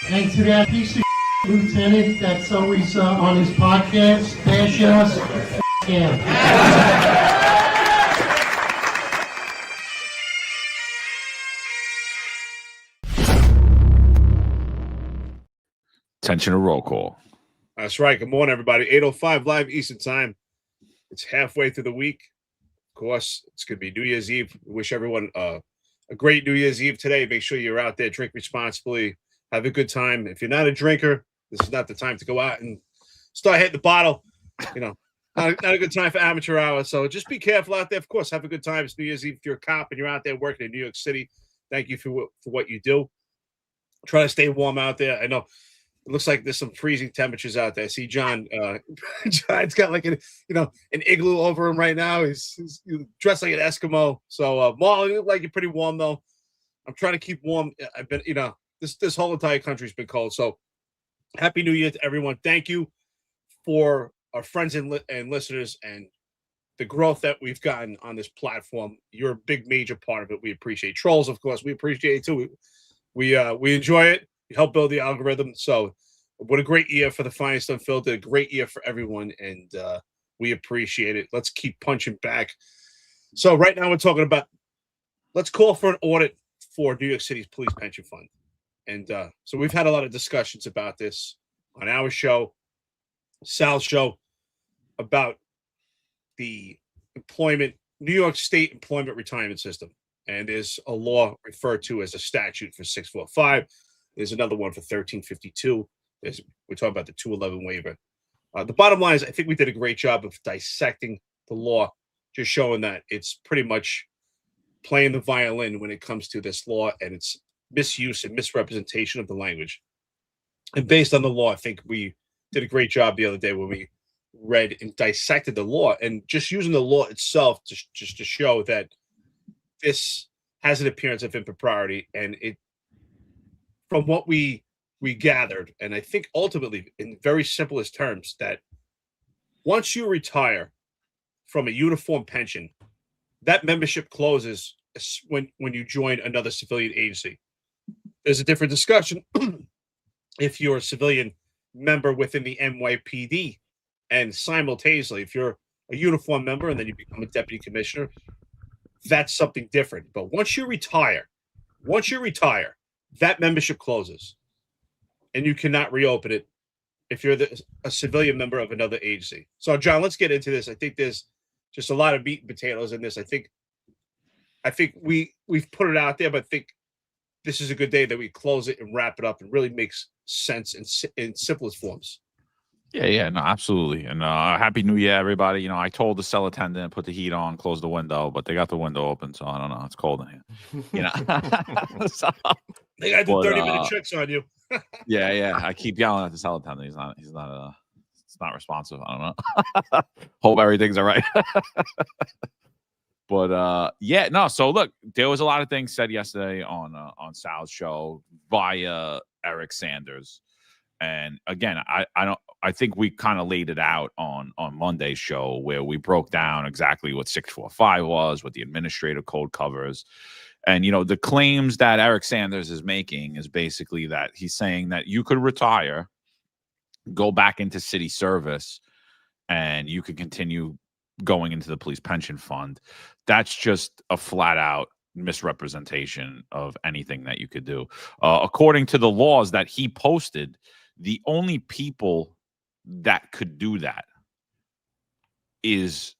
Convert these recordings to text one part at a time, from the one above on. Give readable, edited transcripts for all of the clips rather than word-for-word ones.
And to that piece of lieutenant that's always on his podcast, bash us, him. Attention to roll call. That's right. Good morning, everybody. 8:05 live Eastern time. It's halfway through the week. Of course, it's going to be New Year's Eve. We wish everyone a great New Year's Eve today. Make sure you're out there, drink responsibly, have a good time. If you're not a drinker, this is not the time to go out and start hitting the bottle. You know, not a good time for amateur hour. So just be careful out there. Of course, have a good time. It's New Year's Eve. If you're a cop and you're out there working in New York City, thank you for what you do. Try to stay warm out there. I know it looks like there's some freezing temperatures out there. I see John. John's got like an igloo over him right now. He's dressed like an Eskimo. So Marlon, you look like you're pretty warm though. I'm trying to keep warm. I've been, this whole entire country's been cold. So happy New Year to everyone. Thank you for our friends and listeners and the growth that we've gotten on this platform. You're a big major part of it. We appreciate trolls, of course. We appreciate it too. We enjoy it. You help build the algorithm. So what a great year for the Finest Unfiltered, a great year for everyone, and we appreciate it. Let's keep punching back. So right now we're talking about, let's call for an audit for New York City's police pension fund. And so we've had a lot of discussions about this on our show, Sal's show, about the New York State employment retirement system. And there's a law referred to as a statute for 645. There's another one for 1352. We're talking about the 211 waiver. The bottom line is I think we did a great job of dissecting the law, just showing that it's pretty much playing the violin when it comes to this law and its misuse and misrepresentation of the language. And based on the law, I think we did a great job the other day when we read and dissected the law and just using the law itself just to show that this has an appearance of impropriety, and it, from what we gathered, and I think ultimately in very simplest terms, that once you retire from a uniform pension, that membership closes when you join another civilian agency. There's a different discussion if you're a civilian member within the NYPD, and simultaneously, if you're a uniform member and then you become a deputy commissioner, that's something different. But once you retire, that membership closes, and you cannot reopen it if you're a civilian member of another agency. So, John, let's get into this. I think there's just a lot of meat and potatoes in this. I think we've put it out there, but I think this is a good day that we close it and wrap it up and really makes sense in simplest forms. Yeah, no, absolutely. And Happy New Year, everybody. I told the cell attendant, put the heat on, close the window, but they got the window open, so I don't know. It's cold in here. So, they got the 30-minute tricks on you. yeah. I keep yelling at the cell attendant. He's not responsive. I don't know. Hope everything's all right. But so look, there was a lot of things said yesterday on Sal's show via Eric Sanders. And again, I think we kind of laid it out on Monday's show where we broke down exactly what 645 was, what the administrative code covers. And, the claims that Eric Sanders is making is basically that he's saying that you could retire, go back into city service, and you could continue going into the police pension fund. That's just a flat out misrepresentation of anything that you could do. According to the laws that he posted, the only people that could do that is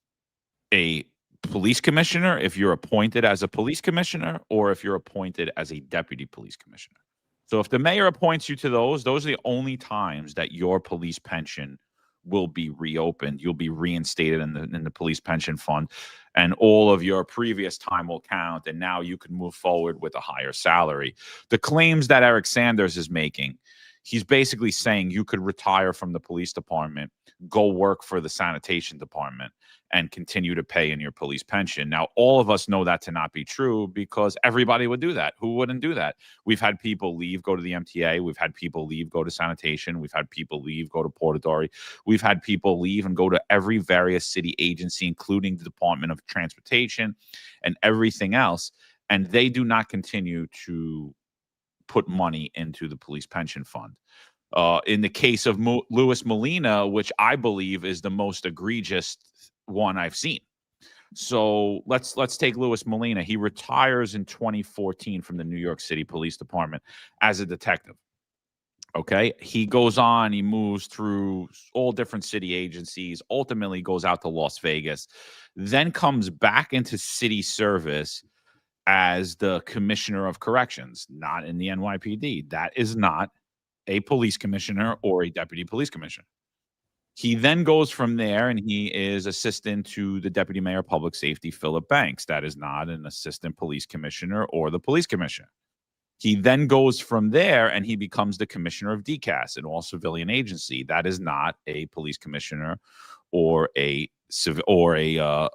a police commissioner if you're appointed as a police commissioner, or if you're appointed as a deputy police commissioner. So if the mayor appoints you to those are the only times that your police pension will be reopened. You'll be reinstated in the police pension fund, and all of your previous time will count, and now you can move forward with a higher salary. The claims that Eric Sanders is making, he's basically saying you could retire from the police department, go work for the sanitation department, and continue to pay in your police pension. Now, all of us know that to not be true because everybody would do that. Who wouldn't do that? We've had people leave, go to the MTA. We've had people leave, go to sanitation. We've had people leave, go to Port Authority. We've had people leave and go to every various city agency, including the Department of Transportation and everything else. And they do not continue to put money into the police pension fund. In the case of Louis Molina, which I believe is the most egregious one I've seen. So let's take Louis Molina. He retires in 2014 from the New York City Police Department as a detective. Okay. He goes on, he moves through all different city agencies, ultimately goes out to Las Vegas, then comes back into city service as the commissioner of corrections, not in the NYPD. That is not a police commissioner or a deputy police commissioner. He then goes from there and he is assistant to the deputy mayor of public safety, Philip Banks. That is not an assistant police commissioner or the police commissioner. He then goes from there and he becomes the commissioner of DCAS, an all civilian agency. That is not a police commissioner or a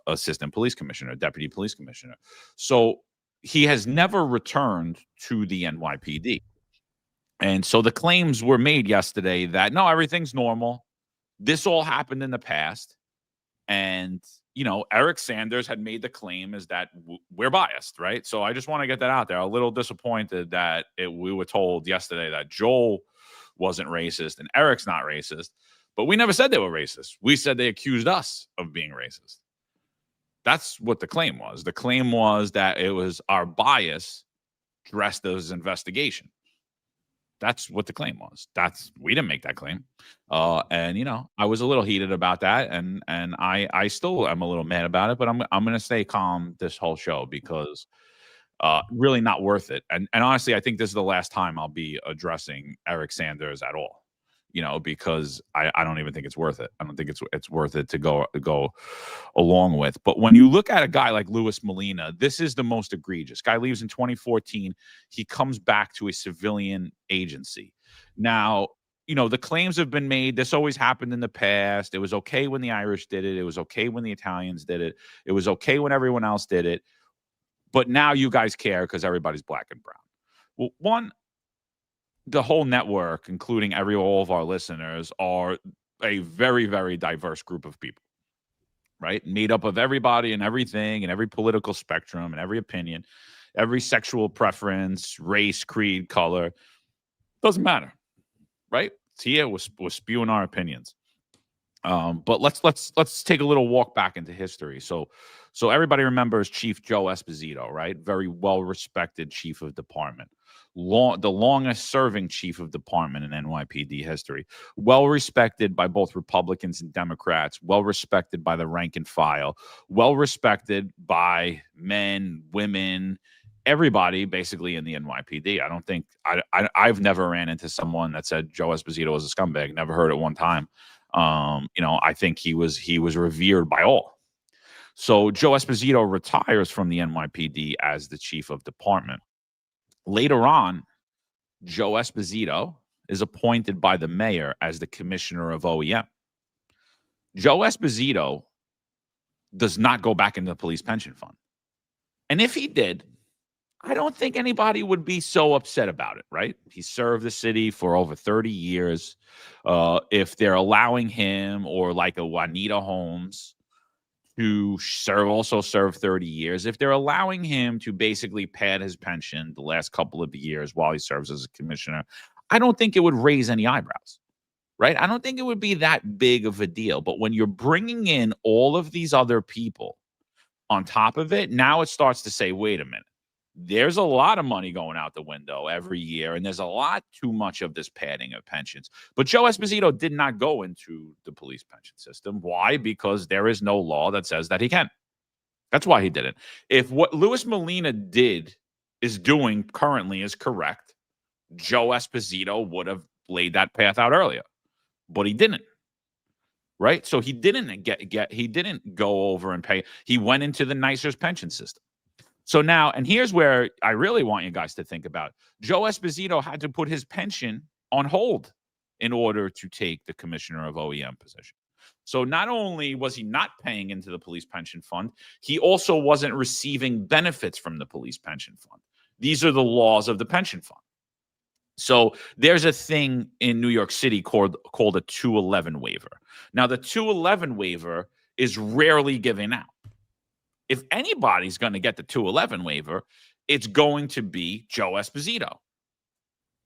assistant police commissioner, deputy police commissioner. So he has never returned to the NYPD. And so the claims were made yesterday that, no, everything's normal. This all happened in the past. And, you know, Eric Sanders had made the claim is that we're biased, right? So I just want to get that out there. A little disappointed that we were told yesterday that Joel wasn't racist and Eric's not racist. But we never said they were racist. We said they accused us of being racist. That's what the claim was. The claim was that it was our bias dressed as investigation. That's what the claim was. We didn't make that claim. And you know, I was a little heated about that, and I still am a little mad about it, but I'm gonna stay calm this whole show because really not worth it. And honestly, I think this is the last time I'll be addressing Eric Sanders at all. You know, because I don't even think it's worth it. I don't think it's worth it to go along with. But when you look at a guy like Louis Molina, this is the most egregious. Guy leaves in 2014. He comes back to a civilian agency. Now, you know, the claims have been made. This always happened in the past. It was okay when the Irish did it. It was okay when the Italians did it. It was okay when everyone else did it. But now you guys care because everybody's black and brown. Well, one, the whole network, including all of our listeners, are a very, very diverse group of people, right? Made up of everybody and everything and every political spectrum and every opinion, every sexual preference, race, creed, color. Doesn't matter, right? Here we're spewing our opinions. But let's take a little walk back into history. So everybody remembers Chief Joe Esposito, right? Very well-respected chief of department. The longest serving chief of department in NYPD history, well respected by both Republicans and Democrats, well respected by the rank and file, well respected by men, women, everybody basically in the NYPD. I don't think I've never ran into someone that said Joe Esposito was a scumbag. Never heard it one time. You know, I think he was revered by all. So Joe Esposito retires from the NYPD as the chief of department. Later on, Joe Esposito is appointed by the mayor as the commissioner of OEM. Joe Esposito does not go back into the police pension fund. And if he did, I don't think anybody would be so upset about it, right? He served the city for over 30 years. If they're allowing him or like a Juanita Holmes to also serve 30 years, if they're allowing him to basically pad his pension the last couple of years while he serves as a commissioner, I don't think it would raise any eyebrows, right? I don't think it would be that big of a deal. But when you're bringing in all of these other people on top of it, now it starts to say, wait a minute. There's a lot of money going out the window every year, and there's a lot too much of this padding of pensions. But Joe Esposito did not go into the police pension system. Why? Because there is no law that says that he can. That's why he didn't. If what Louis Molina is doing currently is correct, Joe Esposito would have laid that path out earlier, but he didn't. Right? So he didn't he didn't go over and pay. He went into the NYC's pension system. So now, and here's where I really want you guys to think about. Joe Esposito had to put his pension on hold in order to take the commissioner of OEM position. So not only was he not paying into the police pension fund, he also wasn't receiving benefits from the police pension fund. These are the laws of the pension fund. So there's a thing in New York City called a 211 waiver. Now, the 211 waiver is rarely given out. If anybody's going to get the 211 waiver, it's going to be Joe Esposito.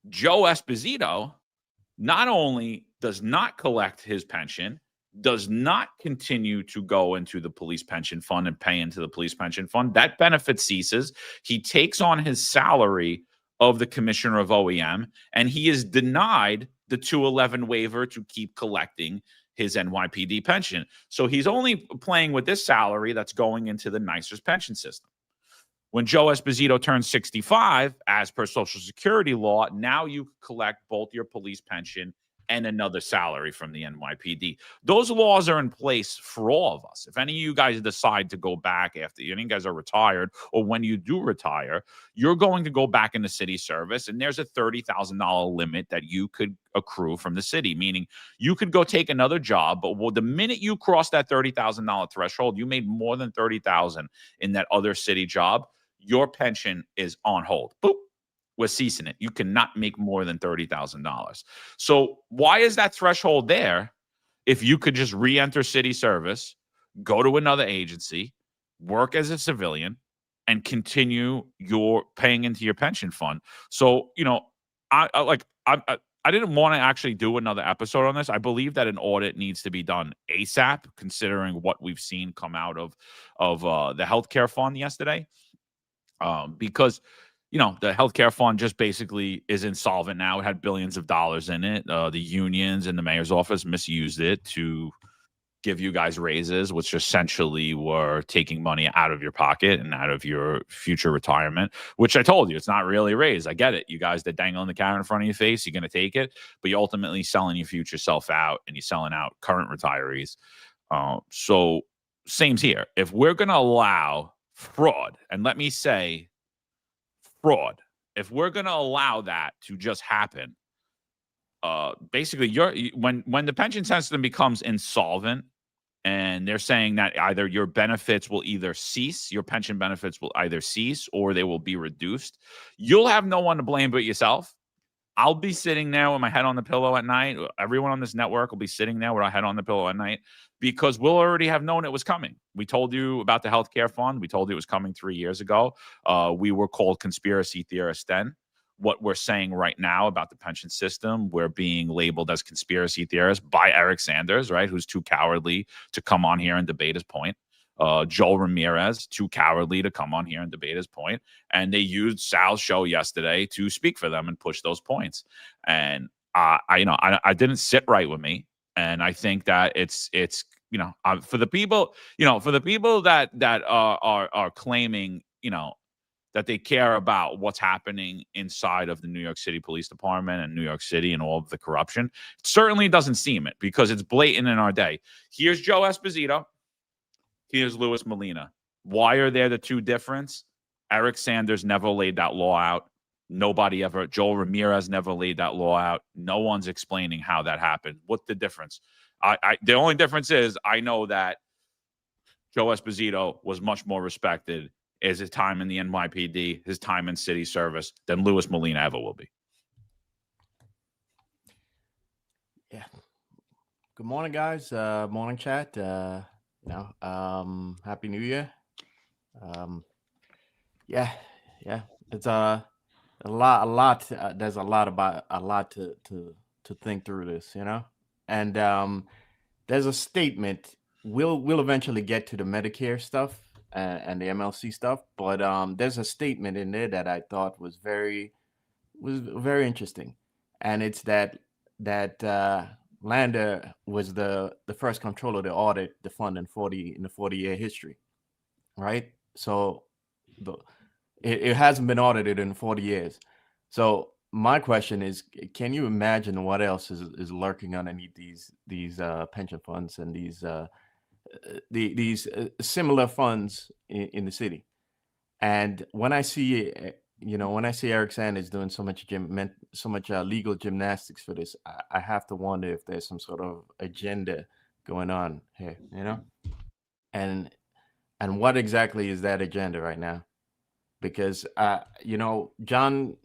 Joe Esposito not only does not collect his pension, does not continue to go into the police pension fund and pay into the police pension fund. That benefit ceases. He takes on his salary of the commissioner of OEM, and he is denied the 211 waiver to keep collecting his NYPD pension. So he's only playing with this salary that's going into the NYCERS pension system. When Joe Esposito turns 65, as per Social Security law, now you collect both your police pension and another salary from the NYPD. Those laws are in place for all of us. If any of you guys decide to go back after any of you guys are retired, or when you do retire, you're going to go back into city service, and there's a $30,000 limit that you could accrue from the city, meaning you could go take another job, but the minute you cross that $30,000 threshold, you made more than $30,000 in that other city job, your pension is on hold. Boop. We're ceasing it. You cannot make more than $30,000. So why is that threshold there if you could just re-enter city service, go to another agency, work as a civilian, and continue your paying into your pension fund? So, I didn't want to actually do another episode on this. I believe that an audit needs to be done ASAP, considering what we've seen come out of the healthcare fund yesterday, because the healthcare fund just basically is insolvent now. It had billions of dollars in it. The unions and the mayor's office misused it to give you guys raises, which essentially were taking money out of your pocket and out of your future retirement, which I told you, it's not really a raise. I get it. You guys that dangling the carrot in front of your face, you're going to take it, but you're ultimately selling your future self out, and you're selling out current retirees. So same's here. If we're going to allow fraud, and let me say fraud, if we're going to allow that to just happen, basically when the pension system becomes insolvent, and they're saying that either your benefits will either cease, your pension benefits will either cease, or they will be reduced, you'll have no one to blame but yourself. I'll be sitting there with my head on the pillow at night. Everyone on this network will be sitting there with our head on the pillow at night, because we'll already have known it was coming. We told you about the healthcare fund. We told you it was coming 3 years ago. We were called conspiracy theorists then. What we're saying right now about the pension system, we're being labeled as conspiracy theorists by Eric Sanders, right, who's too cowardly to come on here and debate his point. Joel Ramirez, too cowardly to come on here and debate his point. And they used Sal's show yesterday to speak for them and push those points. And I didn't sit right with me. And I think that it's for the people, that are claiming, that they care about what's happening inside of the New York City Police Department and New York City and all of the corruption, it certainly doesn't seem it, because it's blatant in our day. Here's Joe Esposito. Here's Louis Molina. Why are there the two difference? Eric Sanders never laid that law out. Nobody ever. Joel Ramirez never laid that law out. No one's explaining how that happened. What's the difference? The only difference is I know that Joe Esposito was much more respected as his time in the NYPD, his time in city service, than Louis Molina ever will be. Yeah. Good morning, guys. Morning, chat. Happy New Year. Yeah. It's a lot. There's a lot to think through this, and there's a statement. We'll eventually get to the Medicare stuff and the MLC stuff, but there's a statement in there that I thought was very interesting, and it's that Lander was the first controller to audit the fund in the 40-year history, right? So it hasn't been audited in 40 years. So my question is, can you imagine what else is lurking underneath these pension funds and these similar funds in the city? And when I see Eric Sanders doing so much legal gymnastics for this, I have to wonder if there's some sort of agenda going on here, and what exactly is that agenda right now? Because John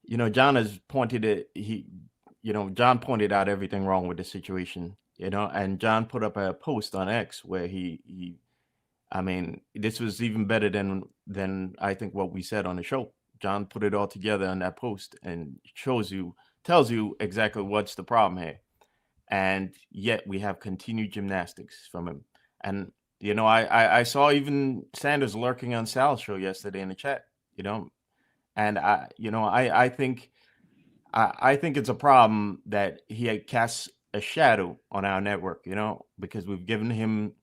has pointed it. John pointed out everything wrong with the situation, and John put up a post on X where I mean, this was even better than I think what we said on the show. John put it all together on that post and tells you exactly what's the problem here. And yet we have continued gymnastics from him. And, I saw even Sanders lurking on Sal's show yesterday in the chat, and I think it's a problem that he casts a shadow on our network, because we've given him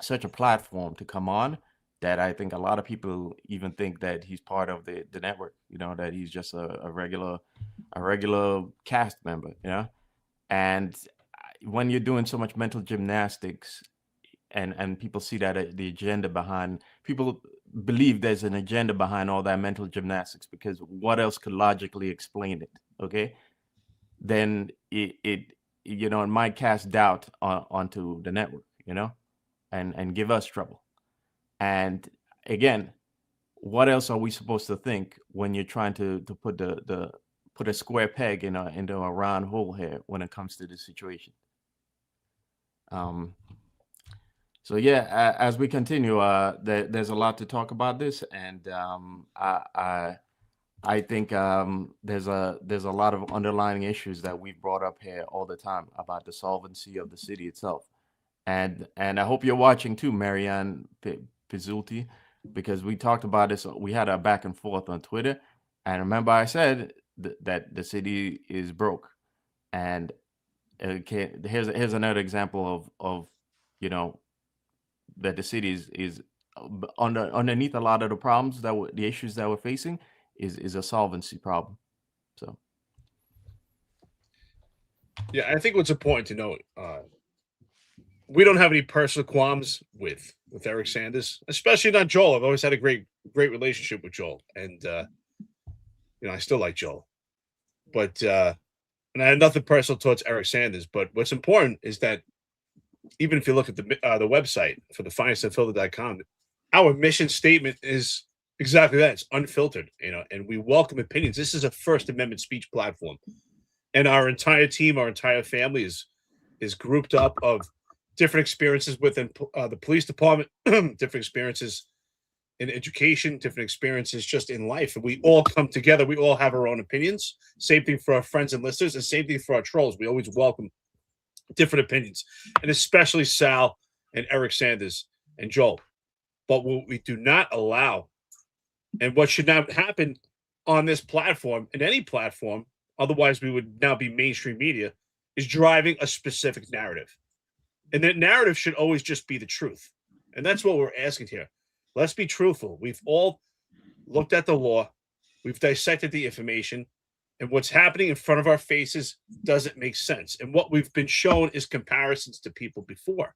such a platform to come on that I think a lot of people even think that he's part of the network, that he's just a regular cast member, and when you're doing so much mental gymnastics and people see that the agenda behind, people believe there's an agenda behind all that mental gymnastics, because what else could logically explain it? Okay. Then it might cast doubt onto the network, and give us trouble. And again, what else are we supposed to think when you're trying to put put a square peg into a round hole here when it comes to this situation? So yeah, as we continue, there's a lot to talk about this, and I think there's a lot of underlying issues that we've brought up here all the time about the solvency of the city itself. And I hope you're watching too, Marianne Pizzulti, because we talked about this. We had a back and forth on Twitter, and remember I said that the city is broke. And here's another example of that the city is underneath a lot of the problems the issues that we're facing is a solvency problem. So yeah, I think what's important to note, we don't have any personal qualms with Eric Sanders, especially not Joel. I've always had a great relationship with Joel, and I still like Joel, but and I had nothing personal towards Eric Sanders. But what's important is that even if you look at the website for the finestandfiltered.com, our mission statement is exactly that. It's unfiltered, and we welcome opinions. This is a First Amendment speech platform, and our entire team, our entire family is grouped up of different experiences within the police department, different experiences in education, different experiences just in life. And we all come together. We all have our own opinions. Same thing for our friends and listeners, and same thing for our trolls. We always welcome different opinions, and especially Sal and Eric Sanders and Joel. But what we do not allow, and what should not happen on this platform, in any platform, otherwise we would now be mainstream media, is driving a specific narrative. And that narrative should always just be the truth. And that's what we're asking here. Let's be truthful. We've all looked at the law. We've dissected the information. And what's happening in front of our faces doesn't make sense. And what we've been shown is comparisons to people before.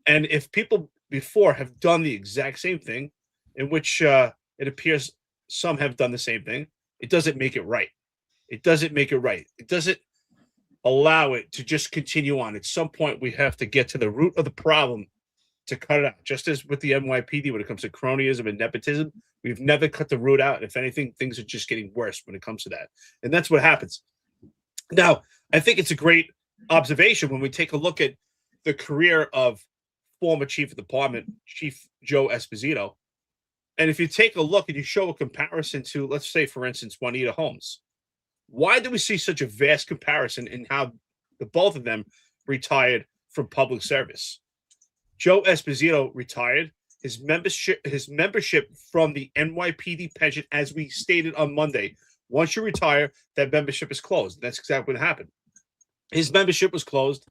And if people before have done the exact same thing, in which it appears some have done the same thing, it doesn't make it right. It doesn't make it right. It doesn't allow it to just continue on. At some point, we have to get to the root of the problem to cut it out. Just as with the NYPD, when it comes to cronyism and nepotism, we've never cut the root out. If anything, things are just getting worse when it comes to that. And that's what happens. Now, I think it's a great observation when we take a look at the career of former Chief of Department, Chief Joe Esposito. And if you take a look and you show a comparison to, let's say, for instance, Juanita Holmes, why do we see such a vast comparison in how the both of them retired from public service? Joe Esposito retired. His membership from the NYPD pension, as we stated on Monday, once you retire, that membership is closed. That's exactly what happened. His membership was closed,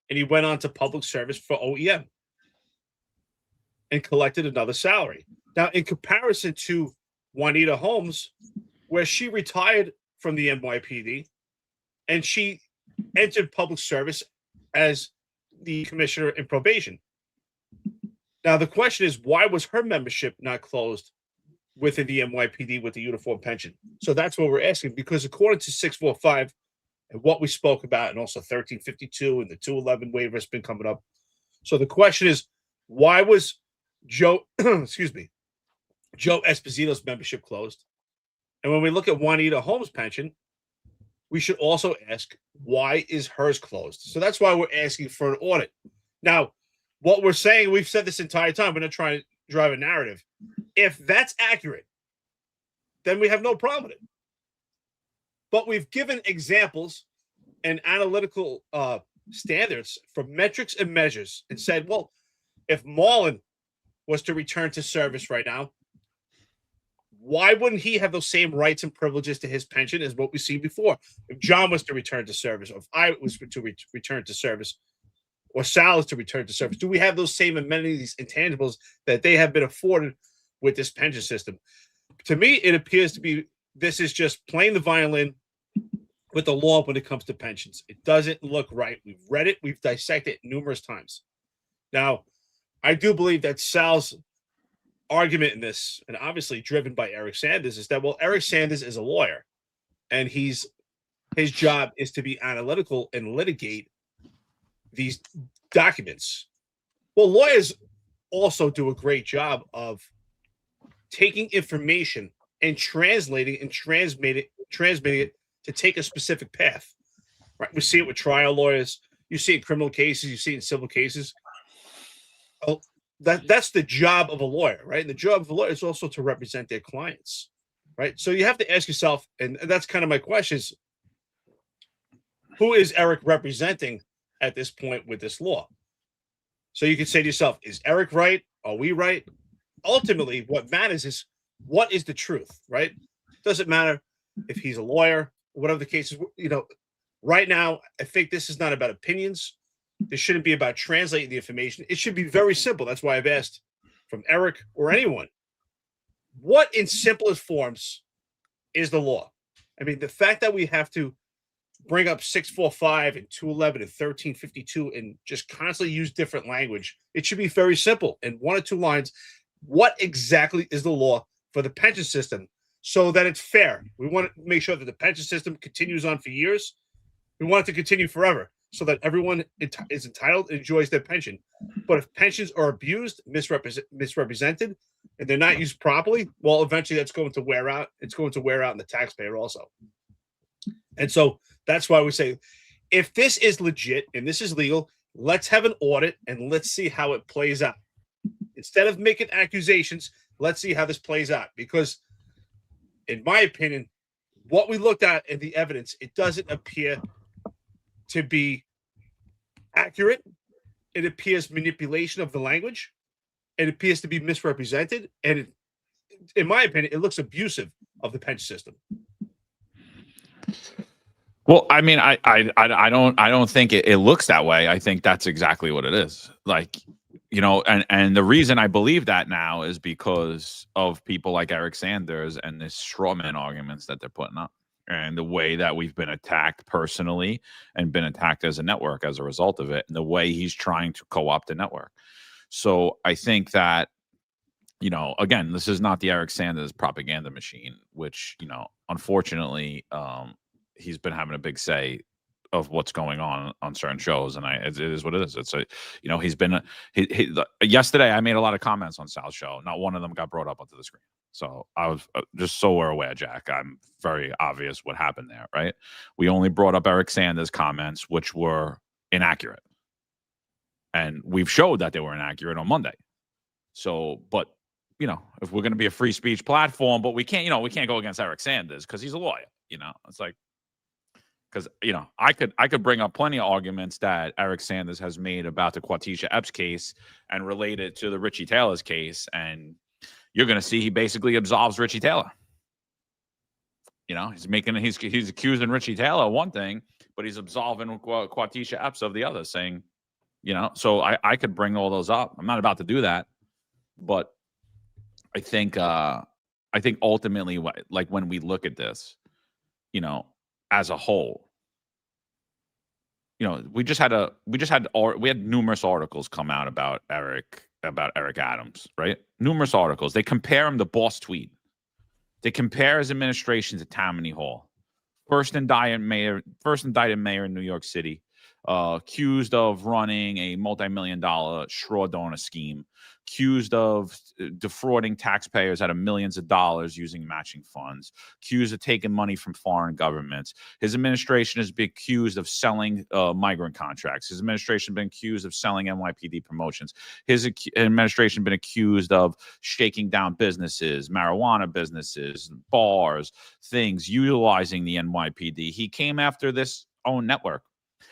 and he went on to public service for OEM and collected another salary. Now, in comparison to Juanita Holmes, where she retired from the NYPD and she entered public service as the commissioner in probation. Now, the question is, why was her membership not closed within the NYPD with the uniform pension? So that's what we're asking, because according to 645 and what we spoke about, and also 1352 and the 211 waiver has been coming up. So the question is, why was Joe, excuse me, Joe Esposito's membership closed? And when we look at Juanita Holmes' pension, we should also ask, why is hers closed? So that's why we're asking for an audit. Now, what we're saying, we've said this entire time, we're not trying to drive a narrative. If that's accurate, then we have no problem with it. But we've given examples and analytical standards for metrics and measures and said, well, if Marlon was to return to service right now, why wouldn't he have those same rights and privileges to his pension as what we've seen before? If John was to return to service, or if I was to return to service, or Sal is to return to service, do we have those same amenities and tangibles that they have been afforded with this pension system? To me, it appears to be this is just playing the violin with the law when it comes to pensions. It doesn't look right. We've read it. We've dissected it numerous times. Now, I do believe that Sal's argument in this, and obviously driven by Eric Sanders, is that, well, Eric Sanders is a lawyer, and his job is to be analytical and litigate these documents. Well, lawyers also do a great job of taking information and translating and transmitting it to take a specific path. Right? We see it with trial lawyers. You see it in criminal cases. You see it in civil cases. Oh, that's the job of a lawyer, right? And the job of a lawyer is also to represent their clients, right? So you have to ask yourself, and that's kind of my question, is who is Eric representing at this point with this law? So you can say to yourself, is Eric right? Are we right? Ultimately, what matters is, what is the truth, right? Doesn't matter if he's a lawyer, whatever the case is. You know, right now, I think this is not about opinions. This shouldn't be about translating the information. It should be very simple. That's why I've asked from Eric or anyone, what in simplest forms is the law? I mean, the fact that we have to bring up 645 and 211 and 1352 and just constantly use different language, it should be very simple. In 1 or 2 lines, what exactly is the law for the pension system so that it's fair? We want to make sure that the pension system continues on for years. We want it to continue forever, so that everyone is entitled and enjoys their pension. But if pensions are abused, misrepresented, and they're not used properly, well, eventually that's going to wear out. It's going to wear out in the taxpayer also. And so that's why we say, if this is legit and this is legal, let's have an audit and let's see how it plays out. Instead of making accusations, let's see how this plays out. Because in my opinion, what we looked at in the evidence, it doesn't appear to be accurate. It appears manipulation of the language. It appears to be misrepresented, and in my opinion, it looks abusive of the pension system. Well, I mean, I don't think it looks that way. I think that's exactly what it is. Like, you know, and the reason I believe that now is because of people like Eric Sanders and this straw man arguments that they're putting up, and the way that we've been attacked personally and been attacked as a network as a result of it, and the way he's trying to co-opt the network. So I think that, you know, again, this is not the Eric Sanders propaganda machine, which, you know, unfortunately, he's been having a big say of what's going on certain shows, and it is what it is. It's a, you know, he's been yesterday I made a lot of comments on Sal's show. Not one of them got brought up onto the screen. So I was just so we're aware, Jack. I'm very obvious what happened there, right? We only brought up Eric Sanders' comments, which were inaccurate. And we've showed that they were inaccurate on Monday. So, but, you know, if we're going to be a free speech platform, but we can't go against Eric Sanders because he's a lawyer, you know? It's like, because, you know, I could bring up plenty of arguments that Eric Sanders has made about the Quatisha Epps case and relate it to the Richie Taylor's case, and you're going to see he basically absolves Richie Taylor. You know, he's accusing Richie Taylor of one thing, but he's absolving Quatisha Epps of the other, saying, you know, so I could bring all those up. I'm not about to do that, but I think ultimately, like when we look at this, you know, as a whole, you know, we had numerous articles come out about Eric Adams, right? Numerous articles. They compare him to Boss Tweed. They compare his administration to Tammany Hall. First indicted mayor in New York City, accused of running a multi-million-dollar straw donor scheme, accused of defrauding taxpayers out of millions of dollars using matching funds, accused of taking money from foreign governments. His administration has been accused of selling migrant contracts. His administration has been accused of selling NYPD promotions. His administration has been accused of shaking down businesses, marijuana businesses, bars, things, utilizing the NYPD. He came after this own network,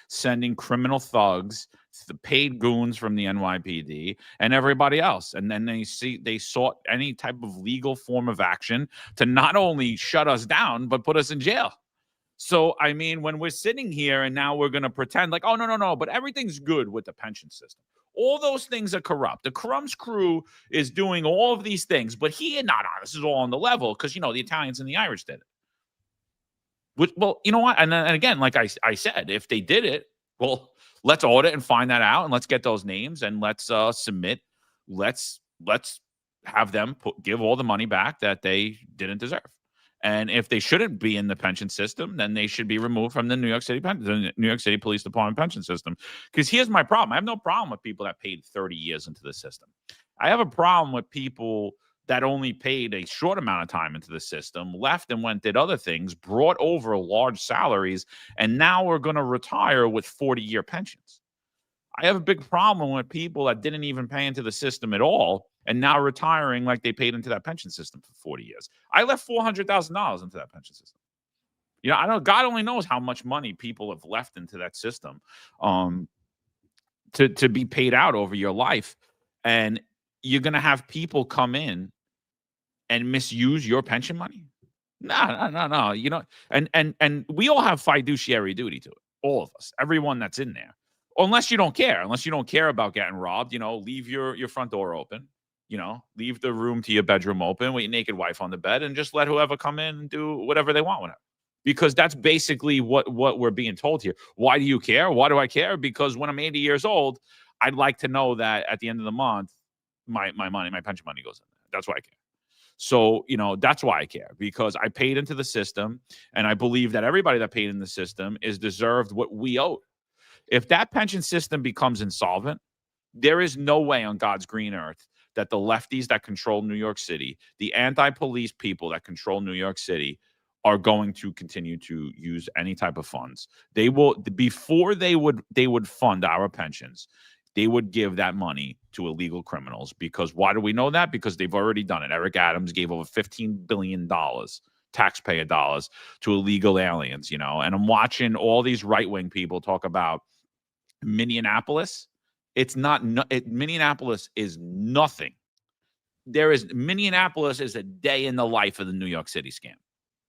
sending criminal thugs, the paid goons from the NYPD, and everybody else. And then they sought any type of legal form of action to not only shut us down, but put us in jail. So, I mean, when we're sitting here and now we're going to pretend like, oh, no, but everything's good with the pension system. All those things are corrupt. The Crumbs crew is doing all of these things, but this is all on the level because, the Italians and the Irish did it. Well, you know what? And again, like I said, if they did it, well, let's audit and find that out, and let's get those names, and let's submit. Let's have them give all the money back that they didn't deserve. And if they shouldn't be in the pension system, then they should be removed from the New York City Police Department pension system. Because here's my problem: I have no problem with people that paid 30 years into the system. I have a problem with people that only paid a short amount of time into the system, left and did other things, brought over large salaries, and now we're going to retire with 40-year pensions. I have a big problem with people that didn't even pay into the system at all and now retiring like they paid into that pension system for 40 years. I left $400,000 into that pension system. I know God only knows how much money people have left into that system to be paid out over your life. And you're going to have people come in and misuse your pension money? No. And we all have fiduciary duty to it. All of us, everyone that's in there. Unless you don't care. Unless you don't care about getting robbed, leave your front door open. Leave the room to your bedroom open with your naked wife on the bed and just let whoever come in and do whatever they want with it. Because that's basically what we're being told here. Why do you care? Why do I care? Because when I'm 80 years old, I'd like to know that at the end of the month, my pension money goes in there. That's why I care. So, that's why I care, because I paid into the system, and I believe that everybody that paid in the system is deserved what we owe. If that pension system becomes insolvent, there is no way on God's green earth that the lefties that control New York City, the anti-police people that control New York City, are going to continue to use any type of funds. They will, before they would fund our pensions, they would give that money to illegal criminals. Because why do we know that? Because they've already done it. Eric Adams gave over $15 billion, taxpayer dollars, to illegal aliens, and I'm watching all these right-wing people talk about Minneapolis. Minneapolis is nothing. Minneapolis is a day in the life of the New York City scam.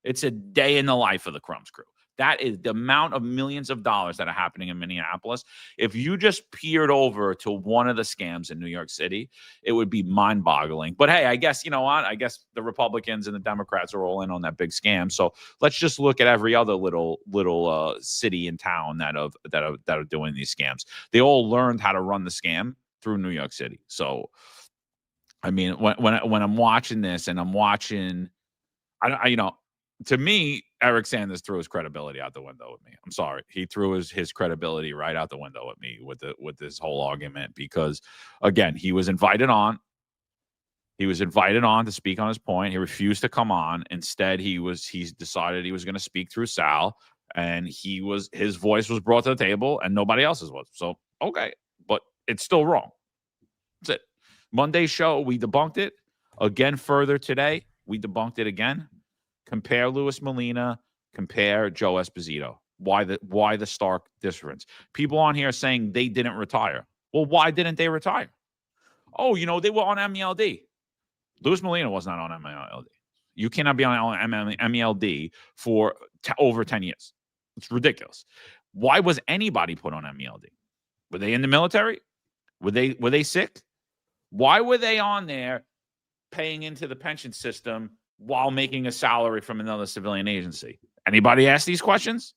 It's a day in the life of the Crumbs crew. That is the amount of millions of dollars that are happening in Minneapolis. If you just peered over to one of the scams in New York City, it would be mind-boggling. But hey, I guess, you know what? I guess the Republicans and the Democrats are all in on that big scam. So let's just look at every other little city and town that are doing these scams. They all learned how to run the scam through New York City. So, I mean, when I'm watching this and I'm watching, to me, Eric Sanders threw his credibility out the window with me. I'm sorry. He threw his credibility right out the window with me with this whole argument, because, again, he was invited on. He was invited on to speak on his point. He refused to come on. Instead, he decided he was going to speak through Sal, and his voice was brought to the table and nobody else's was. So, okay, but it's still wrong. That's it. Monday's show, we debunked it. Again, further today, we debunked it again. Compare Louis Molina, compare Joe Esposito. Why the stark difference? People on here saying they didn't retire. Well, why didn't they retire? Oh, they were on MELD. Louis Molina was not on MELD. You cannot be on MELD for over 10 years. It's ridiculous. Why was anybody put on MELD? Were they in the military? Were they sick? Why were they on there paying into the pension system while making a salary from another civilian agency? Anybody ask these questions?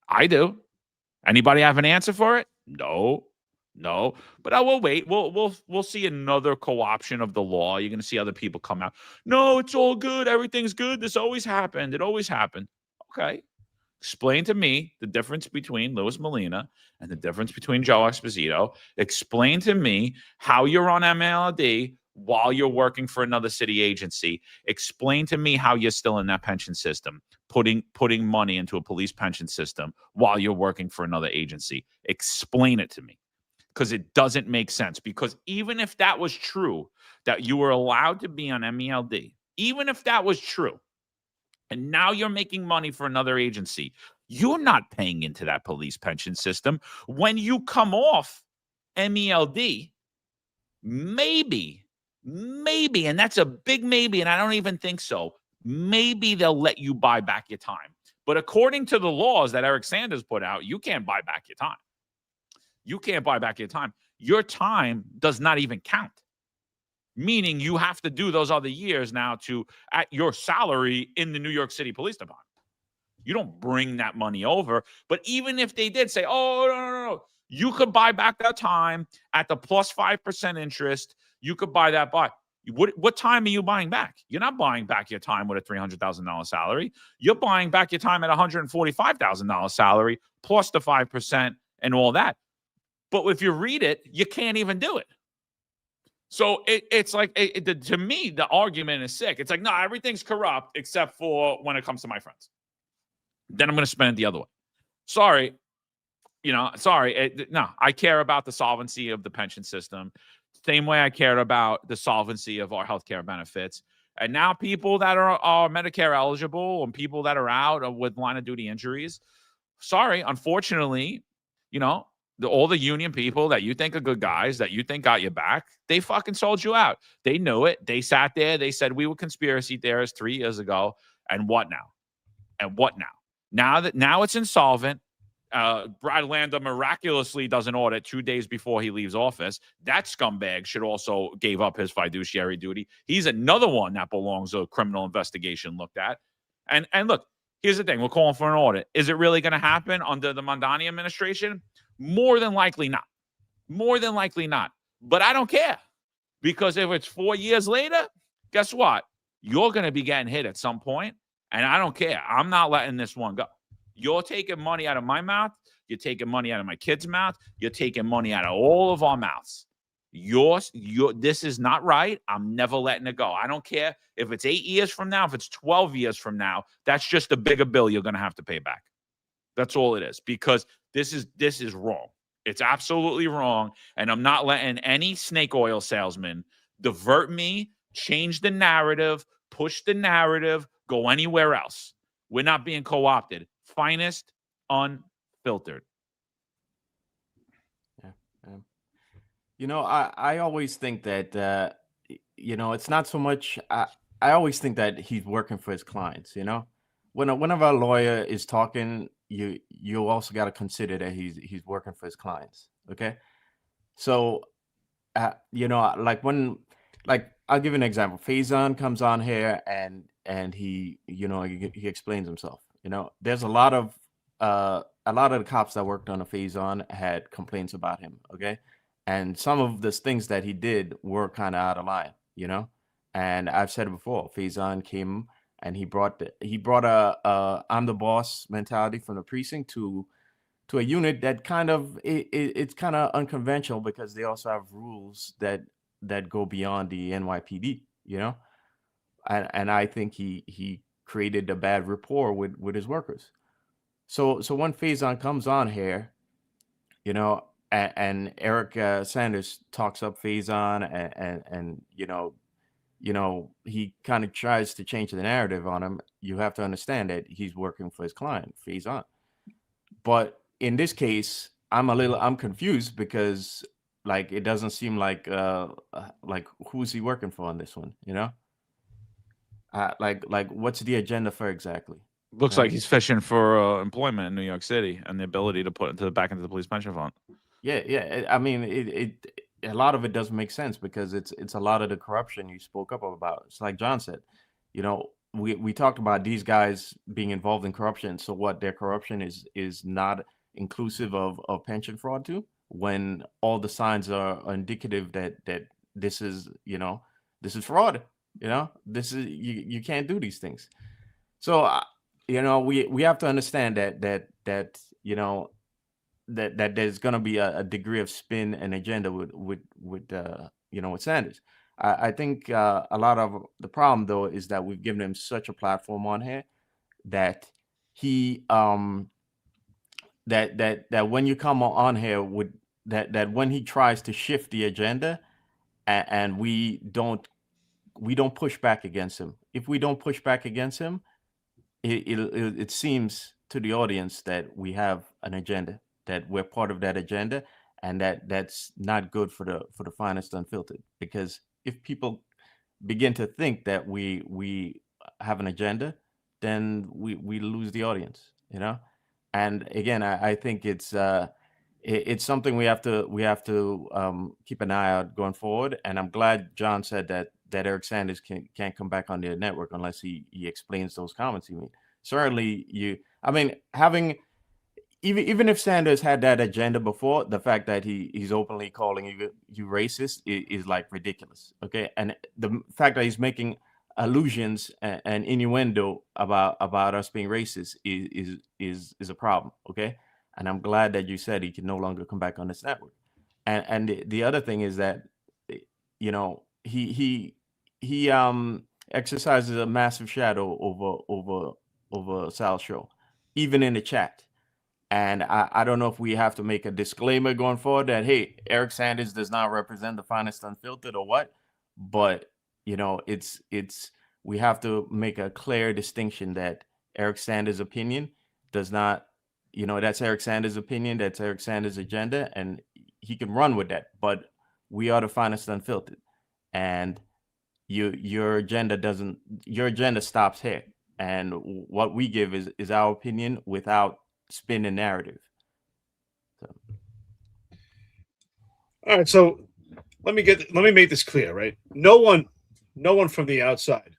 I do. Anybody have an answer for it? No. But I will wait. We'll see another co-option of the law. You're going to see other people come out. No, it's all good. Everything's good. This always happened. It always happened. Okay. Explain to me the difference between Louis Molina and the difference between Joe Esposito. Explain to me how you're on MLD while you're working for another city agency. Explain to me how you're still in that pension system, putting money into a police pension system while you're working for another agency. Explain it to me, because it doesn't make sense. Because even if that was true, that you were allowed to be on MELD, even if that was true, and now you're making money for another agency, you're not paying into that police pension system. When you come off MELD, maybe, and that's a big maybe, and I don't even think so, maybe they'll let you buy back your time. But according to the laws that Eric Sanders put out, you can't buy back your time. You can't buy back your time. Your time does not even count. Meaning you have to do those other years now to at your salary in the New York City Police Department. You don't bring that money over. But even if they did say, oh, no, you could buy back that time at the plus 5% interest. You could buy that by. What time are you buying back? You're not buying back your time with a $300,000 salary. You're buying back your time at a $145,000 salary plus the 5% and all that. But if you read it, you can't even do it. So it's like, to me, the argument is sick. It's like, no, everything's corrupt except for when it comes to my friends. Then I'm going to spend it the other way. Sorry. No, I care about the solvency of the pension system. Same way I cared about the solvency of our healthcare benefits. And now people that are Medicare eligible and people that are out with line of duty injuries, sorry, unfortunately, all the union people that you think are good guys, that you think got your back, they fucking sold you out. They knew it. They sat there. They said we were conspiracy theorists 3 years ago. And what now? Now it's insolvent. Brad Landa miraculously does an audit 2 days before he leaves office. That scumbag should also gave up his fiduciary duty. He's another one that belongs a criminal investigation looked at. And look, here's the thing. We're calling for an audit. Is it really going to happen under the Mondani administration? More than likely not. But I don't care, because if it's 4 years later, guess what? You're going to be getting hit at some point, and I don't care. I'm not letting this one go. You're taking money out of my mouth. You're taking money out of my kid's mouth. You're taking money out of all of our mouths. This is not right. I'm never letting it go. I don't care if it's 8 years from now, if it's 12 years from now. That's just a bigger bill you're going to have to pay back. That's all it is, because this is wrong. It's absolutely wrong, and I'm not letting any snake oil salesman divert me, change the narrative, push the narrative, go anywhere else. We're not being co-opted. Finest, unfiltered. Yeah. I always think that it's not so much. I always think that he's working for his clients. Whenever a lawyer is talking, you also got to consider that he's working for his clients. Okay, so like I'll give you an example. Faison comes on here and he explains himself. There's a lot of the cops that worked on a Faison had complaints about him. Okay, and some of the things that he did were kind of out of line. And I've said it before. Faison came and he brought a I'm the boss mentality from the precinct to a unit that it's kind of unconventional, because they also have rules that go beyond the NYPD, and I think he created a bad rapport with his workers. So when Faison comes on here, and Eric Sanders talks up Faison and he kind of tries to change the narrative on him. You have to understand that he's working for his client, Faison. But in this case, I'm confused, because it doesn't seem like who's he working for on this one, what's the agenda for exactly? Looks like he's fishing for employment in New York City and the ability to put back into the police pension fund. Yeah. I mean, a lot of it doesn't make sense, because it's a lot of the corruption you spoke up about. It's like John said, we talked about these guys being involved in corruption. So what, their corruption is not inclusive of pension fraud too, when all the signs are indicative that this is fraud. This is, you can't do these things. So we have to understand that that there's going to be a degree of spin and agenda with Sanders. I think a lot of the problem though is that we've given him such a platform on here that he that when you come on here with that when he tries to shift the agenda and we don't push back against him. If we don't push back against him, it seems to the audience that we have an agenda, that we're part of that agenda, and that's not good for the Finest Unfiltered. Because if people begin to think that we have an agenda, then we lose the audience, And again, I think it's something we have to keep an eye out going forward. And I'm glad John said that Eric Sanders can't come back on the network unless he explains those comments he made. Certainly, having even if Sanders had that agenda before, the fact that he's openly calling you racist is like ridiculous. Okay, and the fact that he's making allusions and innuendo about us being racist is a problem. Okay, and I'm glad that you said he can no longer come back on this network. And the other thing is that he exercises a massive shadow over Sal's show, even in the chat. And I don't know if we have to make a disclaimer going forward that, hey, Eric Sanders does not represent the Finest Unfiltered or what, but it's we have to make a clear distinction that Eric Sanders' opinion does not, that's Eric Sanders' opinion, that's Eric Sanders' agenda, and he can run with that. But we are the Finest Unfiltered, and your agenda stops here, and what we give is our opinion without spin and narrative. All right, so let me make this clear, right? No one from the outside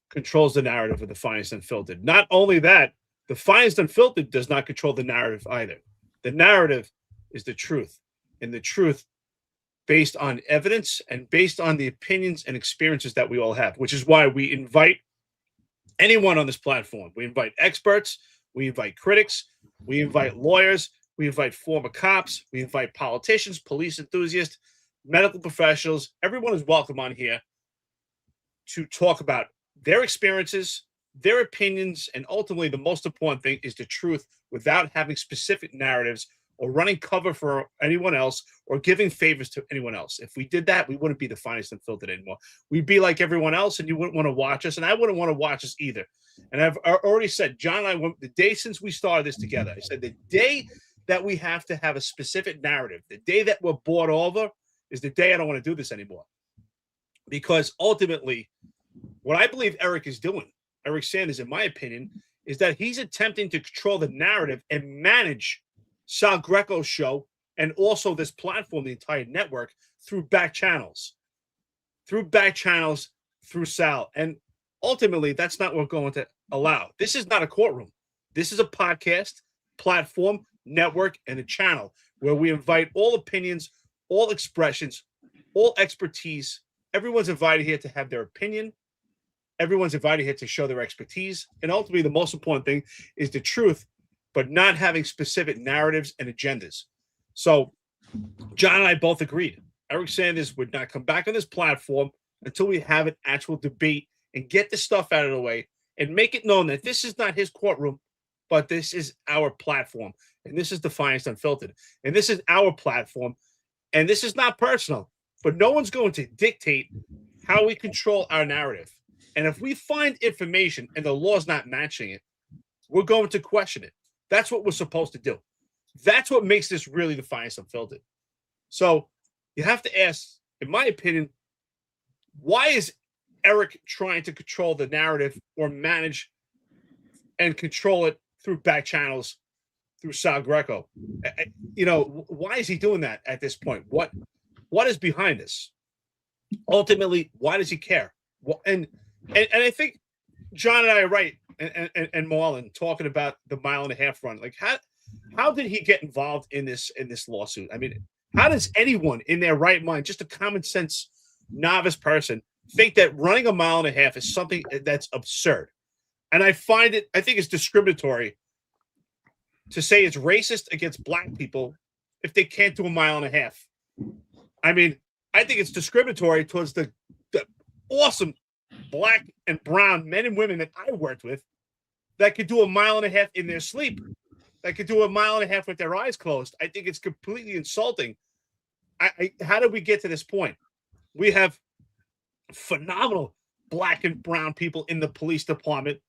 controls the narrative of the Finest Unfiltered. Not only that, the Finest Unfiltered does not control the narrative either. The narrative is the truth, and the truth based on evidence and based on the opinions and experiences that we all have, which is why we invite anyone on this platform. We invite experts, we invite critics, we invite lawyers, we invite former cops, we invite politicians, police enthusiasts, medical professionals. Everyone is welcome on here to talk about their experiences, their opinions, and ultimately the most important thing is the truth without having specific narratives or running cover for anyone else or giving favors to anyone else. If we did that, we wouldn't be the Finest Unfiltered anymore. We'd be like everyone else, and you wouldn't want to watch us, and I wouldn't want to watch us either. And I've already said, John and I, the day since we started this together, I said the day that we have to have a specific narrative, the day that we're bought over is the day I don't want to do this anymore. Because ultimately, what I believe Eric is doing, Eric Sanders, in my opinion, is that he's attempting to control the narrative and manage Sal Greco's show and also this platform, the entire network, through back channels, through Sal. And ultimately, that's not what we're going to allow. This is not a courtroom. This is a podcast, platform, network, and a channel where we invite all opinions, all expressions, all expertise. Everyone's invited here to have their opinion. Everyone's invited here to show their expertise. And ultimately, the most important thing is the truth, but not having specific narratives and agendas. So John and I both agreed. Eric Sanders would not come back on this platform until we have an actual debate and get the stuff out of the way and make it known that this is not his courtroom, but this is our platform. And this is the Finest Unfiltered. And this is our platform. And this is not personal, but no one's going to dictate how we control our narrative. And if we find information and the law's not matching it, we're going to question it. That's what we're supposed to do. That's what makes this really the Finest Unfiltered. So you have to ask, in my opinion, why is Eric trying to control the narrative or manage and control it through back channels, through Sal Greco? Why is he doing that at this point? What is behind this? Ultimately, why does he care? And I think John and I are right, and Marlon talking about the 1.5 mile run. Like, how did he get involved in this lawsuit? I mean, how does anyone in their right mind, just a common sense novice person, think that running 1.5 miles is something that's absurd? And I think it's discriminatory to say it's racist against black people if they can't do a mile and a half. I mean, I think it's discriminatory towards the awesome black and brown men and women that I worked with that could do a mile and a half in their sleep, that could do a mile and a half with their eyes closed. I think it's completely insulting. How did we get to this point? We have phenomenal black and brown people in the police department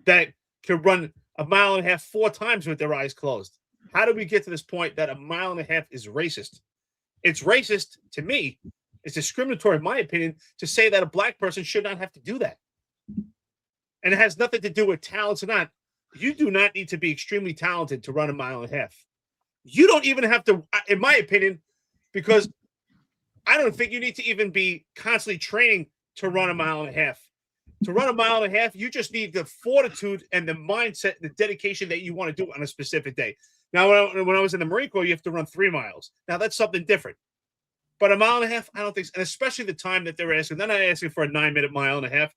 that can run a mile and a half 4 times with their eyes closed. How did we get to this point that a mile and a half is racist? It's racist to me. It's discriminatory, in my opinion, to say that a black person should not have to do that. And it has nothing to do with talents or not. You do not need to be extremely talented to run a mile and a half. You don't even have to, in my opinion, because I don't think you need to even be constantly training to run a mile and a half. To run a mile and a half, you just need the fortitude and the mindset, the dedication that you want to do on a specific day. Now, when I was in the Marine Corps, you have to run 3 miles. Now, that's something different. But a mile and a half, I don't think so. And especially the time that they're asking. They're not asking for a 9-minute mile and a half.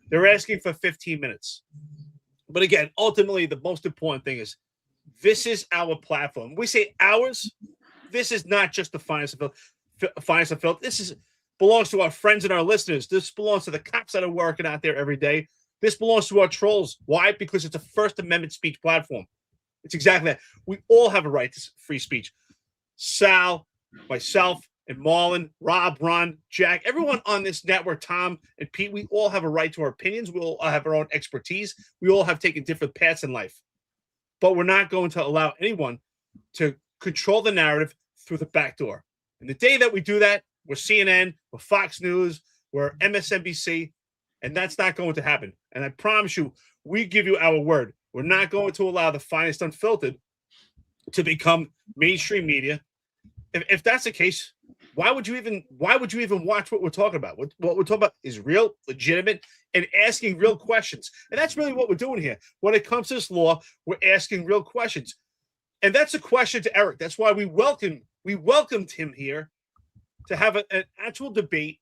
They're asking for 15 minutes. But again, ultimately, the most important thing is this is our platform. We say ours. This is not just the Finest of Filth. This belongs to our friends and our listeners. This belongs to the cops that are working out there every day. This belongs to our trolls. Why? Because it's a First Amendment speech platform. It's exactly that. We all have a right to free speech. Sal, myself, and Marlon, Rob, Ron, Jack, everyone on this network, Tom and Pete, we all have a right to our opinions. We all have our own expertise. We all have taken different paths in life. But we're not going to allow anyone to control the narrative through the back door. And the day that we do that, we're CNN, we're Fox News, we're MSNBC, and that's not going to happen. And I promise you, we give you our word. We're not going to allow the Finest Unfiltered to become mainstream media. If that's the case, why would you even watch what we're talking about? What we're talking about is real, legitimate, and asking real questions. And that's really what we're doing here. When it comes to this law, we're asking real questions. And that's a question to Eric. That's why we welcomed him here to have an actual debate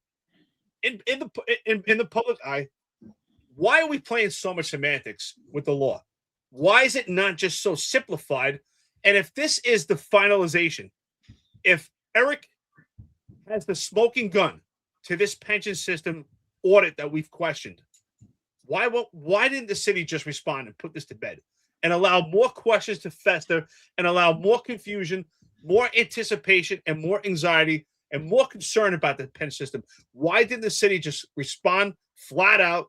in the public eye. Why are we playing so much semantics with the law? Why is it not just so simplified? And if this is the finalization, if Eric has the smoking gun to this pension system audit that we've questioned, why didn't the city just respond and put this to bed and allow more questions to fester and allow more confusion, more anticipation, and more anxiety and more concern about the pension system? Why didn't the city just respond flat out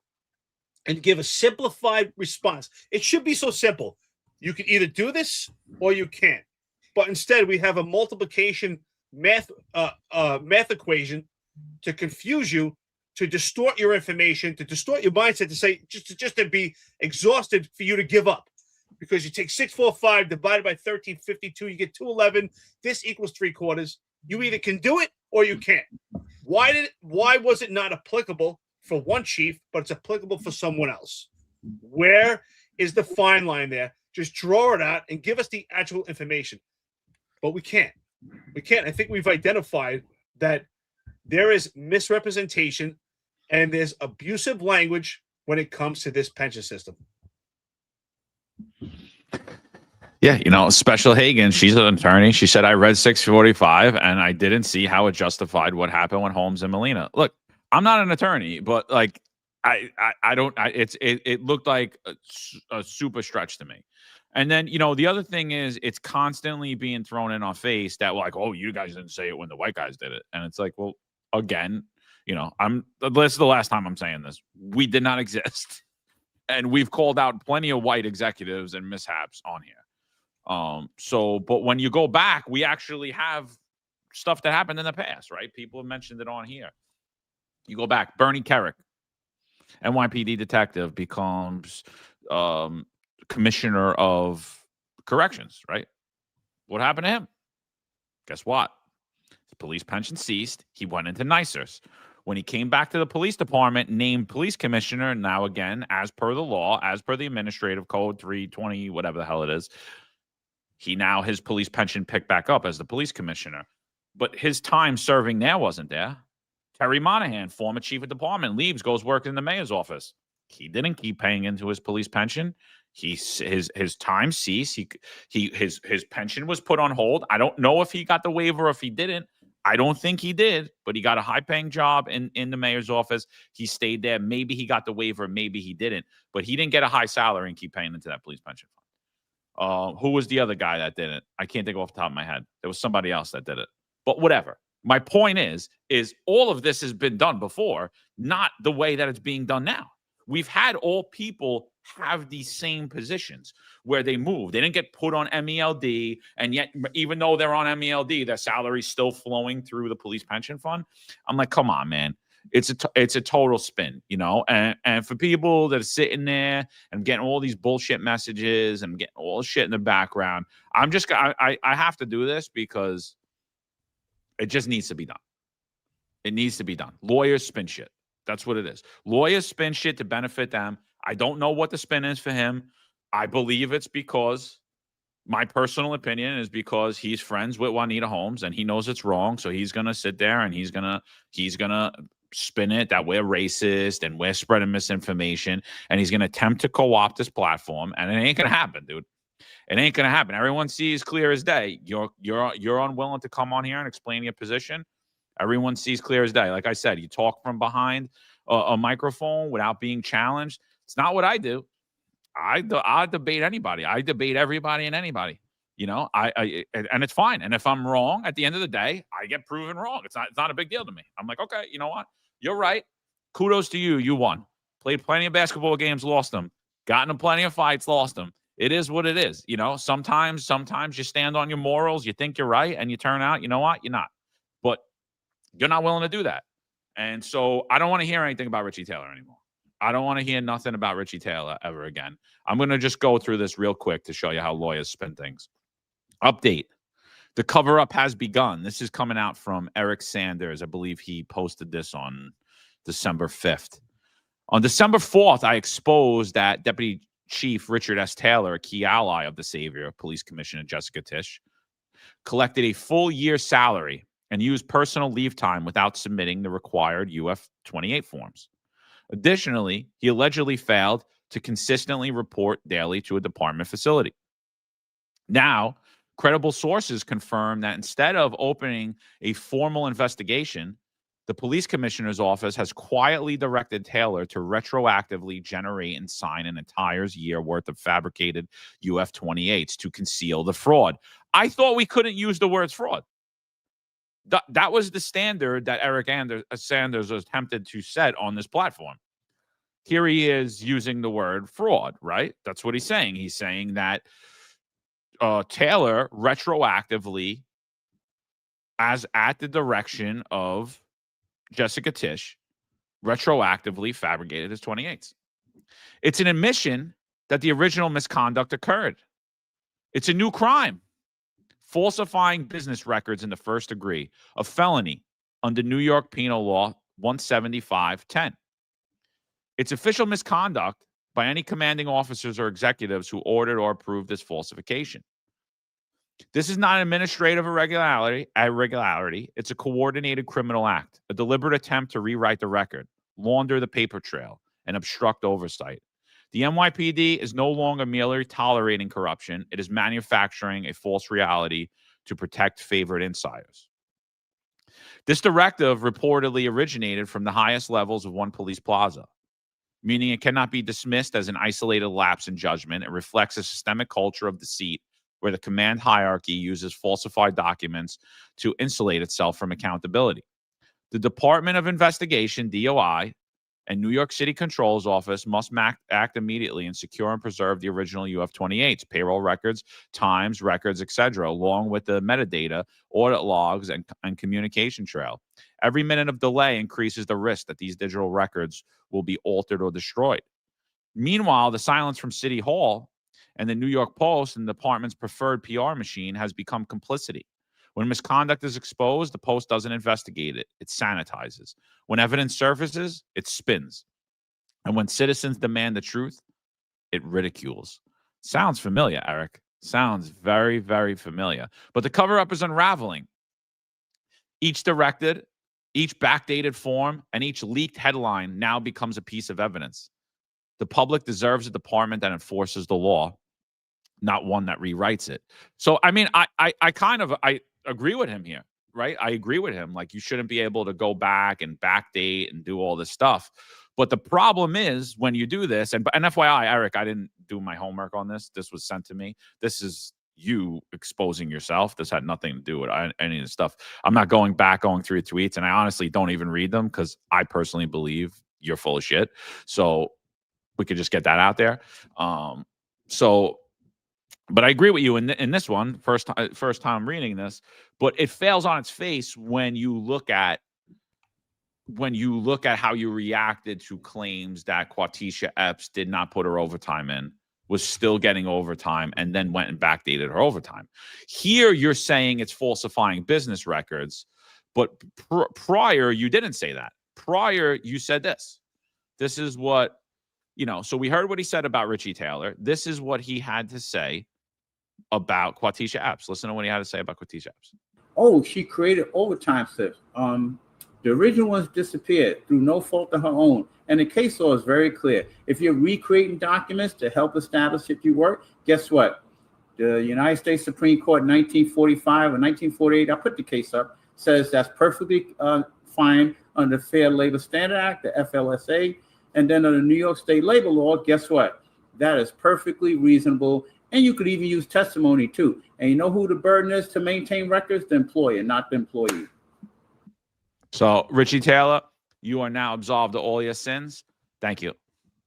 and give a simplified response? It should be so simple. You can either do this or you can't. But instead, we have a multiplication math equation to confuse you, to distort your information, to distort your mindset, to say just to be exhausted for you to give up. Because you take 645 divided by 1352, you get 211. This equals 3/4. You either can do it or you can't. Why was it not applicable for one chief, but it's applicable for someone else? Where is the fine line there? Just draw it out and give us the actual information. But we can't. We can't. I think we've identified that there is misrepresentation and there's abusive language when it comes to this pension system. Yeah, Special Hagen, she's an attorney. She said, I read 645 and I didn't see how it justified what happened with Holmes and Molina. Look, I'm not an attorney, but like, it looked like a super stretch to me. And then, the other thing is it's constantly being thrown in our face that like, oh, you guys didn't say it when the white guys did it. And it's like, well, again, this is the last time I'm saying this. We did not exist. And we've called out plenty of white executives and mishaps on here. But when you go back, we actually have stuff that happened in the past, right? People have mentioned it on here. You go back, Bernie Kerrick, NYPD detective, becomes commissioner of corrections, right? What happened to him? Guess what? The police pension ceased. He went into NYCERS. When he came back to the police department, named police commissioner, now again, as per the law, as per the administrative code 320, whatever the hell it is, his police pension picked back up as the police commissioner. But his time serving there wasn't there. Terry Monahan, former chief of department, leaves, goes work in the mayor's office. He didn't keep paying into his police pension. His time ceased. His pension was put on hold. I don't know if he got the waiver or if he didn't. I don't think he did, but he got a high-paying job in the mayor's office. He stayed there. Maybe he got the waiver, maybe he didn't, but he didn't get a high salary and keep paying into that police pension fund. Who was the other guy that did it? I can't think off the top of my head. There was somebody else that did it, but whatever. My point is all of this has been done before, not the way that it's being done now. We've had all people have these same positions where they move. They didn't get put on MELD, and yet even though they're on MELD, their salary's still flowing through the police pension fund. I'm like, come on, man. It's a total spin, you know? And for people that are sitting there and getting all these bullshit messages and getting all the shit in the background, I have to do this because it just needs to be done. It needs to be done. Lawyers spin shit. That's what it is. Lawyers spin shit to benefit them. I don't know what the spin is for him. I believe it's because, my personal opinion is because he's friends with Juanita Holmes and he knows it's wrong. So he's going to sit there and he's going to spin it that we're racist and we're spreading misinformation. And he's going to attempt to co-opt this platform. And it ain't going to happen, dude. It ain't going to happen. Everyone sees clear as day. You're unwilling to come on here and explain your position. Everyone sees clear as day. Like I said, you talk from behind a microphone without being challenged. It's not what I do. I debate anybody. I debate everybody and anybody. You know, and it's fine. And if I'm wrong, at the end of the day, I get proven wrong. It's not a big deal to me. I'm like, okay, you know what? You're right. Kudos to you. You won. Played plenty of basketball games, lost them. Gotten in plenty of fights, lost them. It is what it is. You know, sometimes you stand on your morals. You think you're right, and you turn out, you know what? You're not. But you're not willing to do that. And so I don't want to hear anything about Richie Taylor anymore. I don't want to hear nothing about Richie Taylor ever again. I'm going to just go through this real quick to show you how lawyers spin things. Update. The cover-up has begun. This is coming out from Eric Sanders. I believe he posted this on December 5th. On December 4th, I exposed that Deputy Chief Richard S. Taylor, a key ally of the Savior, Police Commissioner Jessica Tisch, collected a full year's salary and used personal leave time without submitting the required UF-28 forms. Additionally, he allegedly failed to consistently report daily to a department facility. Now, credible sources confirm that instead of opening a formal investigation, the police commissioner's office has quietly directed Taylor to retroactively generate and sign an entire year worth of fabricated UF-28s to conceal the fraud. I thought we couldn't use the words fraud. That was the standard that Eric Sanders attempted to set on this platform. Here he is using the word fraud, right? That's what he's saying. He's saying that Taylor retroactively, as at the direction of Jessica Tisch, retroactively fabricated his 28s. It's an admission that the original misconduct occurred. It's a new crime. Falsifying business records in the first degree, a felony under New York Penal Law 175-10. It's official misconduct by any commanding officers or executives who ordered or approved this falsification. This is not an administrative irregularity. It's a coordinated criminal act, a deliberate attempt to rewrite the record, launder the paper trail, and obstruct oversight. The NYPD is no longer merely tolerating corruption. It is manufacturing a false reality to protect favored insiders. This directive reportedly originated from the highest levels of One Police Plaza, meaning it cannot be dismissed as an isolated lapse in judgment. It reflects a systemic culture of deceit where the command hierarchy uses falsified documents to insulate itself from accountability. The Department of Investigation, DOI, and New York City Control's office must act immediately and secure and preserve the original UF-28s, payroll records, times, records, etc., along with the metadata, audit logs, and communication trail. Every minute of delay increases the risk that these digital records will be altered or destroyed. Meanwhile, the silence from City Hall and the New York Post and the department's preferred PR machine has become complicity. When misconduct is exposed, the Post doesn't investigate it. It sanitizes. When evidence surfaces, it spins. And when citizens demand the truth, it ridicules. Sounds familiar, Eric. Sounds very, very familiar. But the cover-up is unraveling. Each directed, each backdated form, and each leaked headline now becomes a piece of evidence. The public deserves a department that enforces the law, not one that rewrites it. So, I mean, I agree with him here, right? I agree with him. Like, you shouldn't be able to go back and backdate and do all this stuff. But the problem is when you do this, and FYI, Eric, I didn't do my homework on this. This was sent to me. This is you exposing yourself. This had nothing to do with any of the stuff. I'm not going through your tweets, and I honestly don't even read them because I personally believe you're full of shit. So we could just get that out there. But I agree with you in this one, first time reading this, but it fails on its face when you look at how you reacted to claims that Quatisha Epps did not put her overtime in, was still getting overtime, and then went and backdated her overtime. Here, you're saying it's falsifying business records, but prior, you didn't say that. Prior, you said this. This is what, so we heard what he said about Richie Taylor. This is what he had to say about Quatisha Epps. Listen to what he had to say about Quatisha Epps. Oh, she created overtime slips. The original ones disappeared through no fault of her own. And the case law is very clear. If you're recreating documents to help establish that you work, guess what? The United States Supreme Court in 1945 or 1948, I put the case up, says that's perfectly fine under the Fair Labor Standard Act, the FLSA. And then under New York State labor law, guess what? That is perfectly reasonable. And you could even use testimony too. And you know who the burden is to maintain records? The employer, not the employee. So, Richie Taylor, you are now absolved of all your sins. Thank you.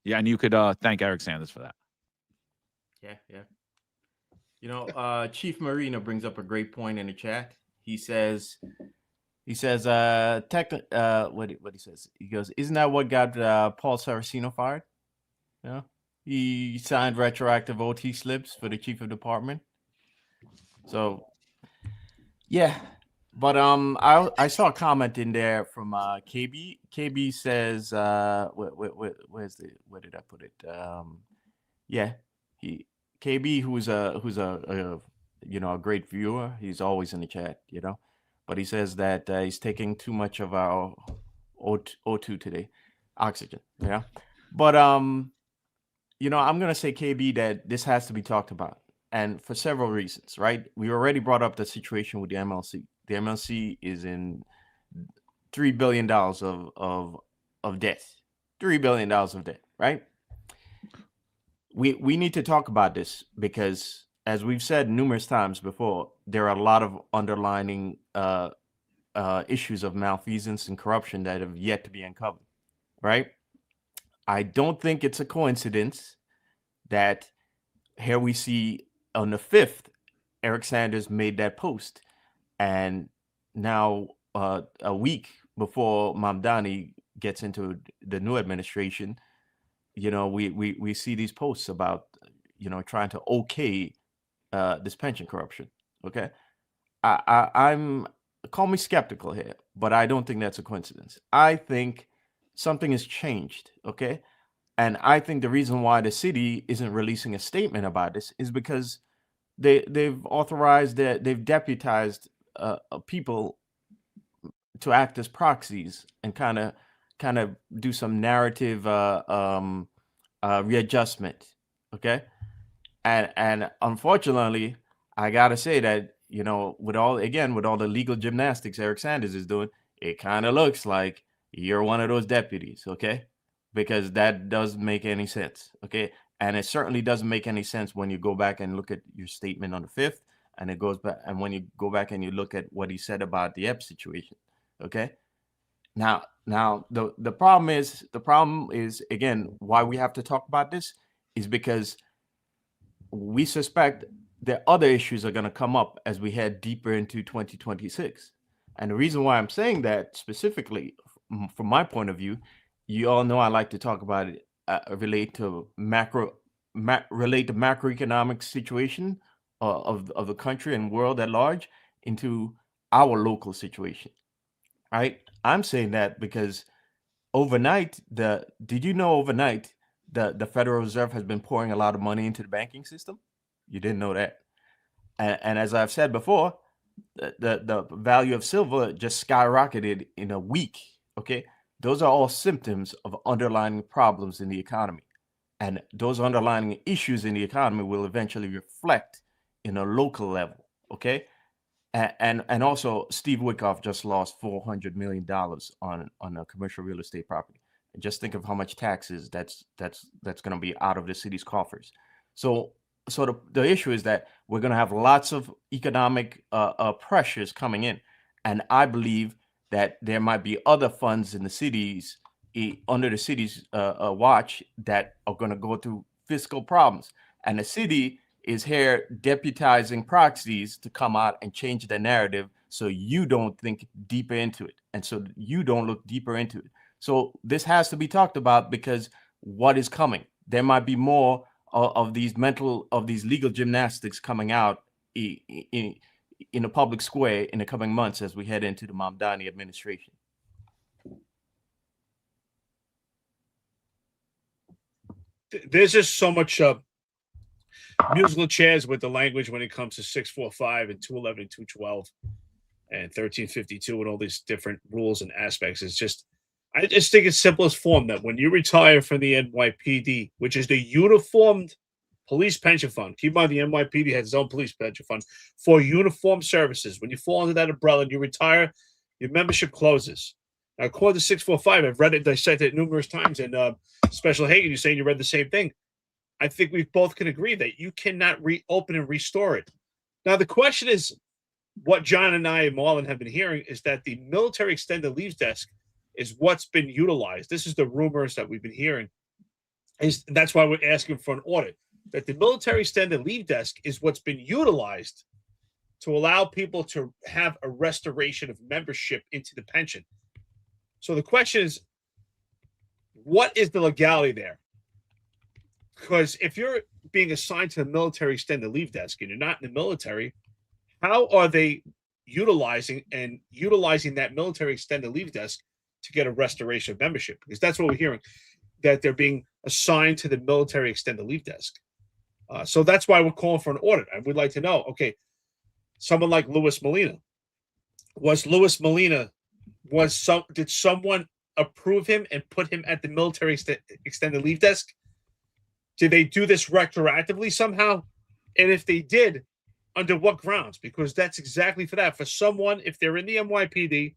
Yeah, and you could thank Eric Sanders for that. Yeah. Chief Marina brings up a great point in the chat. He says, what he says? He goes, isn't that what got Paul Saraceno fired? Yeah. He signed retroactive OT slips for the chief of department. So, yeah. But I saw a comment in there from KB. KB says, where did I put it? KB, who's a great viewer. He's always in the chat, But he says that he's taking too much of our O2 today, oxygen. Yeah. But I'm gonna say, KB, that this has to be talked about, and for several reasons, right? We already brought up the situation with the MLC. The MLC is in $3 billion of debt. $3 billion of debt, right? We need to talk about this because, as we've said numerous times before, there are a lot of underlining issues of malfeasance and corruption that have yet to be uncovered, right? I don't think it's a coincidence that here we see on the 5th, Eric Sanders made that post. And now a week before Mamdani gets into the new administration, we see these posts about, trying to okay this pension corruption. Okay. I'm call me skeptical here, but I don't think that's a coincidence. I think something has changed. Okay. And I think the reason why the city isn't releasing a statement about this is because they've authorized that they've deputized people to act as proxies and kind of do some narrative readjustment. Okay. And unfortunately, I gotta say that, with all the legal gymnastics Eric Sanders is doing, it kind of looks like you're one of those deputies. Okay. Because that doesn't make any sense. Okay. And it certainly doesn't make any sense when you go back and look at your statement on the 5th, and it goes back. And when you go back and you look at what he said about the Epps situation. Okay. Now the problem is again, why we have to talk about this is because we suspect that other issues are going to come up as we head deeper into 2026. And the reason why I'm saying that specifically from my point of view, you all know I like to talk about it, relate to macroeconomic situation of the country and world at large into our local situation, right? I'm saying that because overnight, did you know overnight the Federal Reserve has been pouring a lot of money into the banking system? You didn't know that. And as I've said before, the value of silver just skyrocketed in a week. Okay. Those are all symptoms of underlying problems in the economy. And those underlying issues in the economy will eventually reflect in a local level. Okay. And also Steve Wickoff just lost $400 million on a commercial real estate property. And just think of how much taxes that's going to be out of the city's coffers. So the issue is that we're going to have lots of economic pressures coming in. And I believe that there might be other funds in the cities under the city's watch that are going to go through fiscal problems. And the city is here deputizing proxies to come out and change the narrative so you don't think deeper into it. And so you don't look deeper into it. So this has to be talked about, because what is coming? There might be more of these legal gymnastics coming out in a public square in the coming months as we head into the Mamdani administration. There's just so much musical chairs with the language when it comes to 645 and 211 and 212 and 1352 and all these different rules and aspects. I just think it's simplest form that when you retire from the NYPD, which is the uniformed police pension fund, keep in mind the NYPD has its own police pension fund for uniformed services. When you fall under that umbrella and you retire, your membership closes. Now, according to 645, I've read it, dissected it numerous times, and Special Hagen, you're saying you read the same thing. I think we both can agree that you cannot reopen and restore it. Now, the question is, what John and I and Marlon have been hearing is that the military extended leaves desk is what's been utilized. This is the rumors that we've been hearing. That's why we're asking for an audit. That the military extended leave desk is what's been utilized to allow people to have a restoration of membership into the pension. So the question is, what is the legality there? Because if you're being assigned to the military extended leave desk and you're not in the military, how are they utilizing that military extended leave desk to get a restoration of membership? Because that's what we're hearing, that they're being assigned to the military extended leave desk. So that's why we're calling for an audit. And we'd like to know, okay, someone like Louis Molina, did someone approve him and put him at the military extended leave desk? Did they do this retroactively somehow? And if they did, under what grounds? Because that's exactly for that. For someone, if they're in the NYPD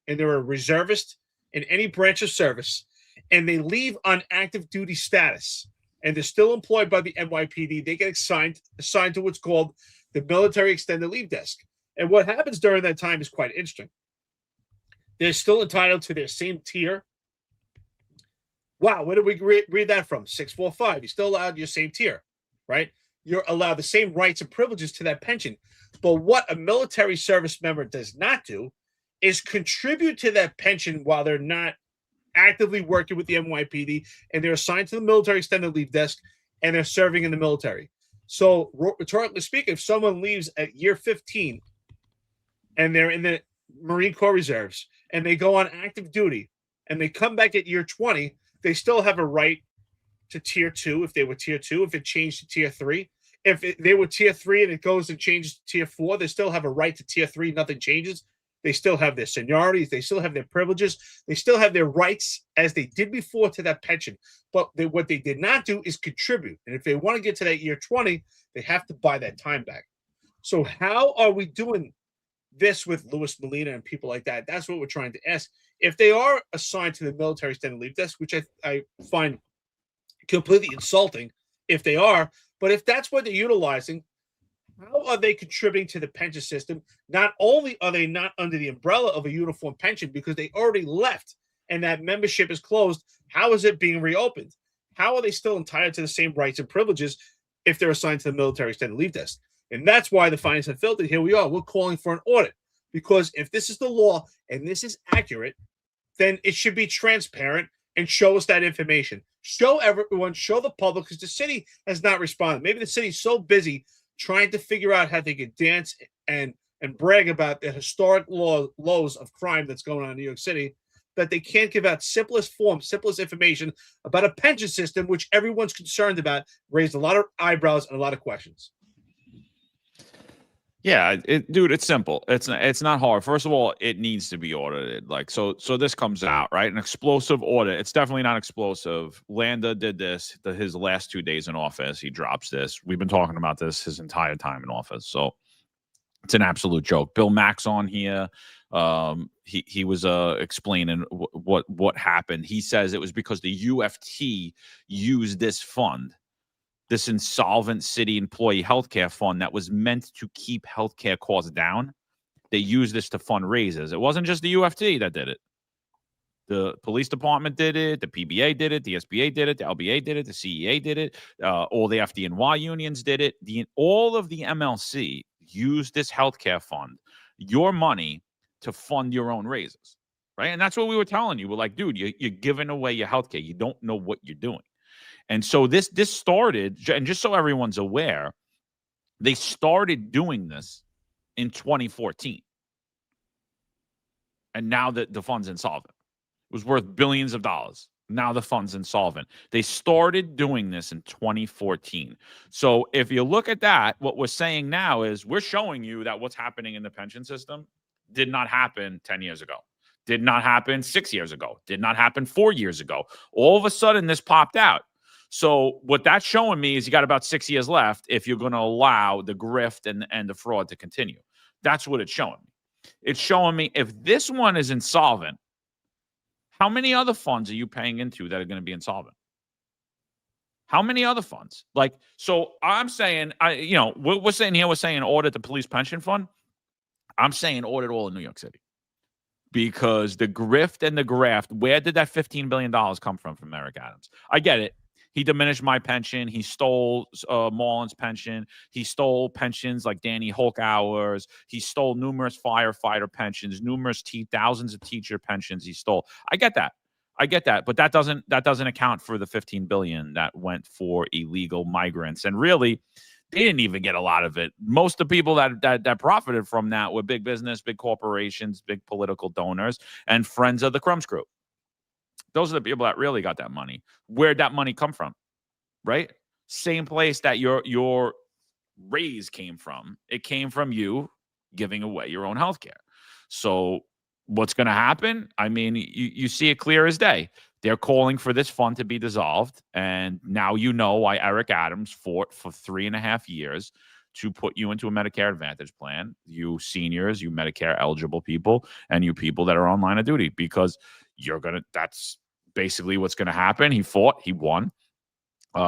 and they're a reservist in any branch of service and they leave on active duty status and they're still employed by the NYPD, they get assigned to what's called the military extended leave desk. And what happens during that time is quite interesting. They're still entitled to their same tier. Wow, where did we read that from? 645. You're still allowed your same tier, right? You're allowed the same rights and privileges to that pension. But what a military service member does not do is contribute to that pension while they're not actively working with the NYPD and they're assigned to the military extended leave desk and they're serving in the military. So rhetorically speaking, if someone leaves at year 15 and they're in the Marine Corps Reserves and they go on active duty and they come back at year 20, they still have a right to tier 2 if they were tier 2, if it changed to tier 3. If they were tier 3 and it goes and changes to tier 4, they still have a right to tier 3. Nothing changes. They still have their seniorities. They still have their privileges. They still have their rights as they did before to that pension. But what they did not do is contribute. And if they want to get to that year 20, they have to buy that time back. So how are we doing this with Louis Molina and people like that? That's what we're trying to ask. If they are assigned to the military extended leave desk, which I find completely insulting if they are, but if that's what they're utilizing, how are they contributing to the pension system? Not only are they not under the umbrella of a uniform pension because they already left and that membership is closed, how is it being reopened? How are they still entitled to the same rights and privileges if they're assigned to the military extended leave desk? And that's why the Finance Unfiltered, here we are, we're calling for an audit. Because if this is the law and this is accurate, then it should be transparent and show us that information. Show everyone, show the public, because the city has not responded. Maybe the city's so busy trying to figure out how they could dance and brag about the historic lows of crime that's going on in New York City, that they can't give out simplest information about a pension system, which everyone's concerned about, raised a lot of eyebrows and a lot of questions. Yeah, dude, it's simple. It's not hard. First of all, it needs to be audited. Like, so this comes out, right? An explosive audit. It's definitely not explosive. Landa did this his last 2 days in office. He drops this. We've been talking about this his entire time in office. So it's an absolute joke. Bill Mack's on here. He was explaining what happened. He says it was because the UFT used this fund, this insolvent city employee healthcare fund that was meant to keep healthcare costs down. They used this to fund raises. It wasn't just the UFT that did it. The police department did it. The PBA did it. The SBA did it. The LBA did it. The CEA did it. All the FDNY unions did it. All of the MLC used this healthcare fund, your money, to fund your own raises, right? And that's what we were telling you. We're like, dude, you're giving away your healthcare. You don't know what you're doing. And so this started, and just so everyone's aware, they started doing this in 2014. And now the fund's insolvent. It was worth billions of dollars. Now the fund's insolvent. They started doing this in 2014. So if you look at that, what we're saying now is we're showing you that what's happening in the pension system did not happen 10 years ago. Did not happen 6 years ago. Did not happen 4 years ago. All of a sudden, this popped out. So what that's showing me is you got about 6 years left if you're going to allow the grift and the fraud to continue. That's what it's showing me. It's showing me if this one is insolvent, how many other funds are you paying into that are going to be insolvent? How many other funds? Like, so I'm saying, we're saying here, we're saying audit the police pension fund. I'm saying audit all in New York City. Because the grift and the graft, where did that $15 billion come from Eric Adams? I get it. He diminished my pension. He stole Marlon's pension. He stole pensions like Danny Holkauer's. He stole numerous firefighter pensions, thousands of teacher pensions he stole. I get that. But that doesn't account for the $15 billion that went for illegal migrants. And really, they didn't even get a lot of it. Most of the people that profited from that were big business, big corporations, big political donors, and friends of the Crumbs Group. Those are the people that really got that money. Where'd that money come from? Right? Same place that your raise came from. It came from you giving away your own healthcare. So what's going to happen? I mean, you see it clear as day. They're calling for this fund to be dissolved. And now you know why Eric Adams fought for 3.5 years to put you into a Medicare Advantage plan, you seniors, you Medicare eligible people, and you people that are on line of duty, because that's basically what's going to happen. He fought, he won.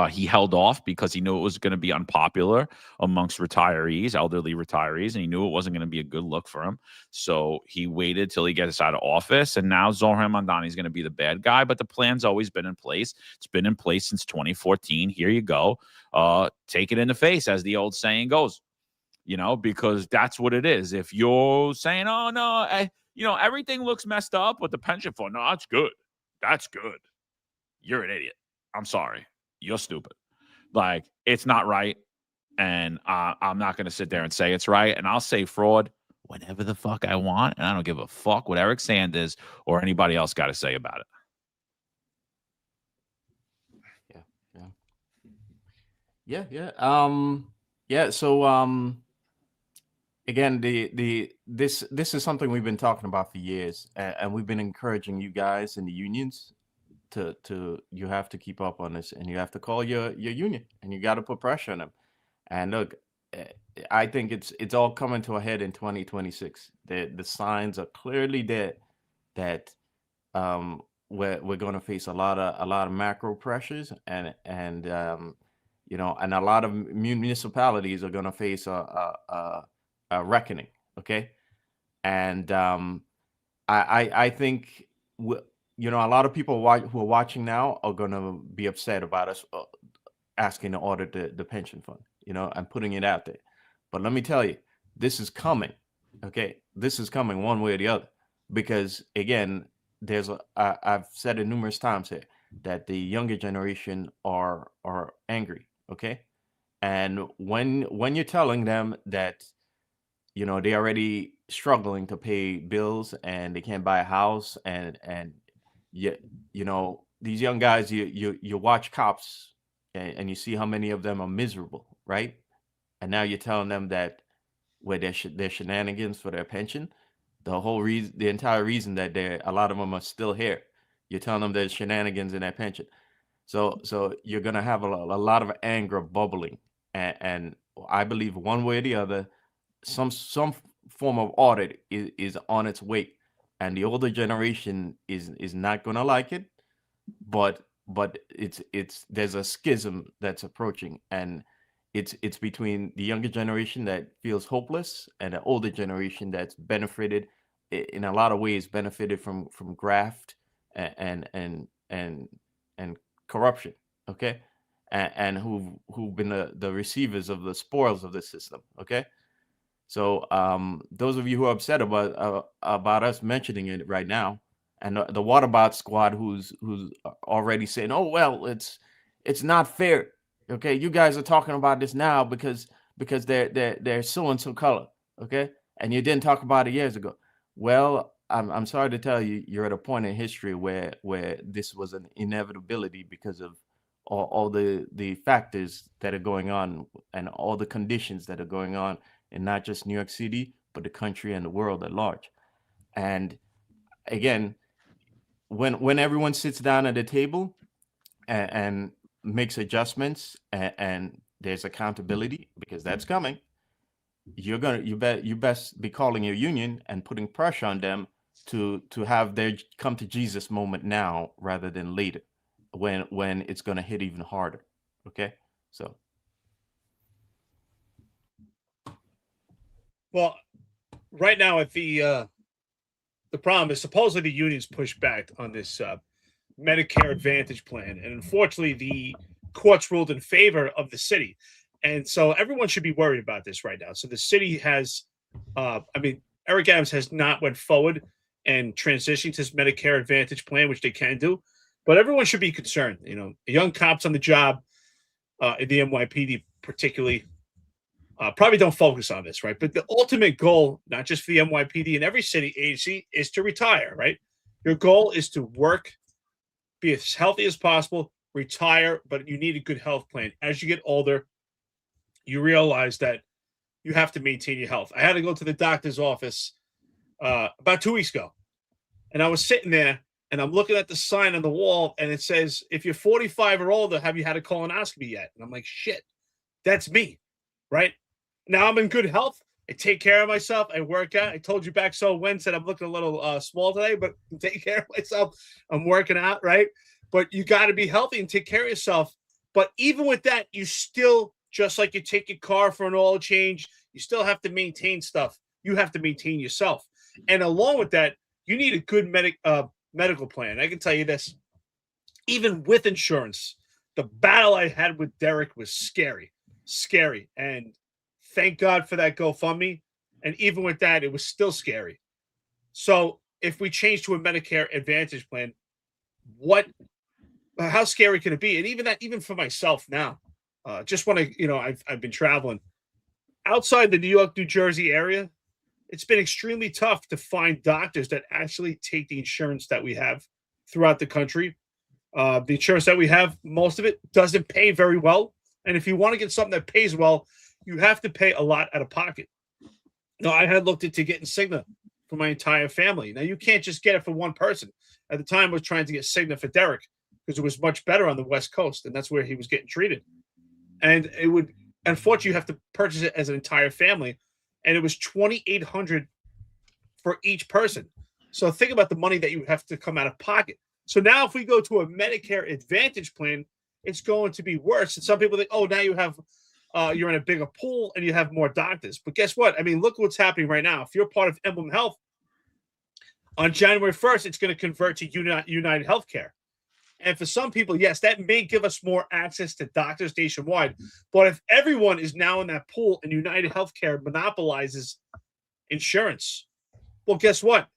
He held off because he knew it was going to be unpopular amongst retirees, elderly retirees, and he knew it wasn't going to be a good look for him. So he waited till he gets out of office, and now Zohran Mamdani is going to be the bad guy, but the plan's always been in place. It's been in place since 2014. Here you go. Take it in the face, as the old saying goes, because that's what it is. If you're saying, oh, no, everything looks messed up with the pension fund. No, that's good. That's good. You're an idiot. I'm sorry. You're stupid. Like, it's not right. And I'm not going to sit there and say it's right. And I'll say fraud whenever the fuck I want. And I don't give a fuck what Eric Sanders or anybody else got to say about it. Yeah. So, again, this is something we've been talking about for years, and we've been encouraging you guys in the unions to you have to keep up on this, and you have to call your union, and you got to put pressure on them. And look, I think it's all coming to a head in 2026. The signs are clearly there that we're going to face a lot of macro pressures, and a lot of municipalities are going to face a reckoning. Okay, and I think a lot of people who are watching now are going to be upset about us asking to audit the pension fund, and putting it out there. But let me tell you, this is coming. Okay, this is coming one way or the other, because again, I've said it numerous times here that the younger generation are angry. Okay, and when you're telling them that they're already struggling to pay bills and they can't buy a house, and these young guys, you watch Cops, and you see how many of them are miserable, right? And now you're telling them that where their shenanigans for their pension. The entire reason that a lot of them are still here. You're telling them there's shenanigans in their pension. So you're gonna have a lot of anger bubbling, and I believe one way or the other, some form of audit is on its way, and the older generation is not gonna like it, but it's there's a schism that's approaching, and it's between the younger generation that feels hopeless and the older generation that's benefited in a lot of ways, benefited from graft and and corruption, okay, and who've been the receivers of the spoils of the system, okay. So those of you who are upset about us mentioning it right now, and the Waterbot squad who's already saying, oh well, it's not fair, okay, you guys are talking about this now because they're so and so color, okay, and you didn't talk about it years ago. Well, I'm sorry to tell you, you're at a point in history where this was an inevitability because of all the factors that are going on and all the conditions that are going on in not just New York City, but the country and the world at large. And again, when everyone sits down at the table and makes adjustments and there's accountability, because that's coming, you best be calling your union and putting pressure on them to have their come to Jesus moment now rather than later, when it's going to hit even harder. Okay, so Well, right now at the problem is supposedly the unions pushed back on this Medicare Advantage plan, and unfortunately the courts ruled in favor of the city, and so everyone should be worried about this right now. So the city has, Eric Adams has not went forward and transitioning to this Medicare Advantage plan, which they can do, but everyone should be concerned. You know, young cops on the job in the NYPD particularly. Probably don't focus on this, right? But the ultimate goal, not just for the NYPD and every city agency, is to retire, right? Your goal is to work, be as healthy as possible, retire, but you need a good health plan. As you get older, you realize that you have to maintain your health. I had to go to the doctor's office about 2 weeks ago, and I was sitting there, and I'm looking at the sign on the wall, and it says, if you're 45 or older, have you had a colonoscopy yet? And I'm like, shit, that's me, right? Now I'm in good health. I take care of myself. I work out. I told you back so when said I'm looking a little small today, but I'm taking care of myself. I'm working out, right? But you got to be healthy and take care of yourself. But even with that, you still, just like you take your car for an oil change, you still have to maintain stuff. You have to maintain yourself. And along with that, you need a good medical plan. I can tell you this, even with insurance, the battle I had with Derek was scary. And thank God for that GoFundMe. And even with that, it was still scary. So if we change to a Medicare Advantage plan, how scary can it be? And even for myself now, just when I've been traveling outside the New York, New Jersey area, it's been extremely tough to find doctors that actually take the insurance that we have throughout the country. The insurance that we have, most of it doesn't pay very well. And if you want to get something that pays well, you have to pay a lot out of pocket. Now, I had looked into getting Cigna for my entire family. Now, you can't just get it for one person. At the time, I was trying to get Cigna for Derek because it was much better on the West Coast, and that's where he was getting treated. And it would, unfortunately, you have to purchase it as an entire family, and it was $2,800 for each person. So think about the money that you have to come out of pocket. So now if we go to a Medicare Advantage plan, it's going to be worse. And some people think, oh, now you have you're in a bigger pool and you have more doctors. But guess what? I mean, look what's happening right now. If you're part of Emblem Health, on January 1st, it's going to convert to United Healthcare. And for some people, yes, that may give us more access to doctors nationwide. But if everyone is now in that pool and United Healthcare monopolizes insurance, well, guess what?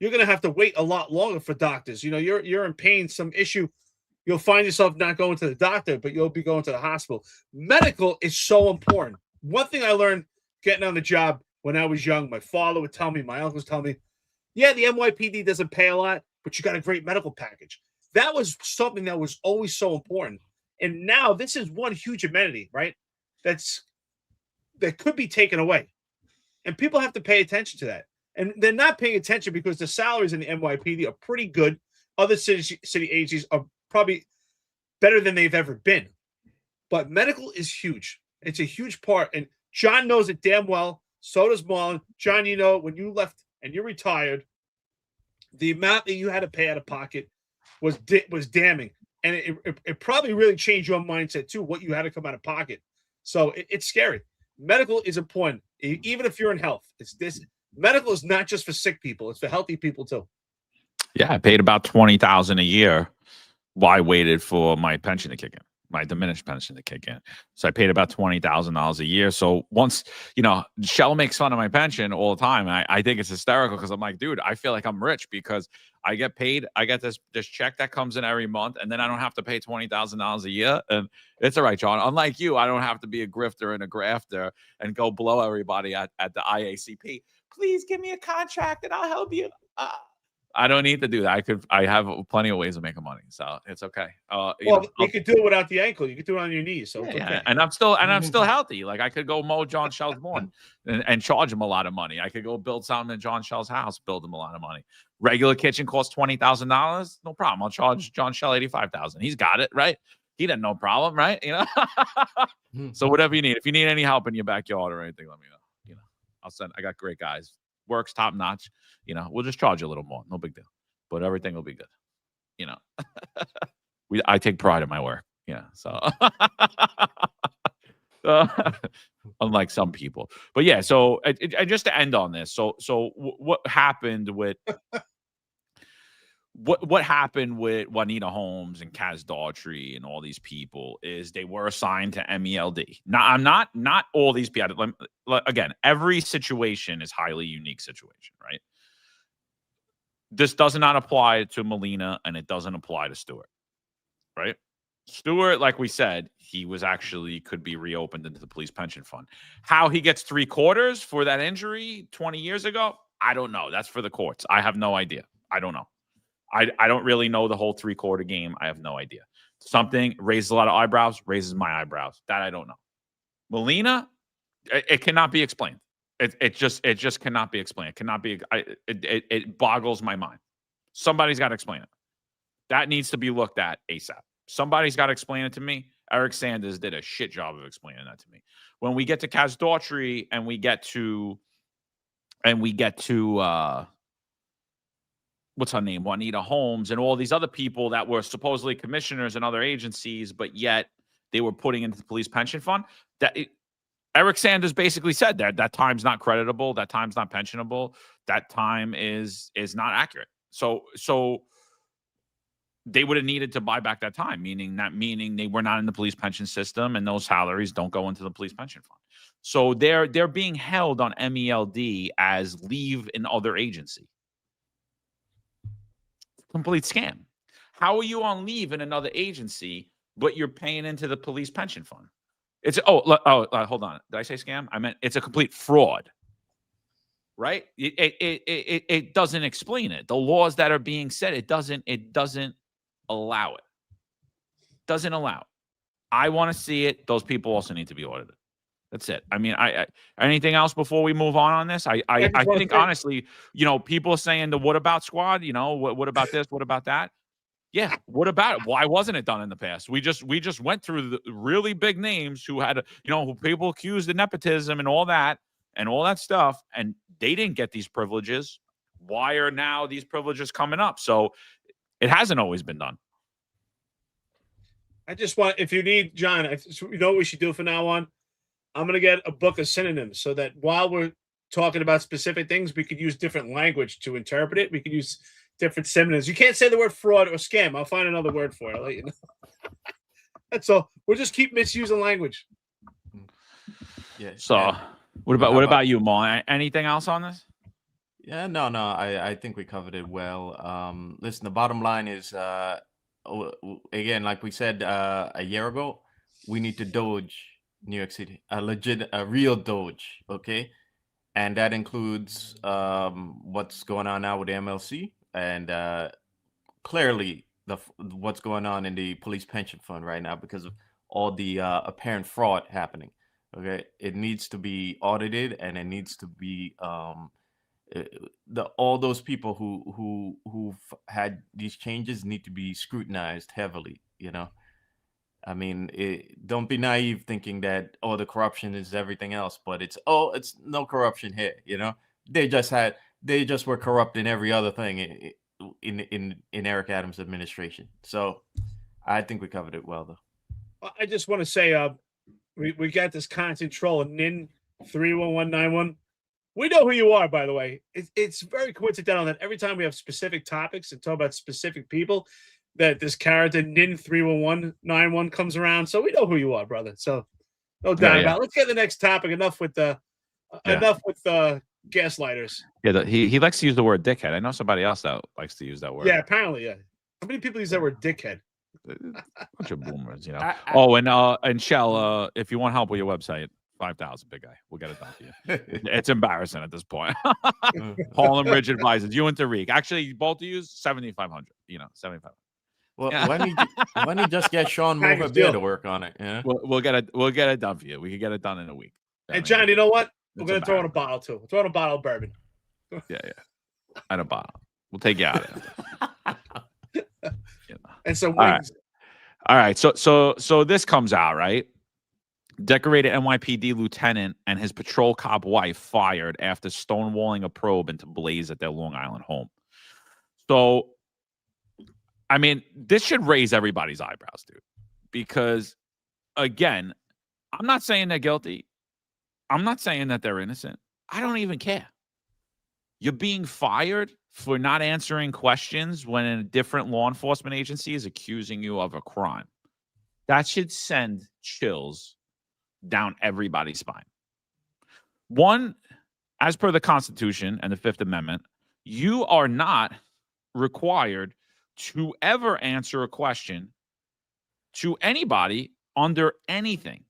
You're going to have to wait a lot longer for doctors. You know, you're in pain, some issue. You'll find yourself not going to the doctor, but you'll be going to the hospital. Medical is so important. One thing I learned getting on the job when I was young, my father would tell me, my uncles tell me, yeah, the NYPD doesn't pay a lot, but you got a great medical package. That was something that was always so important. And now this is one huge amenity, right? That could be taken away. And people have to pay attention to that. And they're not paying attention because the salaries in the NYPD are pretty good. Other city agencies are probably better than they've ever been. But medical is huge. It's a huge part. And John knows it damn well. So does Marlon. John, you know, when you left and you retired, the amount that you had to pay out of pocket was damning. And it probably really changed your mindset too, what you had to come out of pocket. So it's scary. Medical is important. Even if you're in health, medical is not just for sick people. It's for healthy people too. Yeah. I paid about $20,000 a year while I waited for my pension to kick in, my diminished pension to kick in. So I paid about $20,000 a year. So once, you know, Shell makes fun of my pension all the time. And I think it's hysterical because I'm like, dude, I feel like I'm rich because I get paid. I get this check that comes in every month, and then I don't have to pay $20,000 a year. And it's all right, John. Unlike you, I don't have to be a grifter and a grafter and go blow everybody at the IACP. Please give me a contract and I'll help you. I don't need to do that. I have plenty of ways of making money, so it's okay. You could do it without the ankle. You could do it on your knees. So yeah, okay. And I'm still healthy. Like I could go mow John Shell's lawn and charge him a lot of money. I could go build something in John Shell's house, build him a lot of money. Regular kitchen costs $20,000. No problem. I'll charge John Shell $85,000. He's got it, right? He didn't no problem, right? You know. So whatever you need. If you need any help in your backyard or anything, let me know. You know, I'll send. I got great guys. Works top notch. You know, we'll just charge you a little more. No big deal. But everything will be good. You know, I take pride in my work. Yeah. So unlike some people, but yeah. So just to end on this. So what happened with what happened with Juanita Holmes and Kaz Daughtry and all these people is they were assigned to MELD. Now, I'm not all these people. Again, every situation is highly unique situation, right? This does not apply to Molina, and it doesn't apply to Stewart, right? Stewart, like we said, he was actually could be reopened into the police pension fund. How he gets 3/4 for that injury 20 years ago, I don't know. That's for the courts. I have no idea. I don't know. I don't really know the whole 3/4 game. I have no idea. Something raises a lot of eyebrows, raises my eyebrows. That I don't know. Molina, it cannot be explained. It just cannot be explained. It cannot be. It boggles my mind. Somebody's got to explain it. That needs to be looked at ASAP. Somebody's got to explain it to me. Eric Sanders did a shit job of explaining that to me. When we get to Kaz Daughtry and we get to what's her name, Juanita Holmes, and all these other people that were supposedly commissioners in other agencies, but yet they were putting into the police pension fund. Eric Sanders basically said that time's not creditable, that time's not pensionable, that time is not accurate. So they would have needed to buy back that time, meaning they were not in the police pension system, and those salaries don't go into the police pension fund. So they're being held on MELD as leave in other agency. Complete scam. How are you on leave in another agency, but you're paying into the police pension fund? Hold on. Did I say scam? I meant it's a complete fraud, right? It doesn't explain it. The laws that are being said, it doesn't allow it. Doesn't allow it. I want to see it. Those people also need to be audited. That's it. I mean, anything else before we move on this? I think honestly, you know, people saying the what about squad, you know, what about this? What about that? Yeah. What about it? Why wasn't it done in the past? We just went through the really big names who had, who people accused of nepotism and all that stuff. And they didn't get these privileges. Why are now these privileges coming up? So it hasn't always been done. I just want, if you need, John, you know what we should do from now on? I'm going to get a book of synonyms so that while we're talking about specific things, we could use different language to interpret it. We could use different synonyms. You can't say the word fraud or scam. I'll find another word for it. I'll let you know. That's all. We'll just keep misusing language. Yeah. So yeah. What about you, Mo? Anything else on this? Yeah, no. I think we covered it well. Listen, the bottom line is, again, like we said a year ago, we need to Doge New York City, a real Doge, okay? And that includes what's going on now with the MLC and clearly what's going on in the police pension fund right now because of all the apparent fraud happening. Okay, it needs to be audited, and it needs to be all those people who've had these changes need to be scrutinized heavily. I mean, don't be naive thinking that the corruption is everything else, but it's no corruption here. They just were corrupt in every other thing in Eric Adams' administration. So I think we covered it well, though. I just want to say, we got this constant troll, NIN 31191. We know who you are, by the way. It's very coincidental that every time we have specific topics and talk about specific people, that this character NIN 31191 comes around. So we know who you are, brother. So no doubt about it. Let's get the next topic. Enough with gaslighters. Yeah, he likes to use the word dickhead. I know somebody else that likes to use that word. Yeah, apparently, yeah. How many people use that word dickhead? Bunch of boomers, and Shell, if you want help with your website, 5,000, big guy. We'll get it done for you. It's embarrassing at this point. Harlem Ridge Advisors, you and Tariq. Actually, both of you, 7,500. 7,500. Well, why don't you just get Sean Mohabeer to work on it? Yeah, we'll get it done for you. We can get it done in a week. And John, you know what? We're gonna throw in a bottle too. We'll throw in a bottle of bourbon. Yeah, and a bottle. We'll take you out of it. And some wings. All right. So this comes out, right? Decorated NYPD lieutenant and his patrol cop wife fired after stonewalling a probe into blaze at their Long Island home. So, I mean, this should raise everybody's eyebrows, dude. Because, again, I'm not saying they're guilty. I'm not saying that they're innocent. I don't even care. You're being fired for not answering questions when a different law enforcement agency is accusing you of a crime. That should send chills down everybody's spine. One, as per the Constitution and the Fifth Amendment, you are not required to ever answer a question to anybody under anything.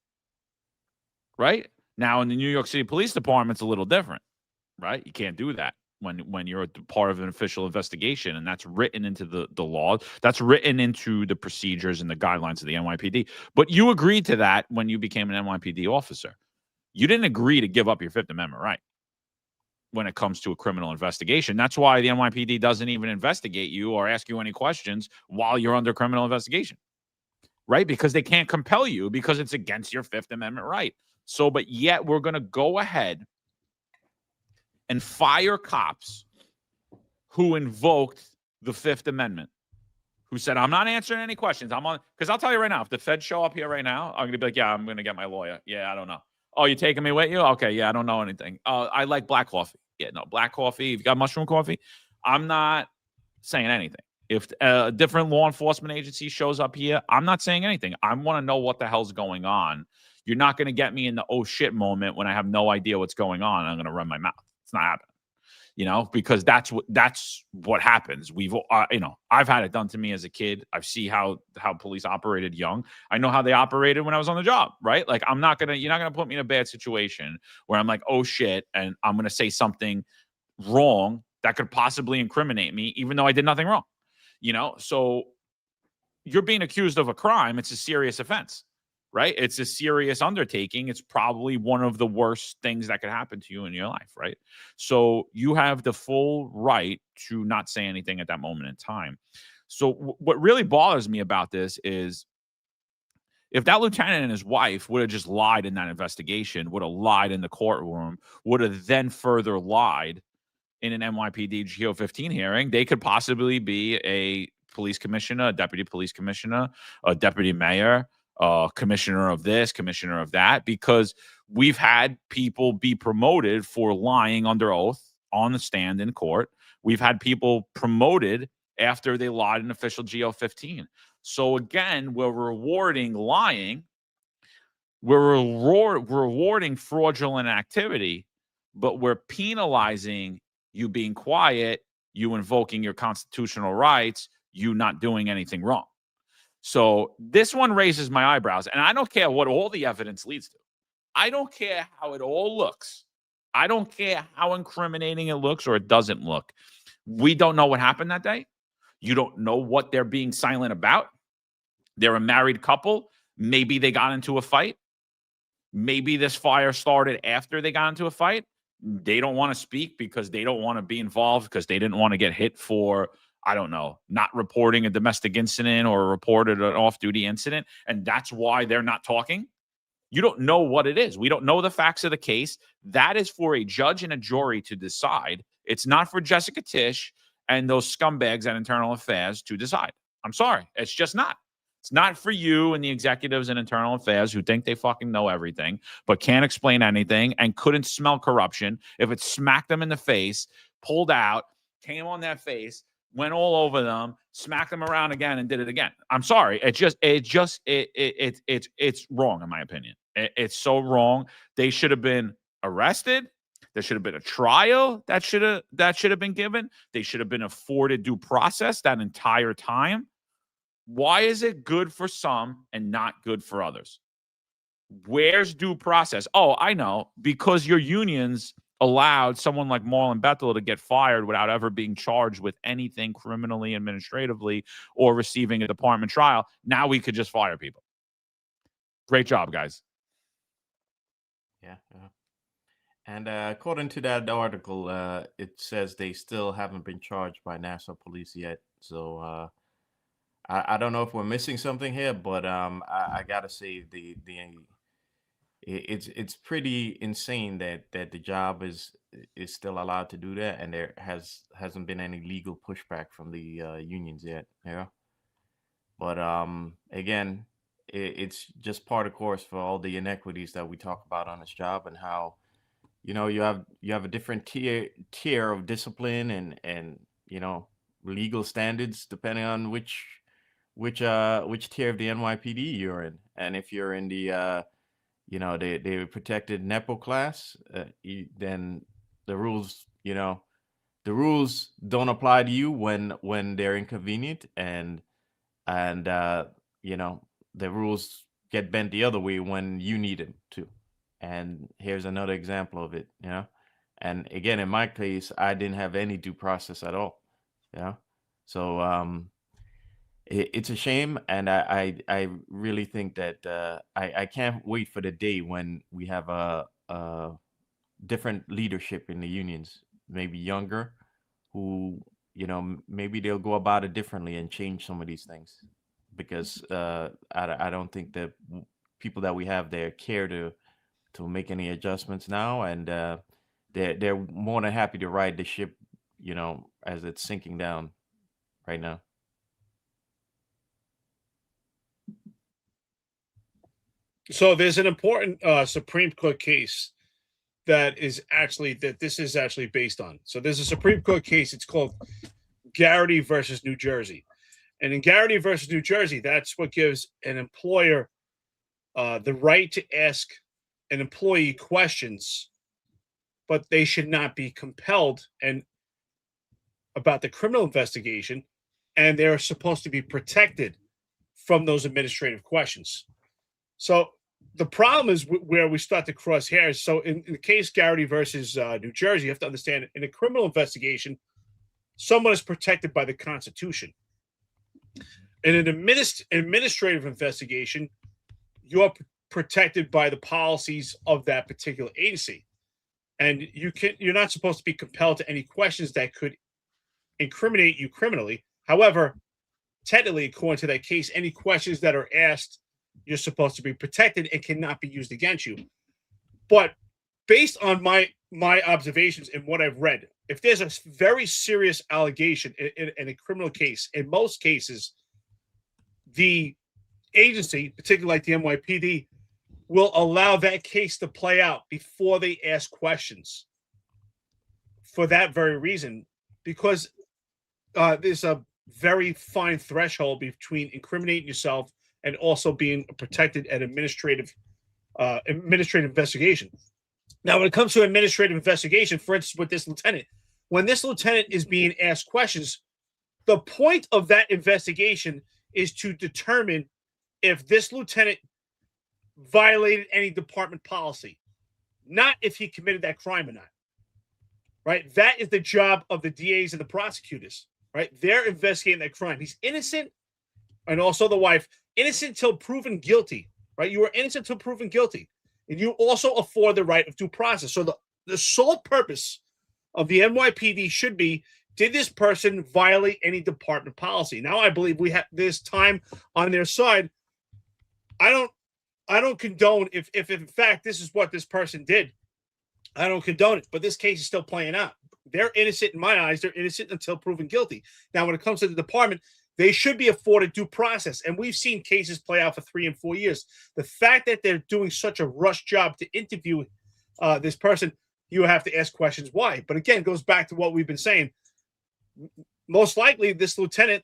Right? Now, in the New York City Police Department, it's a little different, right? You can't do that when you're a part of an official investigation, and that's written into the law. That's written into the procedures and the guidelines of the NYPD. But you agreed to that when you became an NYPD officer. You didn't agree to give up your Fifth Amendment right when it comes to a criminal investigation. That's why the NYPD doesn't even investigate you or ask you any questions while you're under criminal investigation, right? Because they can't compel you because it's against your Fifth Amendment right. So, but yet we're going to go ahead and fire cops who invoked the Fifth Amendment, who said, I'm not answering any questions. Because I'll tell you right now, if the feds show up here right now, I'm going to be like, yeah, I'm going to get my lawyer. Yeah, I don't know. Oh, you taking me with you? Okay, yeah, I don't know anything. I like black coffee. Yeah, no, black coffee. You've got mushroom coffee. I'm not saying anything. If a different law enforcement agency shows up here, I'm not saying anything. I want to know what the hell's going on. You're not going to get me in the oh shit moment when I have no idea what's going on. I'm going to run my mouth. It's not happening, because that's what happens. We've, I've had it done to me as a kid. I've seen how police operated young. I know how they operated when I was on the job, right? Like you're not going to put me in a bad situation where I'm like, oh shit. And I'm going to say something wrong that could possibly incriminate me, even though I did nothing wrong, So you're being accused of a crime. It's a serious offense. Right? It's a serious undertaking. It's probably one of the worst things that could happen to you in your life, right? So you have the full right to not say anything at that moment in time. So what really bothers me about this is if that lieutenant and his wife would have just lied in that investigation, would have lied in the courtroom, would have then further lied in an NYPD GO15 hearing, they could possibly be a police commissioner, a deputy police commissioner, a deputy mayor, commissioner of this, commissioner of that, because we've had people be promoted for lying under oath on the stand in court. We've had people promoted after they lied in official GO15. So again, we're rewarding lying. We're rewarding fraudulent activity, but we're penalizing you being quiet, you invoking your constitutional rights, you not doing anything wrong. So this one raises my eyebrows, and I don't care what all the evidence leads to. I don't care how it all looks. I don't care how incriminating it looks or it doesn't look. We don't know what happened that day. You don't know what they're being silent about. They're a married couple. Maybe they got into a fight. Maybe this fire started after they got into a fight. They don't want to speak because they don't want to be involved because they didn't want to get hit for, I don't know, not reporting a domestic incident or reported an off-duty incident. And that's why they're not talking. You don't know what it is. We don't know the facts of the case. That is for a judge and a jury to decide. It's not for Jessica Tisch and those scumbags at Internal Affairs to decide. I'm sorry. It's just not. It's not for you and the executives in Internal Affairs who think they fucking know everything, but can't explain anything and couldn't smell corruption. If it smacked them in the face, pulled out, came on their face, went all over them, smacked them around again, and did it again. I'm sorry. It's wrong in my opinion. It's so wrong. They should have been arrested. There should have been a trial that should have been given. They should have been afforded due process that entire time. Why is it good for some and not good for others? Where's due process? Oh, I know. Because your unions allowed someone like Marlon Bethel to get fired without ever being charged with anything criminally, administratively, or receiving a department trial. Now we could just fire people. Great job, guys. Yeah. And according to that article, it says they still haven't been charged by Nassau Police yet. So I don't know if we're missing something here, but I gotta say it's pretty insane that the job is still allowed to do that, and there hasn't been any legal pushback from the unions yet. Yeah, but again, it's just part of course for all the inequities that we talk about on this job, and how you have a different tier of discipline and legal standards depending on which tier of the NYPD you're in. And if you're in the the protected Nepo class, then the rules don't apply to you when they're inconvenient, and the rules get bent the other way when you need them to. And here's another example of it. And again, in my case, I didn't have any due process at all. So it's a shame, and I really think that I can't wait for the day when we have a different leadership in the unions, maybe younger, who maybe they'll go about it differently and change some of these things, because I don't think that people that we have there care to make any adjustments now, and they're more than happy to ride the ship as it's sinking down right now. So there's an important Supreme Court case that this is actually based on. So there's a Supreme Court case. It's called Garrity versus New Jersey. And in Garrity versus New Jersey, that's what gives an employer the right to ask an employee questions, but they should not be compelled about the criminal investigation, and they're supposed to be protected from those administrative questions. So the problem is where we start to cross hairs. So in the case Garrity versus New Jersey, you have to understand, in a criminal investigation, someone is protected by the Constitution. In an administrative investigation, you're protected by the policies of that particular agency. And you're not supposed to be compelled to any questions that could incriminate you criminally. However, technically, according to that case, any questions that are asked, you're supposed to be protected and cannot be used against you. But based on my observations and what I've read, if there's a very serious allegation in a criminal case, in most cases, the agency, particularly like the NYPD, will allow that case to play out before they ask questions. For that very reason, because there's a very fine threshold between incriminating yourself and also being protected at administrative investigation. Now, when it comes to administrative investigation, for instance, with this lieutenant, when this lieutenant is being asked questions, the point of that investigation is to determine if this lieutenant violated any department policy, not if he committed that crime or not. Right? That is the job of the DAs and the prosecutors. Right? They're investigating that crime. He's innocent, and also the wife, innocent till proven guilty. Right? You are innocent till proven guilty. And you also afford the right of due process. So the sole purpose of the NYPD should be, did this person violate any department policy? Now, I believe we have this time on their side. I don't condone if in fact this is what this person did. I don't condone it, but this case is still playing out. They're innocent in my eyes. They're innocent until proven guilty. Now, when it comes to the department, they should be afforded due process. And we've seen cases play out for 3 and 4 years. The fact that they're doing such a rush job to interview this person, you have to ask questions why. But again, it goes back to what we've been saying. Most likely, this lieutenant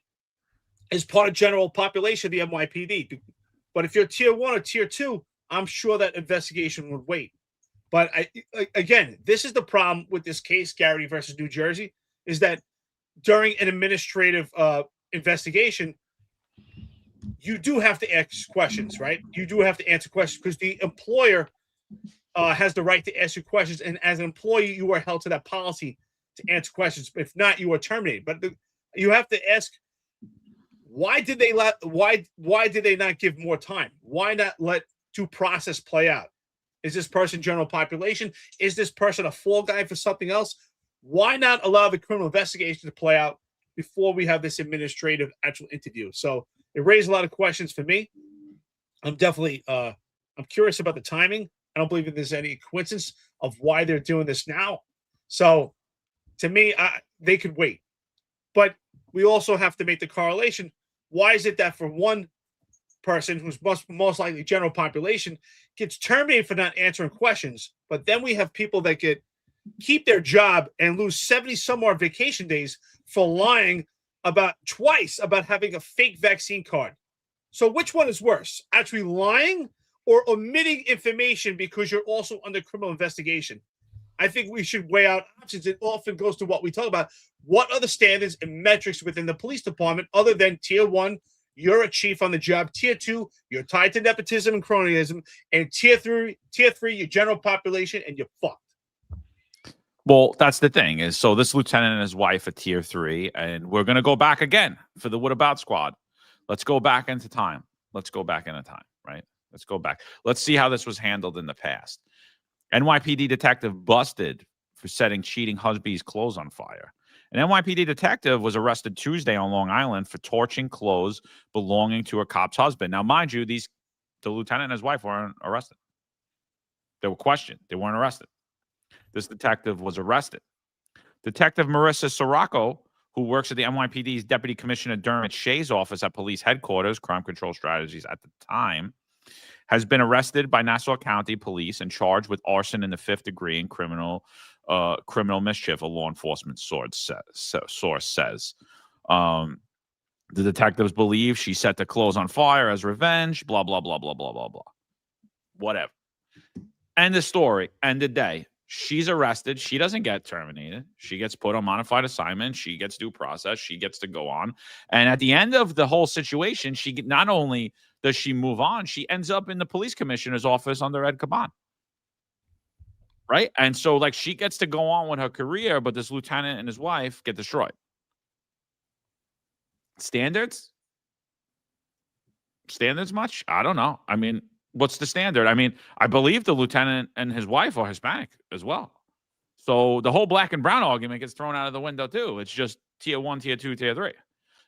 is part of general population of the NYPD. But if you're tier 1 or tier 2, I'm sure that investigation would wait. But again, this is the problem with this case, Garrity versus New Jersey, is that during an administrative investigation, you do have to ask questions, right? You do have to answer questions because the employer has the right to ask you questions. And as an employee, you are held to that policy to answer questions. If not, you are terminated. But you have to ask, why did they not give more time? Why not let due process play out? Is this person general population? Is this person a fall guy for something else? Why not allow the criminal investigation to play out before we have this administrative actual interview? So it raised a lot of questions for me. I'm definitely I'm curious about the timing. I don't believe that there's any coincidence of why they're doing this now. So to me, they could wait. But we also have to make the correlation. Why is it that for one person who's most likely general population gets terminated for not answering questions, but then we have people that keep their job and lose 70 some more vacation days for lying twice about having a fake vaccine card? So which one is worse, actually lying or omitting information because you're also under criminal investigation? I think we should weigh out options. It often goes to what we talk about. What are the standards and metrics within the police department other than tier 1? You're a chief on the job. Tier 2, you're tied to nepotism and cronyism. And tier 3, you're general population, and you're fucked. Well, that's the thing is, so this lieutenant and his wife are tier 3, and we're going to go back again for the What About Squad. Let's go back into time. Right? Let's go back. Let's see how this was handled in the past. NYPD detective busted for setting cheating husband's clothes on fire. An NYPD detective was arrested Tuesday on Long Island for torching clothes belonging to a cop's husband. Now, mind you, the lieutenant and his wife weren't arrested. They were questioned. They weren't arrested. This detective was arrested. Detective Marissa Sirocco, who works at the NYPD's Deputy Commissioner Dermot Shea's office at Police Headquarters, Crime Control Strategies at the time, has been arrested by Nassau County Police and charged with arson in the 5th degree and criminal mischief, a law enforcement source says. The detectives believe she set the clothes on fire as revenge, blah, blah, blah, blah, blah, blah, blah. Whatever. End of story. End of day. She's arrested. She doesn't get terminated. She gets put on modified assignment. She gets due process. She gets to go on. And at the end of the whole situation, not only does she move on, she ends up in the police commissioner's office under Ed Caban. Right? And so, like, she gets to go on with her career, but this lieutenant and his wife get destroyed. Standards much? I don't know. I mean, what's the standard? I mean, I believe the lieutenant and his wife are Hispanic as well. So the whole black and brown argument gets thrown out of the window too. It's just tier 1, tier 2, tier 3.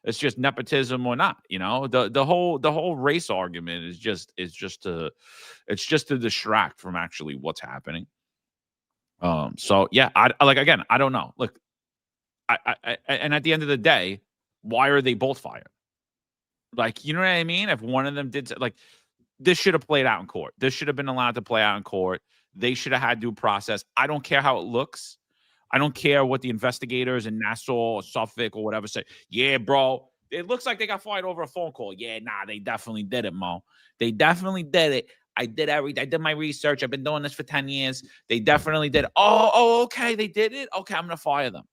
It's just nepotism or not. You know, the whole race argument is just to distract from actually what's happening. So yeah, I don't know. Look, and at the end of the day, why are they both fired? Like, you know what I mean? If one of them did, like, this should have played out in court. This should have been allowed to play out in court. They should have had due process. I don't care how it looks. I don't care what the investigators in Nassau or Suffolk or whatever say. Yeah, bro, it looks like they got fired over a phone call. Yeah, nah, they definitely did it, Mo. They definitely did it. I did my research. I've been doing this for 10 years. They definitely did it. Oh, okay, they did it. Okay, I'm gonna fire them.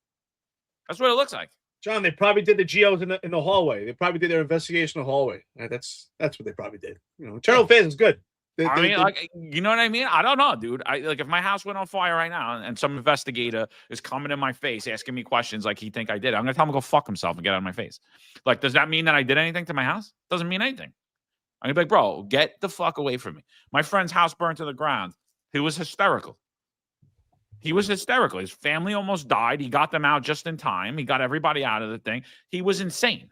That's what it looks like. John, they probably did the geos in the hallway. They probably did their investigation in the hallway. That's what they probably did. You know, internal affairs is good. Like, you know what I mean? I don't know, dude. If my house went on fire right now and some investigator is coming in my face asking me questions like he think I did, I'm gonna tell him to go fuck himself and get out of my face. Like, does that mean that I did anything to my house? Doesn't mean anything. I'm gonna be like, bro, get the fuck away from me. My friend's house burned to the ground. He was hysterical. His family almost died. He got them out just in time. He got everybody out of the thing. He was insane.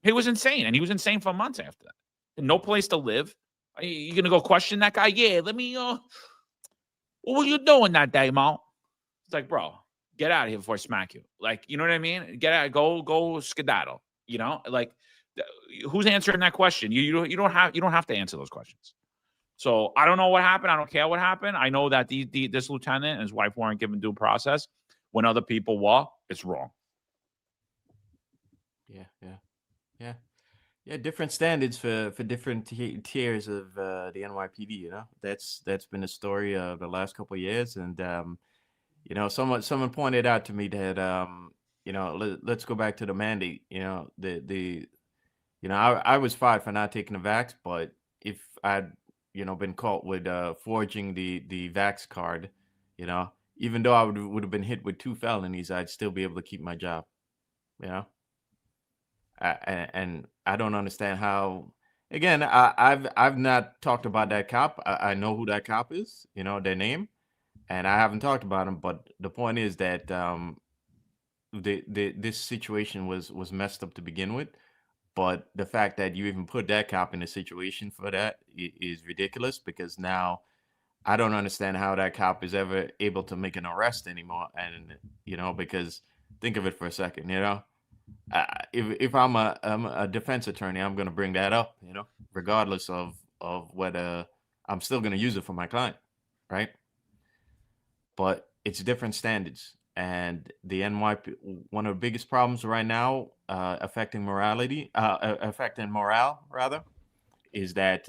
And he was insane for months after that. And no place to live. Are you going to go question that guy? Yeah, let me, what were you doing that day, Mo? It's like, bro, get out of here before I smack you. Like, you know what I mean? Get out, go skedaddle. You know, like, who's answering that question? You don't have to answer those questions. So I don't know what happened. I don't care what happened. I know that this lieutenant and his wife weren't given due process when other people were. It's wrong. Yeah. Different standards for different tiers of the NYPD. You know, that's been the story of the last couple of years. And you know, someone pointed out to me that you know, let's go back to the mandate. You know, you know, I was fired for not taking the vax, but if I'd been caught with forging the vax card, you know, even though I would have been hit with 2 felonies, I'd still be able to keep my job. You know, and I don't understand how. Again, I've not talked about that cop. I know who that cop is, you know, their name, and I haven't talked about him. But the point is that this situation was messed up to begin with. But the fact that you even put that cop in a situation for that is ridiculous, because now I don't understand how that cop is ever able to make an arrest anymore. And, you know, because think of it for a second, you know, if I'm a defense attorney, I'm going to bring that up, you know, regardless of whether I'm still going to use it for my client. Right. But it's different standards. And the NYP, one of the biggest problems right now, affecting morale, rather, is that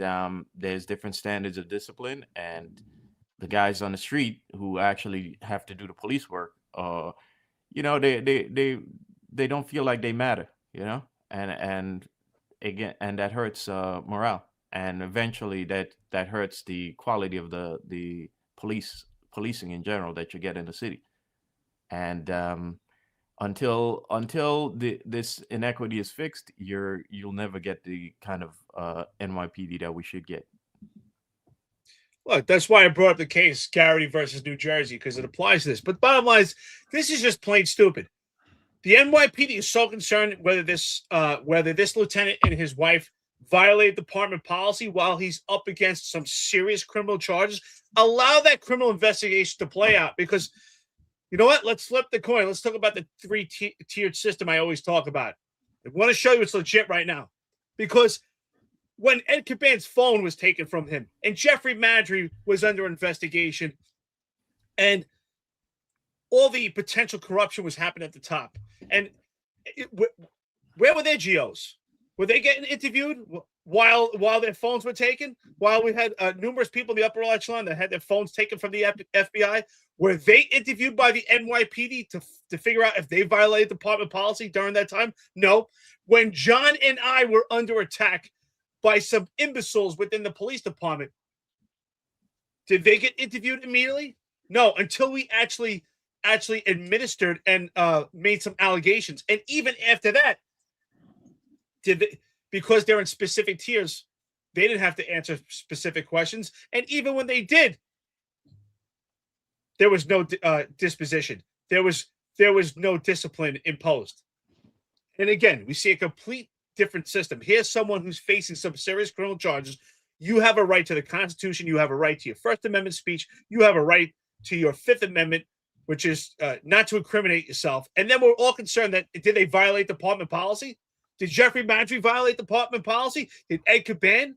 there's different standards of discipline, and the guys on the street who actually have to do the police work, you know, they don't feel like they matter, you know, and again, and that hurts morale, and eventually that hurts the quality of the policing in general that you get in the city. And until this inequity is fixed, you'll never get the kind of NYPD that we should get. Look, that's why I brought up the case Garrity versus New Jersey, because it applies to this. But bottom line is, this is just plain stupid. The NYPD is so concerned whether this lieutenant and his wife violate department policy while he's up against some serious criminal charges. Allow that criminal investigation to play out, because you know what? Let's flip the coin. Let's talk about the 3-tiered system I always talk about. I want to show you it's legit right now. Because when Ed Caban's phone was taken from him and Jeffrey Madry was under investigation and all the potential corruption was happening at the top. And where were their GOs? Were they getting interviewed while their phones were taken? While we had numerous people in the upper echelon that had their phones taken from the FBI? Were they interviewed by the NYPD to figure out if they violated department policy during that time? No. When John and I were under attack by some imbeciles within the police department, did they get interviewed immediately? No, until we actually administered and made some allegations. And even after that, because they're in specific tiers, they didn't have to answer specific questions. And even when they did, there was no disposition. There was no discipline imposed. And again, we see a complete different system. Here's someone who's facing some serious criminal charges. You have a right to the Constitution. You have a right to your First Amendment speech. You have a right to your Fifth Amendment, which is not to incriminate yourself. And then we're all concerned that did they violate department policy? Did Jeffrey Madry violate department policy? Did Ed Caban?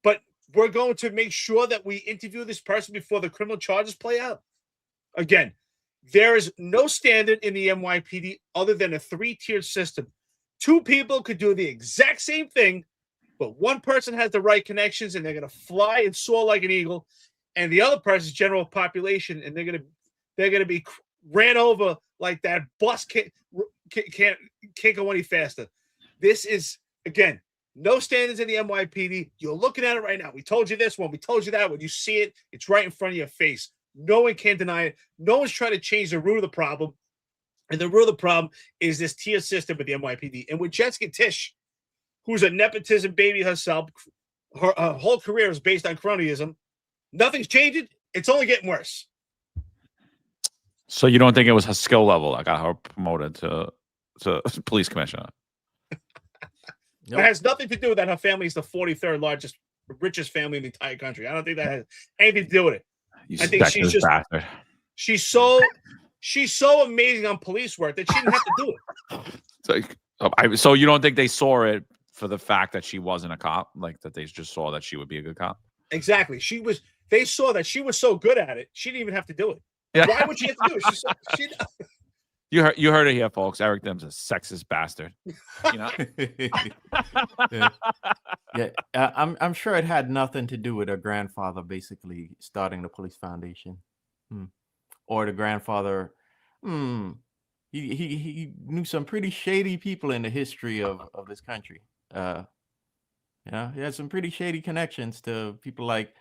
But we're going to make sure that we interview this person before the criminal charges play out. Again, there is no standard in the NYPD other than a 3-tiered system. 2 people could do the exact same thing, but one person has the right connections and they're going to fly and soar like an eagle, and the other person's general population, and they're going to be ran over like that bus can't go any faster. This is, again, no standards in the NYPD. You're looking at it right now. We told you this one. We told you that one. You see it. It's right in front of your face. No one can deny it. No one's trying to change the root of the problem. And the root of the problem is this tier system with the NYPD. And with Jessica Tisch, who's a nepotism baby herself. Her whole career is based on cronyism. Nothing's changing. It's only getting worse. So you don't think it was her skill level that got her promoted to police commissioner? It has nothing to do with that. Her family is the 43rd largest, richest family in the entire country. I don't think that has anything to do with it. I think she's just bastard. She's so amazing on police work that she didn't have to do it. So you don't think they saw it for the fact that she wasn't a cop, like that they just saw that she would be a good cop? Exactly. They saw that she was so good at it, she didn't even have to do it. Yeah. Why would she have to do it? You heard it here, folks. Eric Dim's a sexist bastard. You know? I'm sure it had nothing to do with her grandfather basically starting the police foundation, or the grandfather. He knew some pretty shady people in the history of this country. He had some pretty shady connections to people like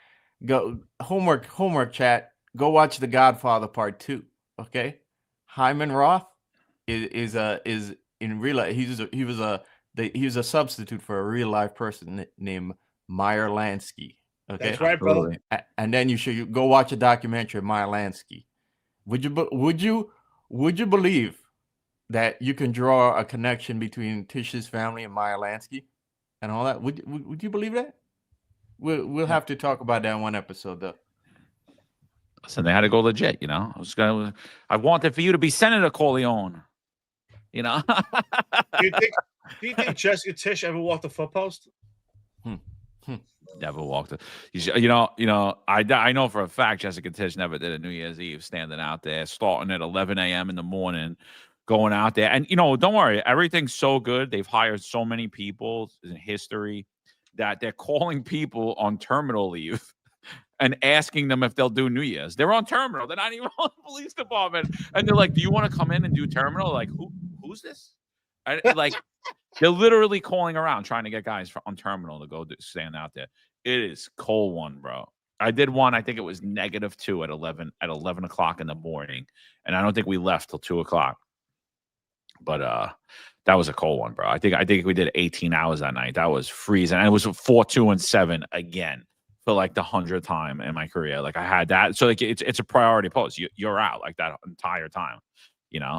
homework chat. Go watch The Godfather Part 2. Okay. Hyman Roth is in real life. He was a substitute for a real life person named Meyer Lansky. Okay, that's right, brother. And then you go watch a documentary of Meyer Lansky. Would you believe that you can draw a connection between Tish's family and Meyer Lansky and all that? Would you believe that? We'll have to talk about that in one episode though. Listen, they had to go legit, you know. I wanted for you to be Senator Corleone, you know. do you think Jessica Tish ever walked a foot post? Never walked it. You know. I know for a fact Jessica Tish never did a New Year's Eve standing out there, starting at 11 a.m. in the morning, going out there. And don't worry, everything's so good. They've hired so many people in history that they're calling people on terminal leave and asking them if they'll do New Year's. They're on terminal. They're not even on the police department. And they're like, do you want to come in and do terminal? Like, who's this? Like, they're literally calling around trying to get guys on terminal to go stand out there. It is cold one, bro. I did one. I think it was -2 at 11 o'clock in the morning. And I don't think we left till 2 o'clock. But that was a cold one, bro. I think we did 18 hours that night. That was freezing. And it was 4, 2, and 7 again. For like the 100th time in my career. Like I had that. So like it's a priority post. You're out like that entire time,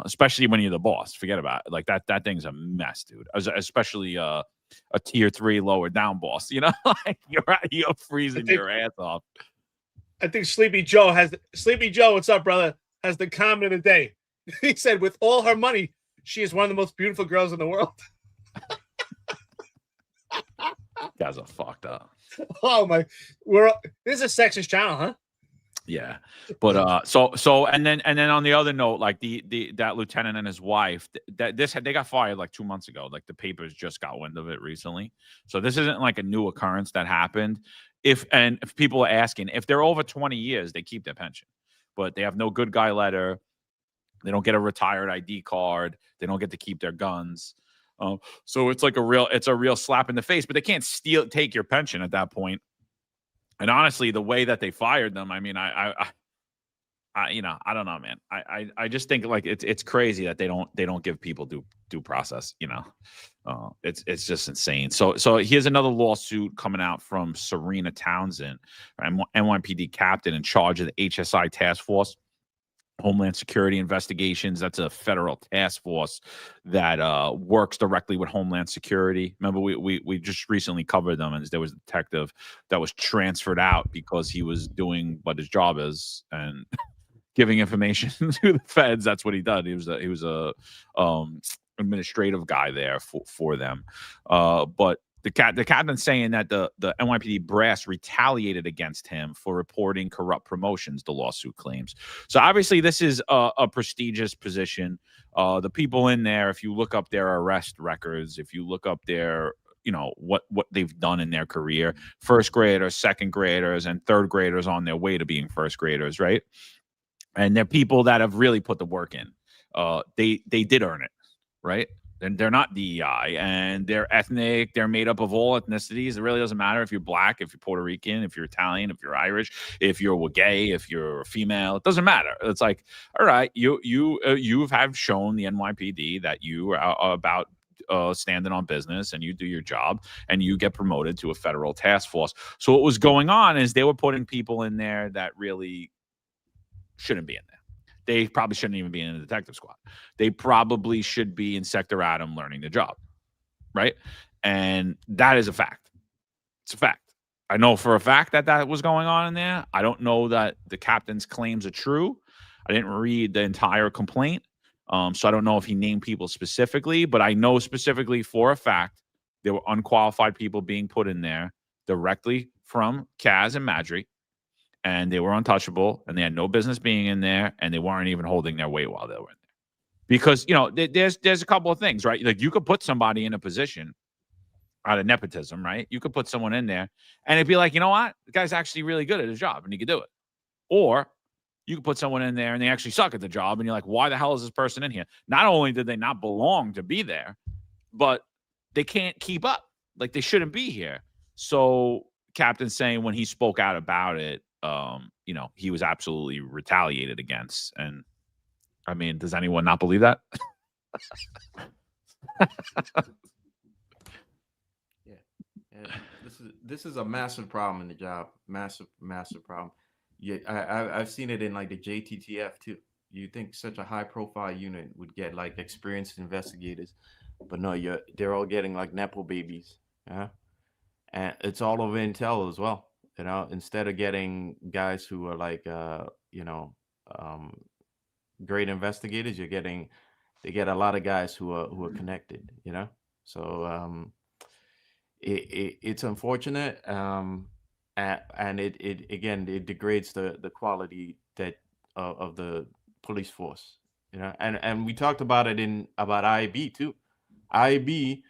especially when you're the boss. Forget about it. Like that thing's a mess, dude. Especially a tier 3 lower down boss, like you're freezing your ass off. I think Sleepy Joe, what's up, brother? Has the comment of the day. He said, with all her money, she is one of the most beautiful girls in the world. Guys are fucked up. Oh my! This is a sexist channel, huh? Yeah, but so and then on the other note, like that lieutenant and his wife, they got fired like 2 months ago. Like the papers just got wind of it recently, so this isn't like a new occurrence that happened. If people are asking if they're over 20 years, they keep their pension, but they have no good guy letter. They don't get a retired ID card. They don't get to keep their guns. So it's like a real slap in the face, but they can't take your pension at that point. And honestly, the way that they fired them, I mean, I don't know, man. I just think like it's crazy that they don't give people due process. It's just insane. So here's another lawsuit coming out from Serena Townsend, NYPD captain in charge of the HSI task force. Homeland Security Investigations. That's a federal task force that works directly with Homeland Security. Remember, we just recently covered them, and there was a detective that was transferred out because he was doing what his job is and giving information to the feds. That's what he did. He was a administrative guy there for them. But the captain's saying that the NYPD brass retaliated against him for reporting corrupt promotions, the lawsuit claims. So obviously this is a prestigious position. The people in there, if you look up their arrest records, if you look up their, what they've done in their career, first graders, second graders, and third graders on their way to being first graders, right? And they're people that have really put the work in. They did earn it, right? And they're not DEI, and they're ethnic. They're made up of all ethnicities. It really doesn't matter if you're black, if you're Puerto Rican, if you're Italian, if you're Irish, if you're gay, if you're female. It doesn't matter. It's like, all right, you have shown the NYPD that you are about standing on business and you do your job and you get promoted to a federal task force. So what was going on is they were putting people in there that really shouldn't be in there. They probably shouldn't even be in the detective squad. They probably should be in Sector Adam learning the job, right? And that is a fact. It's a fact. I know for a fact that was going on in there. I don't know that the captain's claims are true. I didn't read the entire complaint, so I don't know if he named people specifically, but I know specifically for a fact there were unqualified people being put in there directly from Kaz and Madry, and they were untouchable, and they had no business being in there, and they weren't even holding their weight while they were in there. Because, there's a couple of things, right? Like, you could put somebody in a position out of nepotism, right? You could put someone in there, and it'd be like, you know what? The guy's actually really good at his job, and he could do it. Or you could put someone in there, and they actually suck at the job, and you're like, why the hell is this person in here? Not only did they not belong to be there, but they can't keep up. Like, they shouldn't be here. So Captain's saying when he spoke out about it, he was absolutely retaliated against. And I mean, does anyone not believe that? Yeah, this is a massive problem in the job. Massive problem. Yeah, I've seen it in like the JTTF too. You think such a high profile unit would get like experienced investigators, but no, they're all getting like nepo babies. Yeah, and it's all over intel as well. Instead of getting guys who are like great investigators, they get a lot of guys who are connected. So it's unfortunate, and it degrades the quality of the police force. And we talked about it about IB too. IB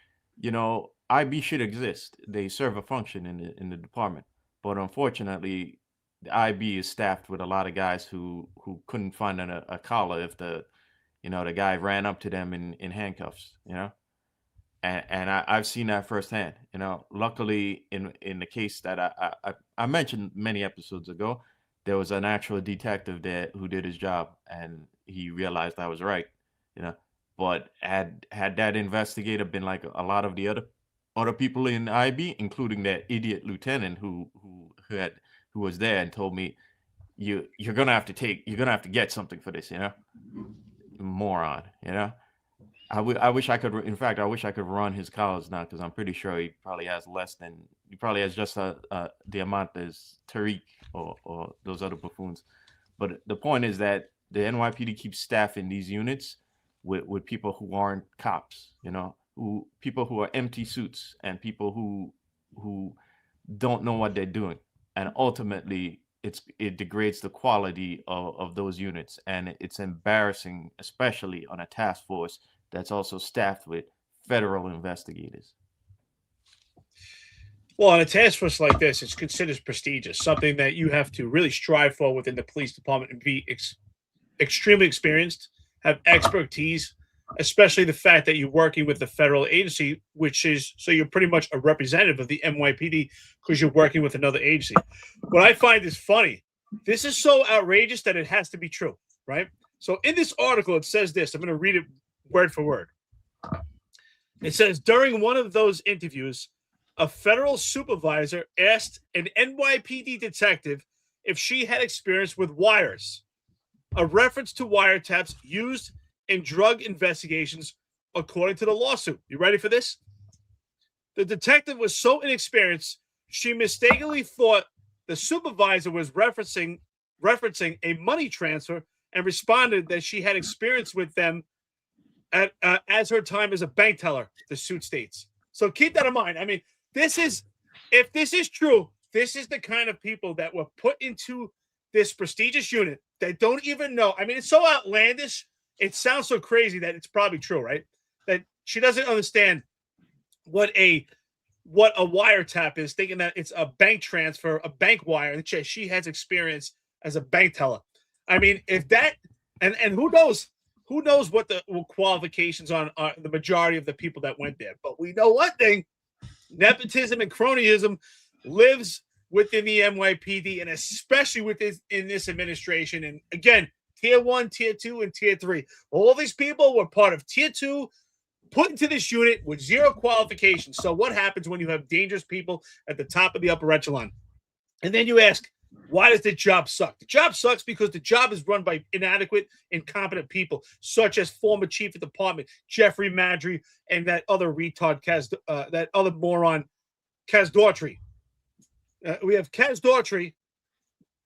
should exist. They serve a function in the department. But unfortunately, the IB is staffed with a lot of guys who couldn't find a collar if the guy ran up to them in handcuffs. And I've seen that firsthand. Luckily, in the case that I mentioned many episodes ago, there was an actual detective there who did his job, and he realized I was right. But had that investigator been like a lot of the other people in IB, including that idiot lieutenant who was there and told me, you're gonna have to get something for this, moron. I wish I could. In fact, I wish I could run his collars now, because I'm pretty sure he probably has just the amount as Tariq or those other buffoons. But the point is that the NYPD keeps staffing these units with people who aren't cops, people who are empty suits and people who don't know what they're doing, and ultimately it degrades the quality of those units, and it's embarrassing, especially on a task force that's also staffed with federal investigators. Well, on a task force like this, it's considered prestigious, something that you have to really strive for within the police department and be extremely experienced, have expertise, especially the fact that you're working with the federal agency, so you're pretty much a representative of the NYPD because you're working with another agency. What I find is funny, this is so outrageous that it has to be true, right? So in this article, it says this. I'm going to read it word for word. It says, during one of those interviews, a federal supervisor asked an NYPD detective if she had experience with wires, a reference to wiretaps used in drug investigations, according to the lawsuit. You ready for this? The detective was so inexperienced, she mistakenly thought the supervisor was referencing a money transfer and responded that she had experience with them as her time as a bank teller, the suit states. So keep that in mind. I mean, if this is true, this is the kind of people that were put into this prestigious unit that don't even know. I mean, it's so outlandish. It sounds so crazy that it's probably true, right? That she doesn't understand what a wiretap is, thinking that it's a bank transfer, a bank wire, and she has experience as a bank teller. I mean, if that, and who knows what the qualifications are the majority of the people that went there. But we know one thing: nepotism and cronyism lives within the NYPD, and especially in this administration. And again, Tier 1, Tier 2, and Tier 3. All these people were part of Tier 2 put into this unit with zero qualifications. So what happens when you have dangerous people at the top of the upper echelon? And then you ask, why does the job suck? The job sucks because the job is run by inadequate, incompetent people, such as former chief of department Jeffrey Madry and that other retard, that other moron, Kaz Daughtry. We have Kaz Daughtry,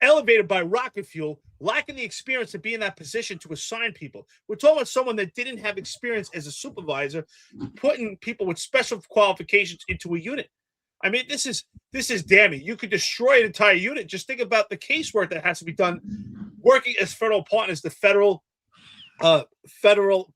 elevated by rocket fuel, lacking the experience to be in that position to assign people. We're talking about someone that didn't have experience as a supervisor, putting people with special qualifications into a unit. I mean, this is damning. You could destroy an entire unit. Just think about the casework that has to be done working as federal partners, the federal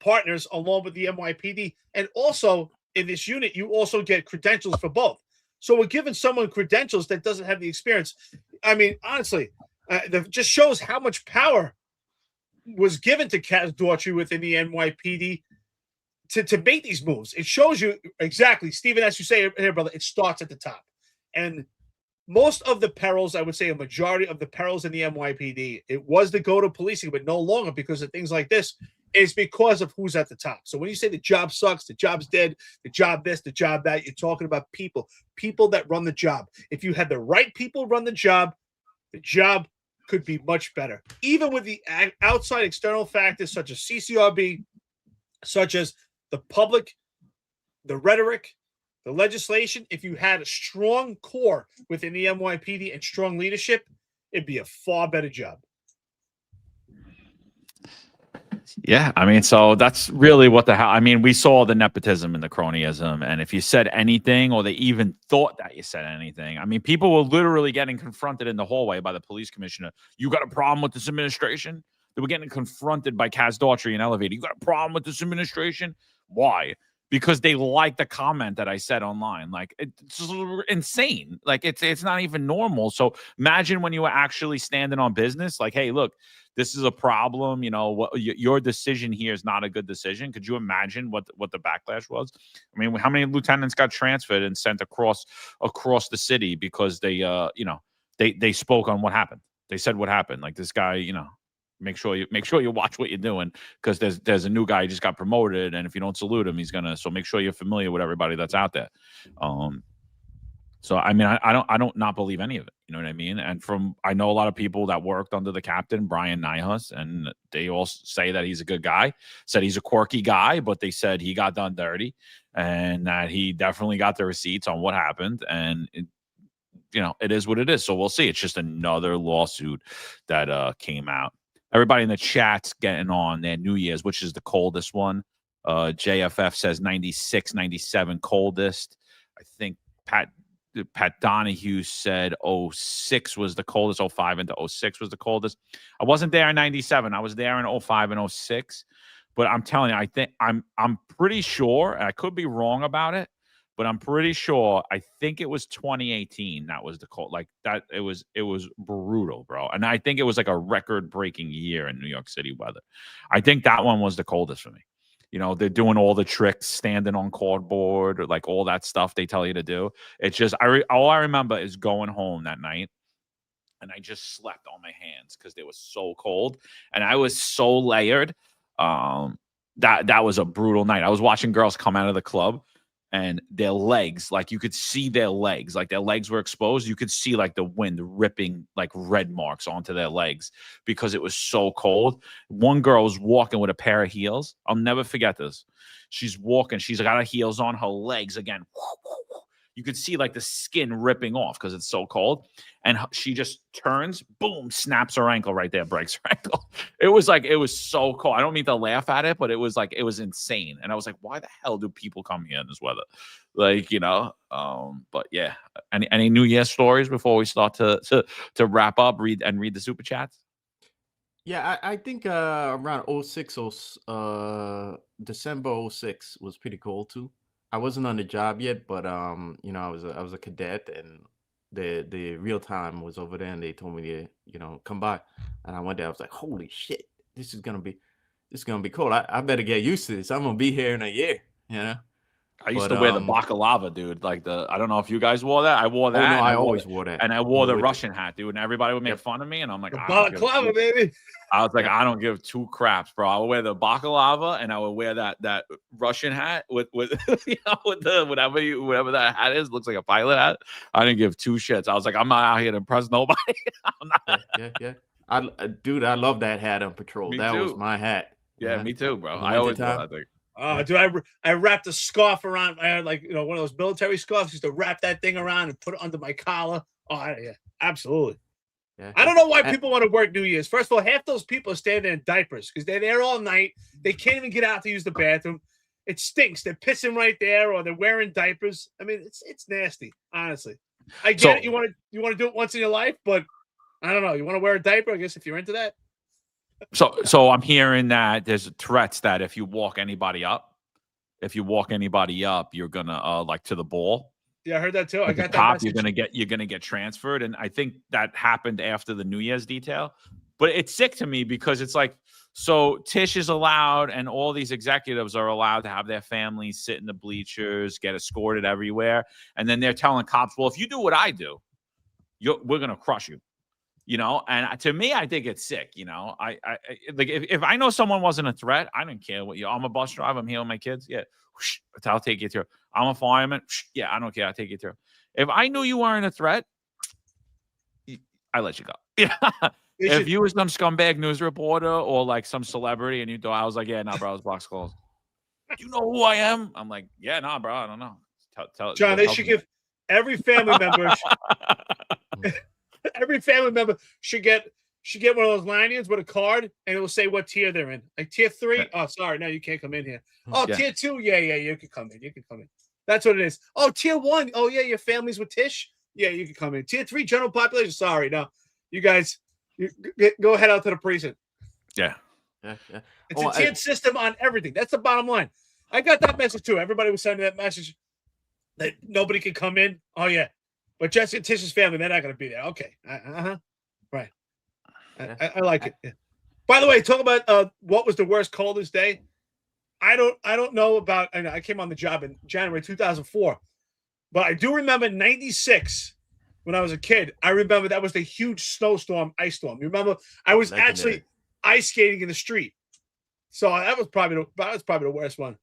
partners along with the NYPD. And also in this unit, you also get credentials for both. So we're giving someone credentials that doesn't have the experience. I mean, honestly, that just shows how much power was given to Kaz Daughtry within the NYPD to make these moves. It shows you exactly, Stephen, as you say here, brother, it starts at the top. And most of the perils, I would say a majority of the perils in the NYPD, it was the go-to policing, but no longer because of things like this. It's because of who's at the top. So when you say the job sucks, the job's dead, the job this, the job that, you're talking about people that run the job. If you had the right people run the job could be much better. Even with the outside external factors such as CCRB, such as the public, the rhetoric, the legislation, if you had a strong core within the NYPD and strong leadership, it'd be a far better job. Yeah, I mean, so that's really what the hell. I mean, we saw the nepotism and the cronyism, and if you said anything or they even thought that you said anything, I mean, people were literally getting confronted in the hallway by the police commissioner. You got a problem with this administration? They were getting confronted by Kaz Daughtry in elevator. You got a problem with this administration? Why? Because they liked the comment that I said online. Like, it's insane. Like, it's not even normal. So imagine when you were actually standing on business, like, hey, look, this is a problem. You know, your decision here is not a good decision. Could you imagine what the backlash was? I mean, how many lieutenants got transferred and sent across the city because they spoke on what happened. They said what happened. Like, this guy, make sure you watch what you're doing, because there's a new guy who just got promoted, and if you don't salute him, he's gonna. So make sure you're familiar with everybody that's out there. So I mean, I don't not believe any of it. You know what I mean? And I know a lot of people that worked under the captain, Brian Nyhus, and they all say that he's a good guy. Said he's a quirky guy, but they said he got done dirty, and that he definitely got the receipts on what happened. And it is what it is. So we'll see. It's just another lawsuit that came out. Everybody in the chat's getting on their New Year's, which is the coldest one. JFF says 96, 97 coldest. I think Pat Donahue said 06 was the coldest. 05 into 06 was the coldest. I wasn't there in 97. I was there in 05 and 06. But I'm telling you, I'm pretty sure, and I could be wrong about it, but I'm pretty sure, I think it was 2018 that was the cold. Like, that it was brutal, bro. And I think it was like a record-breaking year in New York City weather. I think that one was the coldest for me. They're doing all the tricks, standing on cardboard, or like all that stuff they tell you to do. It's just all I remember is going home that night, and I just slept on my hands because they were so cold, and I was so layered. That was a brutal night. I was watching girls come out of the club, and their legs, like, you could see their legs, like their legs were exposed. You could see like the wind ripping like red marks onto their legs because it was so cold. One girl was walking with a pair of heels. I'll never forget this. She's walking. She's got her heels on, her legs again. You could see like the skin ripping off because it's so cold. And she just turns, boom, snaps her ankle right there, breaks her ankle. It was so cold. I don't mean to laugh at it, but it was insane. And I was like, why the hell do people come here in this weather? Like, but yeah. Any New Year stories before we start to wrap up, read the super chats? Yeah, I think around 06, December 06 was pretty cold too. I wasn't on the job yet, but I was a cadet, and the real time was over there, and they told me to come by, and I went there. I was like, holy shit, this is gonna be cold. I better get used to this. I'm gonna be here in a year, I used to wear the baklava, dude. Like I don't know if you guys wore that. I wore that. Oh, no, I always wore that. And I wore the Russian hat, dude. And everybody would make fun of me. And I'm like, baklava, baby. I was like, I don't give two craps, bro. I would wear the baklava and I would wear that Russian hat with with the whatever that hat is. Looks like a pilot hat. I didn't give two shits. I was like, I'm not out here to impress nobody. Yeah. Dude, I love that hat on patrol. That was my hat. Yeah, me too, bro. I always wore that thing. Dude, I wrapped a scarf around. I had one of those military scarves. Used to wrap that thing around and put it under my collar. Oh, yeah, absolutely. Yeah. I don't know why people want to work New Year's. First of all, half those people are standing in diapers because they're there all night. They can't even get out to use the bathroom. It stinks. They're pissing right there, or they're wearing diapers. I mean, it's nasty. Honestly, I get it. You want to do it once in your life, but I don't know. You want to wear a diaper? I guess if you're into that. So I'm hearing that there's threats that if you walk anybody up, you're gonna like to the ball. Yeah, I heard that too. I got that top. You're gonna get transferred, and I think that happened after the New Year's detail. But it's sick to me because it's like, so Tish is allowed, and all these executives are allowed to have their families sit in the bleachers, get escorted everywhere, and then they're telling cops, well, if you do what I do, we're gonna crush you. And to me, I think it's sick. I like if I know someone wasn't a threat, I don't care what I'm a bus driver. I'm here with my kids. Yeah, I'll take you through. I'm a fireman. Yeah, I don't care. I'll take you through. If I knew you weren't a threat, I let you go. Yeah. If you were some scumbag news reporter or like some celebrity and you thought I was like, yeah, nah, bro, it's box closed. You know who I am? I'm like, yeah, nah, bro, I don't know. John, they should give every family member. Every family member should get one of those lanyards with a card, and it will say what tier they're in. Like tier 3. Oh, sorry, no, you can't come in here. Oh, yeah. Tier 2. Yeah, you can come in. You can come in. That's what it is. Oh, tier 1. Oh, yeah, your family's with Tish. Yeah, you can come in. Tier 3, general population. Sorry, no, you guys, go head out to the precinct. Yeah. It's a tiered system on everything. That's the bottom line. I got that message too. Everybody was sending that message that nobody can come in. Oh yeah. But Jesse and Tish's family, they're not going to be there. Okay. Right. I like it. Yeah. By the way, talk about what was the worst, coldest day. I don't know about. I came on the job in January 2004, but I do remember 96 when I was a kid. I remember that was the huge snowstorm, ice storm. You remember? I was actually ice skating in the street. So that was probably the worst one.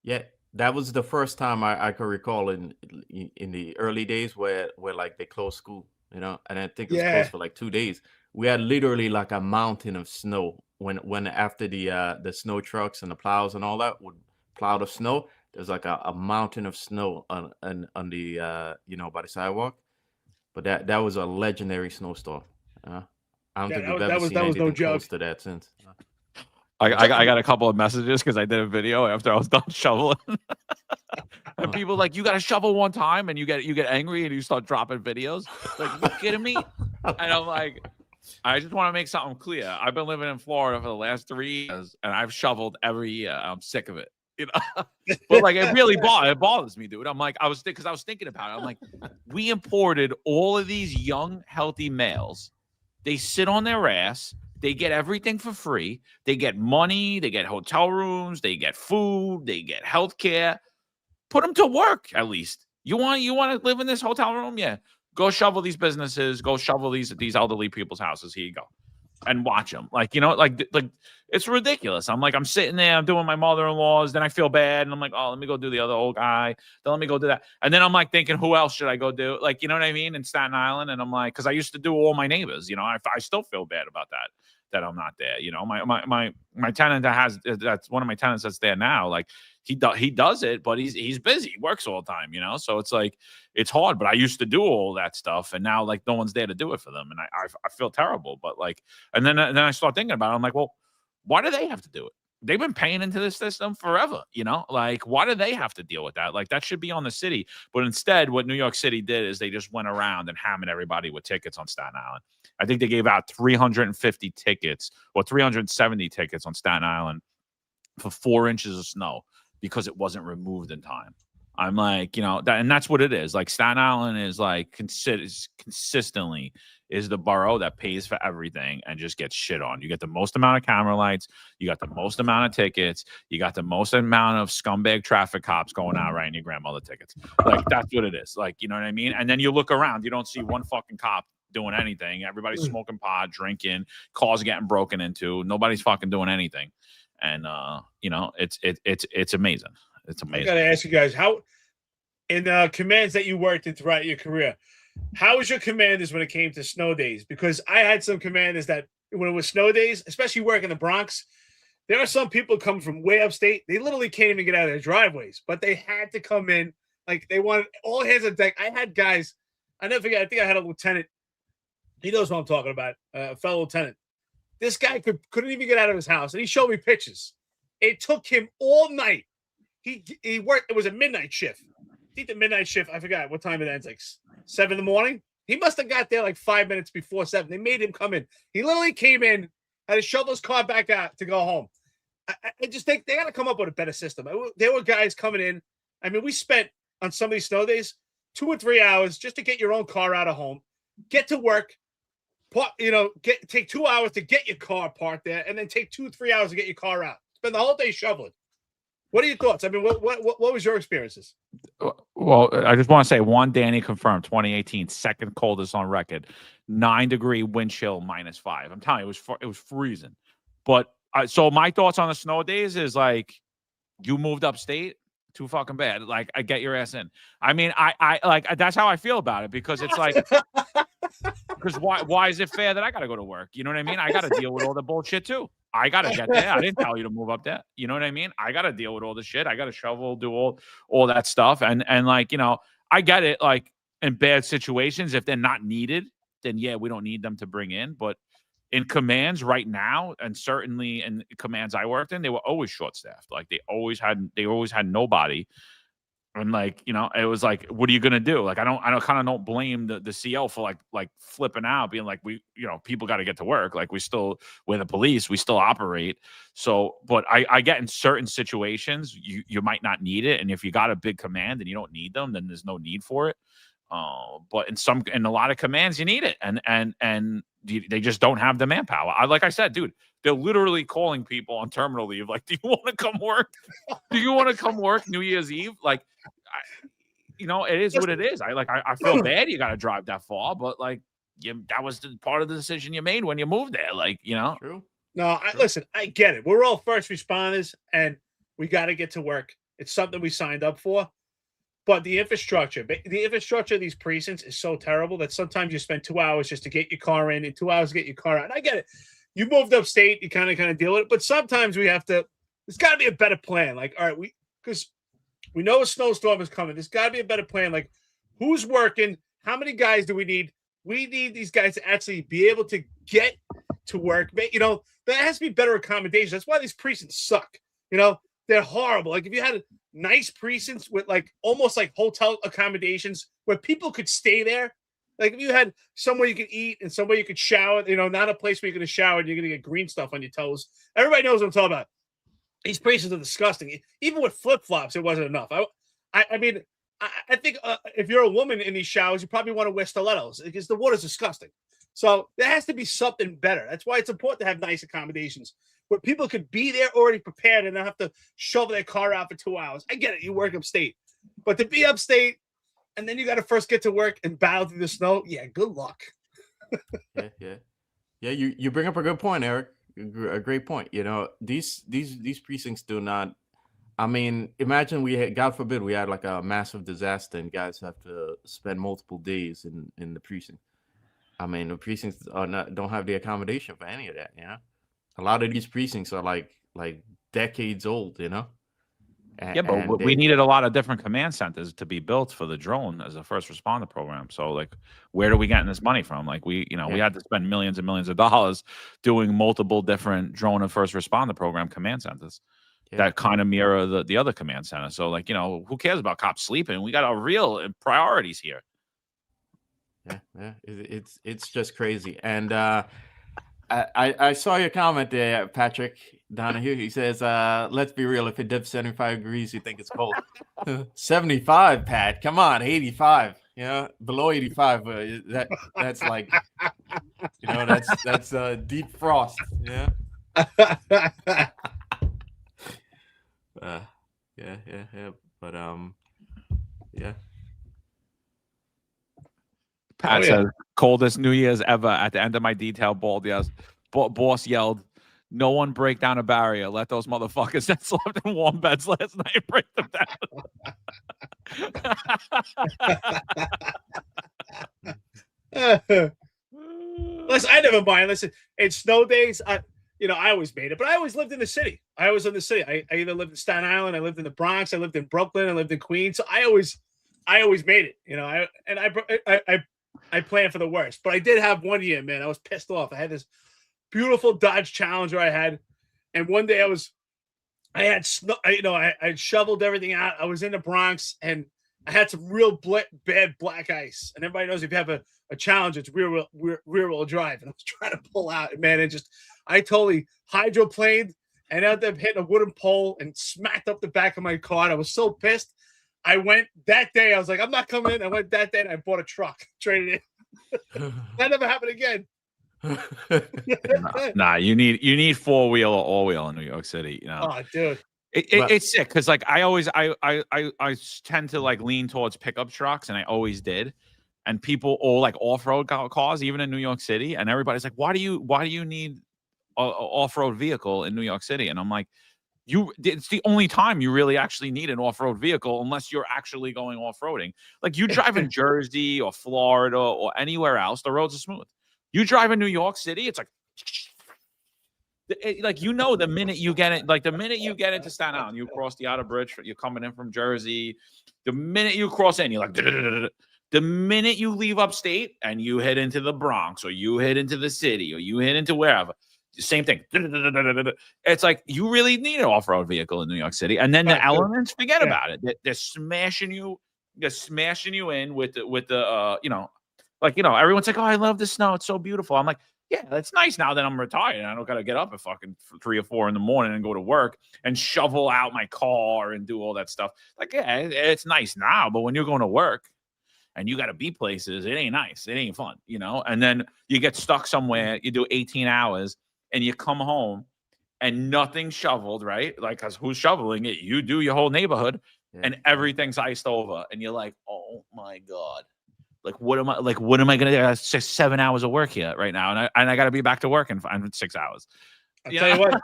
Yeah. That was the first time I could recall in the early days where like they closed school, and I think it was closed for like 2 days. We had literally like a mountain of snow when after the snow trucks and the plows and all that would plow the snow. There's like a mountain of snow on the by the sidewalk. But that was a legendary snowstorm. I don't think we've ever seen anything close to that since. I got a couple of messages because I did a video after I was done shoveling. And people like, you got to shovel one time and you get angry and you start dropping videos. Like, you kidding me? And I'm like, I just want to make something clear. I've been living in Florida for the last 3 years and I've shoveled every year. I'm sick of it. But like it really bothers me, dude. I'm like, I was thinking about it. I'm like, we imported all of these young, healthy males. They sit on their ass. They get everything for free. They get money. They get hotel rooms. They get food. They get healthcare. Put them to work at least. You want to live in this hotel room? Yeah. Go shovel these businesses. Go shovel these elderly people's houses. Here you go, and watch them. Like it's ridiculous. I'm like, I'm sitting there. I'm doing my mother-in-law's. Then I feel bad, and I'm like, oh, let me go do the other old guy. Then let me go do that. And then I'm like thinking, who else should I go do? Like, you know what I mean? In Staten Island, and I'm like, because I used to do all my neighbors. I still feel bad about that I'm not there. My tenant that's one of my tenants that's there now. Like he does it, but he's busy. He works all the time, So it's like it's hard. But I used to do all that stuff, and now like no one's there to do it for them, and I feel terrible. But like, and then I start thinking about it. I'm like, well, why do they have to do it? They've been paying into this system forever, Like, why do they have to deal with that? Like, that should be on the city. But instead, what New York City did is they just went around and hammered everybody with tickets on Staten Island. I think they gave out 350 tickets or 370 tickets on Staten Island for 4 inches of snow because it wasn't removed in time. I'm like, and that's what it is. Like Staten Island is like consistently is the borough that pays for everything and just gets shit on. You get the most amount of camera lights, you got the most amount of tickets, you got the most amount of scumbag traffic cops going out writing your grandmother tickets. Like that's what it is. Like, you know what I mean? And then you look around, you don't see one fucking cop doing anything. Everybody's smoking pot, drinking, cars getting broken into. Nobody's fucking doing anything. And it's amazing. It's amazing. I gotta ask you guys, how in the commands that you worked in throughout your career, how was your commanders when it came to snow days? Because I had some commanders that when it was snow days, especially working in the Bronx, there are some people come from way upstate. They literally can't even get out of their driveways, but they had to come in. Like they wanted all hands on deck. I had guys, I never forget, I think I had a lieutenant. He knows what I'm talking about, a fellow lieutenant. This guy couldn't even get out of his house, and he showed me pictures. It took him all night. He worked. It was a midnight shift. I think the midnight shift. I forgot what time it ends. Like 7 in the morning. He must have got there like 5 minutes before 7. They made him come in. He literally came in, had to shovel his car back out to go home. I just think they got to come up with a better system. There were guys coming in. I mean, we spent on some of these snow days 2 or 3 hours just to get your own car out of home, get to work. Take 2 hours to get your car parked there, and then take 2-3 hours to get your car out. Spend the whole day shoveling. What are your thoughts? I mean, what was your experiences? Well, I just want to say Danny confirmed 2018, second coldest on record, 9-degree wind chill -5. I'm telling you, it was freezing. But so my thoughts on the snow days is like, you moved upstate, too fucking bad. Like, I get your ass in. I mean, I like that's how I feel about it, because it's like. Because why is it fair that I got to go to work? You know what I mean? I got to deal with all the bullshit too. I got to get there. I didn't tell you to move up there. You know what I mean? I got to deal with all the shit. I got to shovel, do all that stuff. And like, I get it. Like in bad situations, if they're not needed, then yeah, we don't need them to bring in. But in commands right now, and certainly in commands I worked in, they were always short-staffed. Like they always had nobody. And like, it was like, what are you gonna do? Like, I don't blame the CO for like flipping out, being like, people got to get to work. Like we're the police, we still operate. So, but I get in certain situations, you might not need it, and if you got a big command and you don't need them, then there's no need for it. But in a lot of commands, you need it, and they just don't have the manpower. Like I said, dude, they're literally calling people on terminal leave. Like, do you want to come work? Do you want to come work New Year's Eve? Like, it is what it is. I feel bad you got to drive that far, but like, that was part of the decision you made when you moved there. Like, True. No, listen, I get it. We're all first responders, and we got to get to work. It's something we signed up for. But the infrastructure of these precincts is so terrible that sometimes you spend 2 hours just to get your car in and 2 hours to get your car out. And I get it. You moved upstate, you kind of deal with it. But sometimes there's got to be a better plan. Like, all right, because we know a snowstorm is coming. There's got to be a better plan. Like, who's working? How many guys do we need? We need these guys to actually be able to get to work. There has to be better accommodations. That's why these precincts suck. They're horrible. Like, if you had nice precincts with like almost like hotel accommodations where people could stay there. Like if you had somewhere you could eat and somewhere you could shower, not a place where you're going to shower and you're going to get green stuff on your toes. Everybody knows what I'm talking about. These precincts are disgusting. Even with flip-flops, it wasn't enough. I mean, I think if you're a woman in these showers, you probably want to wear stilettos because the water's disgusting. So there has to be something better. That's why it's important to have nice accommodations where people could be there already prepared and not have to shovel their car out for 2 hours. I get it. You work upstate. But to be upstate and then you got to first get to work and battle through the snow, yeah, good luck. Yeah, you bring up a good point, Eric. A great point. These precincts do not. I mean, imagine God forbid, we had like a massive disaster and guys have to spend multiple days in the precinct. I mean, the precincts don't have the accommodation for any of that. A lot of these precincts are like decades old. But we needed a lot of different command centers to be built for the drone as a first responder program. So like, where are we getting this money from? Like we had to spend millions and millions of dollars doing multiple different drone and first responder program command centers that kind of mirror the other command center. So like, who cares about cops sleeping? We got our real priorities here. Yeah. It's just crazy. And I saw your comment there, Patrick Donahue. He says, let's be real. If it dips 75 degrees, you think it's cold. 75, Pat. Come on, 85. You know, below 85. That's like, you know, that's deep frost. Yeah. Yeah. But yeah. Pat says, coldest New Year's ever. At the end of my detail board, yes. Boss yelled, no one break down a barrier. Let those motherfuckers that slept in warm beds last night break them down. Listen, I never mind. Listen, it's snow days. I always made it, but I always lived in the city. I was in the city. I either lived in Staten Island, I lived in the Bronx, I lived in Brooklyn, I lived in Queens. So I always made it. You know, I planned for the worst, but I did have one year, man. I was pissed off. I had this beautiful Dodge Challenger I had, and one day I had snow. I shoveled everything out. I was in the Bronx, and I had some real bad black ice. And everybody knows if you have a Challenger, it's rear wheel drive. And I was trying to pull out, and man, I totally hydroplaned and ended up hitting a wooden pole and smacked up the back of my car. I was so pissed. I went that day. I was like, I'm not coming in. I went that day and I bought a truck, traded it. That never happened again. Nah, you need 4-wheel or all-wheel in New York City. You know, oh, dude, it's sick because like I tend to like lean towards pickup trucks, and I always did. And people all like off-road cars, even in New York City, and everybody's like, why do you need a off-road vehicle in New York City? And I'm like, it's the only time you really actually need an off-road vehicle unless you're actually going off-roading. Like you drive in Jersey or Florida or anywhere else, the roads are smooth. You drive in New York City, it's like the minute you get it, like the minute you get into Staten Island, you cross the outer bridge, you're coming in from Jersey. The minute you cross in, you're like, the minute you leave upstate and you head into the Bronx or you head into the city or you head into wherever, same thing. It's like you really need an off-road vehicle in New York City, and then the elements, forget about it. They're smashing you. They're smashing you in with the everyone's like, oh, I love the snow. It's so beautiful. I'm like, yeah, that's nice now that I'm retired and I don't got to get up at fucking 3 or 4 in the morning and go to work and shovel out my car and do all that stuff. Like, yeah, it's nice now, but when you're going to work and you got to be places, it ain't nice. It ain't fun, you know? And then you get stuck somewhere, you do 18 hours and you come home and nothing's shoveled, right? Like, because who's shoveling it? You do your whole neighborhood and everything's iced over. And you're like, oh my God. Like, what am I going to do? That's just 7 hours of work here right now. And I got to be back to work in 6 hours. I'll tell you what,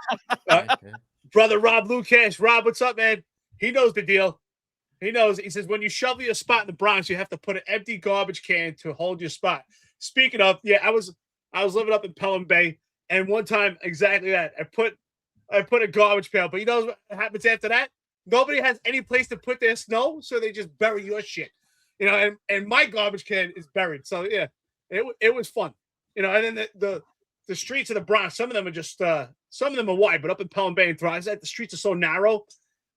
brother Rob Lucas. Rob, what's up, man? He knows the deal. He knows. He says, when you shovel your spot in the Bronx, you have to put an empty garbage can to hold your spot. Speaking of, I was living up in Pelham Bay, and one time, exactly that, I put a garbage pail, but you know what happens after that? Nobody has any place to put their snow, so they just bury your shit. You know, and my garbage can is buried. So yeah, it was fun. You know, and then the streets of the Bronx, some of them are just some of them are wide, but up in Pelham Bay and Thrive, the streets are so narrow,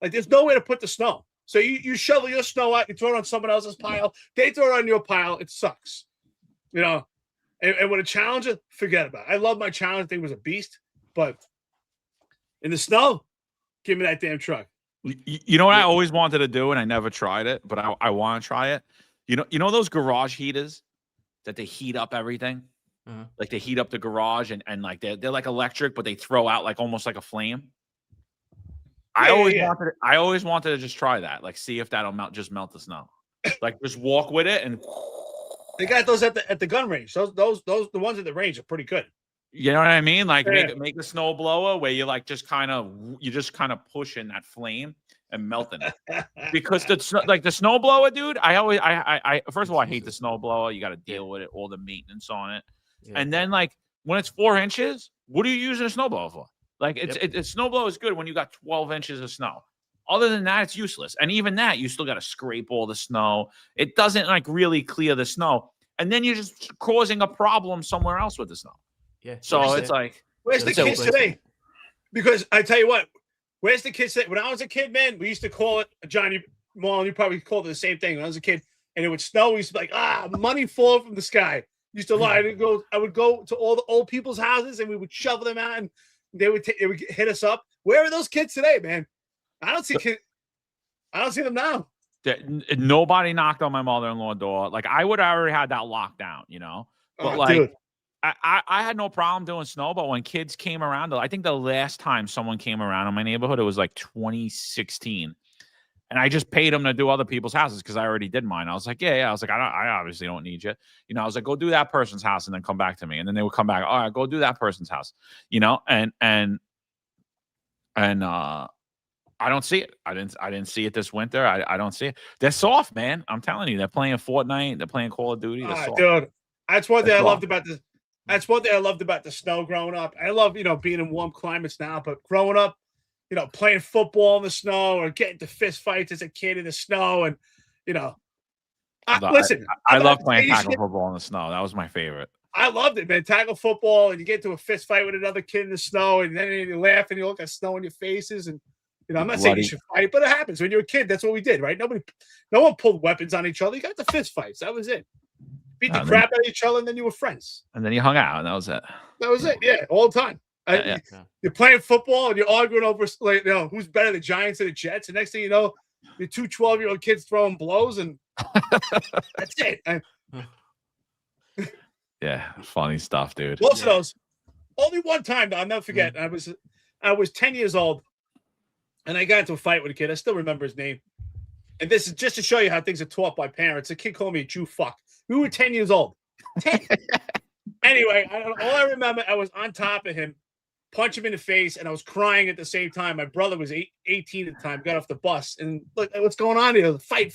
like there's nowhere to put the snow. So you shovel your snow out, you throw it on someone else's pile, they throw it on your pile. It sucks. You know, and with a Challenger, forget about it. I love my Challenger. Thing was a beast, but in the snow, give me that damn truck. You know what I always wanted to do, and I never tried it, but I want to try it. You know those garage heaters that they heat up everything? Uh-huh. Like they heat up the garage and like they're like electric, but they throw out like almost like a flame. I always wanted to just try that, like see if that'll melt the snow. Like just walk with it and they got those at the gun range. Those the ones at the range are pretty good. You know what I mean? Like make a snow blower where you like just kind of push in that flame and melting it. Because the snow blower, dude, I first of all, I hate the snow blower. You got to deal with it, all the maintenance on it. Yeah. And then like when it's 4 inches, what are you using a snow blower for? Like it's snow blower is good when you got 12 inches of snow. Other than that, it's useless. And even that, you still got to scrape all the snow. It doesn't like really clear the snow. And then you're just causing a problem somewhere else with the snow. Yeah. So it's like, where's the kids today? Because I tell you what, where's the kids today? When I was a kid, man, we used to call it, Johnny, Marlon, you probably called it the same thing. When I was a kid and it would snow, we used to be like, money falling from the sky. Used to lie. I would go to all the old people's houses and we would shovel them out and they would hit us up. Where are those kids today, man? I don't see them now. Nobody knocked on my mother-in-law door. Like I would have already had that locked down, you know. But Dude. I had no problem doing snow. But when kids came around, I think the last time someone came around in my neighborhood, it was like 2016. And I just paid them to do other people's houses because I already did mine. I was like, yeah. I was like, I obviously don't need you. You know, I was like, go do that person's house and then come back to me. And then they would come back. All right, go do that person's house. You know, and I don't see it. I didn't see it this winter. I don't see it. They're soft, man. I'm telling you, they're playing Fortnite. They're playing Call of Duty. They're soft. Dude, that's one thing I loved about the. That's one thing I loved about the snow growing up. I love, being in warm climates now, but growing up, playing football in the snow or getting to fist fights as a kid in the snow, and listen, I love playing tackle football in the snow. That was my favorite. I loved it, man. Tackle football, and you get to a fist fight with another kid in the snow, and then you laugh and you look at snow in your faces, and I'm not saying you should fight, but it happens when you're a kid. That's what we did, right? No one pulled weapons on each other. You got the fist fights. That was it. Beat the crap out of each other, and then you were friends. And then you hung out, and that was it. That was it. Yeah, all the time. You're playing football, and you're arguing over who's better, the Giants or the Jets. And next thing you know, your two 12-year-old kids throwing blows, and that's it. Yeah, funny stuff, dude. Most of those. Only one time, though, I'll never forget. I was 10 years old, and I got into a fight with a kid. I still remember his name. And this is just to show you how things are taught by parents. A kid called me a Jew fuck. We were 10 years old. 10. Anyway, all I remember, I was on top of him, punch him in the face, and I was crying at the same time. My brother was 18 at the time, got off the bus, and look, what's going on here? Fight.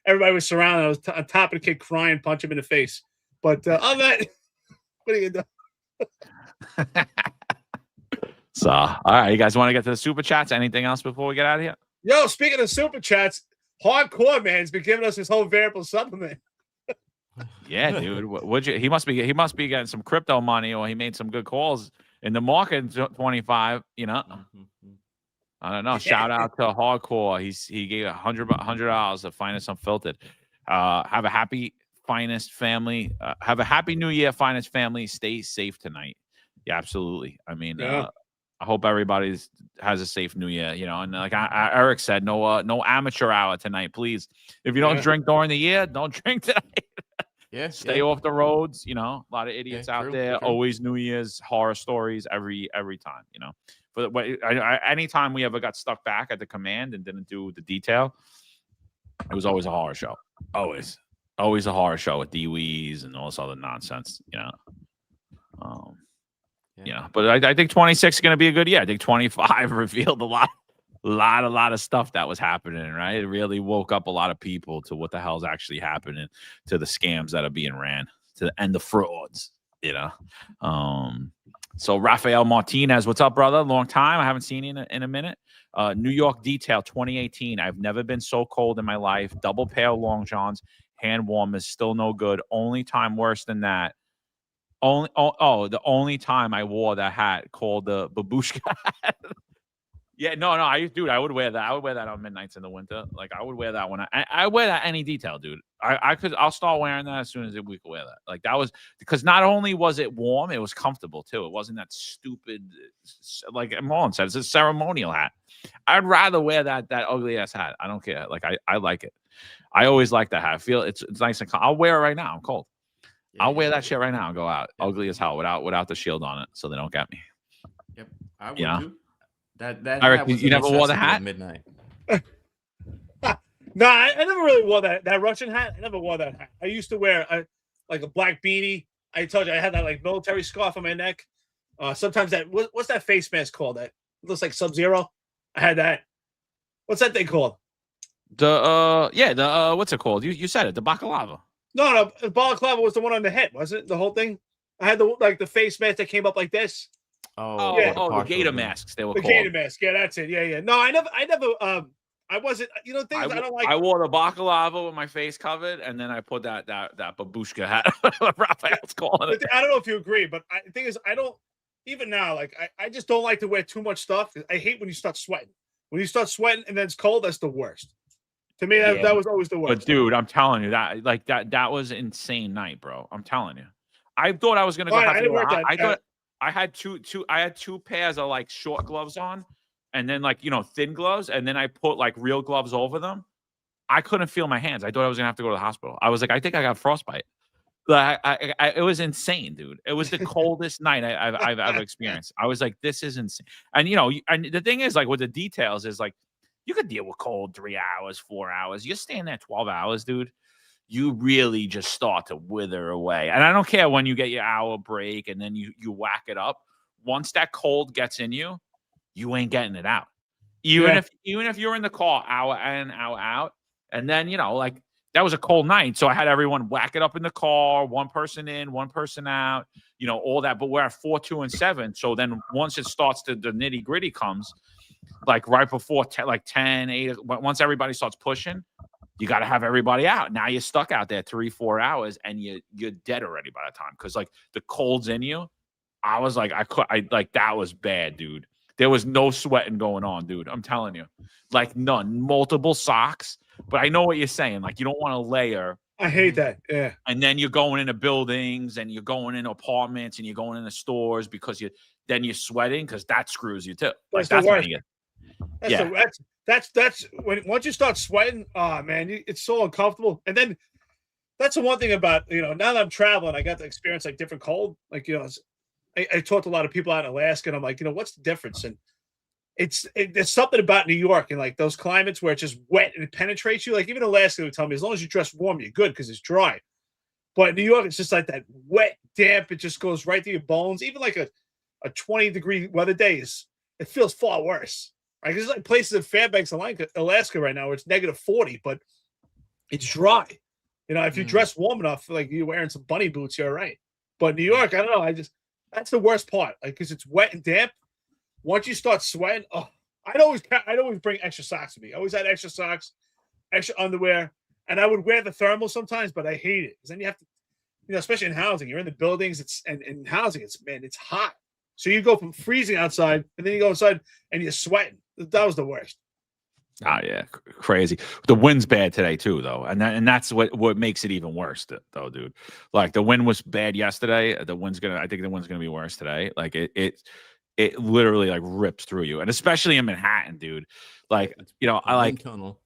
Everybody was surrounded. I was on top of the kid crying, punch him in the face. But other than that, what are you doing? So, all right, you guys want to get to the super chats? Anything else before we get out of here? Yo, speaking of super chats, Hardcore Man's been giving us his whole variable supplement. Yeah, dude. He must be getting some crypto money, or he made some good calls in the market in 25. You know, I don't know. Yeah. Shout out to Hardcore. He gave $100 to Finest Unfiltered. Have a happy Finest family. Have a happy New Year, Finest family. Stay safe tonight. Yeah, absolutely. I mean, I hope everybody has a safe New Year. You know, and like Eric said, no amateur hour tonight, please. If you don't drink during the year, don't drink tonight. Stay off the roads. You know, a lot of idiots out there. True. Always New Year's horror stories every time. You know, but anytime we ever got stuck back at the command and didn't do the detail, it was always a horror show. Always a horror show with DWEs and all this other nonsense. You know, but I think 26 is going to be a good year. I think 25 revealed a lot of stuff that was happening, right? It really woke up a lot of people to what the hell's actually happening, to the scams that are being ran, and the frauds, you know. So Rafael Martinez, what's up, brother? Long time. I haven't seen you in a minute. New York Detail 2018. I've never been so cold in my life. Double pair of long johns, hand warmers, still no good. Only time worse than that. The only time I wore that hat called the babushka hat. Yeah, no, I would wear that. I would wear that on midnights in the winter. Like I would wear that when I wear that any detail, dude. I'll start wearing that as soon as we could wear that. Like that was because not only was it warm, it was comfortable too. It wasn't that stupid, like Marlon said, it's a ceremonial hat. I'd rather wear that ugly ass hat. I don't care. Like I like it. I always like that hat. I feel it's nice and I'll wear it right now. I'm cold. I'll wear that shit right now and go out ugly as hell without the shield on it, so they don't get me. Yep, I would too. That Eric, you never wore the hat at midnight. No, I never really wore that Russian hat. I never wore that hat. I used to wear like a black beanie. I told you I had that like military scarf on my neck. Sometimes what's that face mask called? That looks like Sub-Zero. I had that. What's that thing called? What's it called? You said it. The baklava. No, the balaclava was the one on the head, wasn't it? The whole thing. I had the face mask that came up like this. The gator masks. They were the called. Gator mask. Yeah, that's it. Yeah. No, I never. I wasn't. Things I don't like. I wore the baklava with my face covered, and then I put that babushka hat. Raphael's calling it. I don't know if you agree, but the thing is, I don't. Even now, like I just don't like to wear too much stuff. I hate when you start sweating. When you start sweating and then it's cold, that's the worst. To me, Yeah, that was always the worst. But dude, I'm telling you that was insane night, bro. I'm telling you. I thought I was gonna go. I didn't work I that. thought I had two pairs of like short gloves on, and then like thin gloves, and then I put like real gloves over them. I couldn't feel my hands. I thought I was gonna have to go to the hospital. I was like, I think I got frostbite. Like, it was insane, dude. It was the coldest night I've ever experienced. I was like, this is insane. And and the thing is, like, with the details is like, you could deal with cold 3 hours, 4 hours. You're staying there 12 hours, dude. You really just start to wither away. And I don't care when you get your hour break and then you whack it up. Once that cold gets in you, you ain't getting it out. Even if you're in the car hour in, hour out, and then like that was a cold night, so I had everyone whack it up in the car, one person in, one person out, all that. But we're at 4, 2, and 7. So then once it starts to the nitty gritty comes, like right before 10, like 10, 8, once everybody starts pushing, you got to have everybody out. Now you're stuck out there 3, 4 hours, and you're dead already by the time, because like the cold's in you. I was like, that was bad, dude. There was no sweating going on, dude. I'm telling you, like none. Multiple socks. But I know what you're saying. Like, you don't want to layer. I hate that. Yeah. And then you're going into buildings and you're going into apartments and you're going into stores because you're sweating, because that screws you too. Like, That's the worst. That's when once you start sweating, oh man, it's so uncomfortable. And then that's the one thing about, now that I'm traveling, I got to experience like different cold. Like, I talked to a lot of people out in Alaska, and I'm like, what's the difference? And there's something about New York and like those climates where it's just wet and it penetrates you. Like even Alaska would tell me, as long as you dress warm, you're good because it's dry. But New York, it's just like that wet, damp. It just goes right through your bones. Even like a 20-degree weather day it feels far worse. Right? There's like places in Fairbanks, Alaska right now where it's negative 40, but it's dry. If you dress warm enough, like you're wearing some bunny boots, you're all right. But New York, I don't know. That's the worst part. Like, because it's wet and damp. Once you start sweating, I'd always bring extra socks with me. I always had extra socks, extra underwear, and I would wear the thermal sometimes, but I hate it because then you have to, especially in housing, you're in the buildings. And in housing, it's hot. So you go from freezing outside, and then you go inside, and you're sweating. That was the worst. Oh yeah, crazy. The wind's bad today too, though, and that's what makes it even worse, though, dude. Like the wind was bad yesterday. I think the wind's gonna be worse today. Like it literally like rips through you, and especially in Manhattan, dude. Like I like tunnel.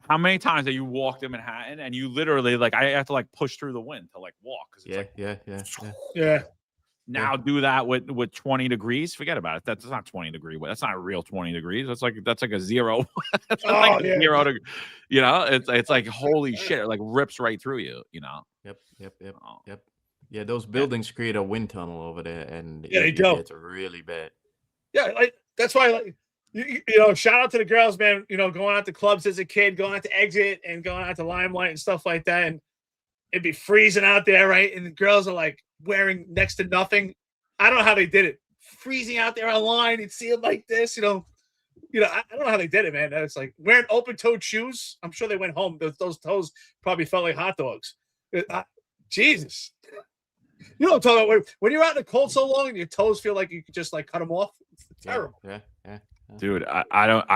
How many times have you walked in Manhattan and you literally like I have to like push through the wind to like walk? Yeah. Now do that with 20 degrees. Forget about it. That's not 20 degree. That's not a real 20 degrees. That's like a zero. That's like a 0 degree. It's like holy shit. It like rips right through you. Yep. Yeah, those buildings create a wind tunnel over there, and they do. It's really bad. Yeah, like that's why, like shout out to the girls, man. Going out to clubs as a kid, going out to Exit and going out to Limelight and stuff like that, and it'd be freezing out there, right? And the girls are like wearing next to nothing. I don't know how they did it. Freezing out there online, you'd see them like this, I don't know how they did it, man. It's like wearing open-toed shoes. I'm sure they went home. Those toes probably felt like hot dogs. Jesus. You know what I'm talking about? When you're out in the cold so long and your toes feel like you could just like cut them off. It's terrible. Yeah. Dude, I don't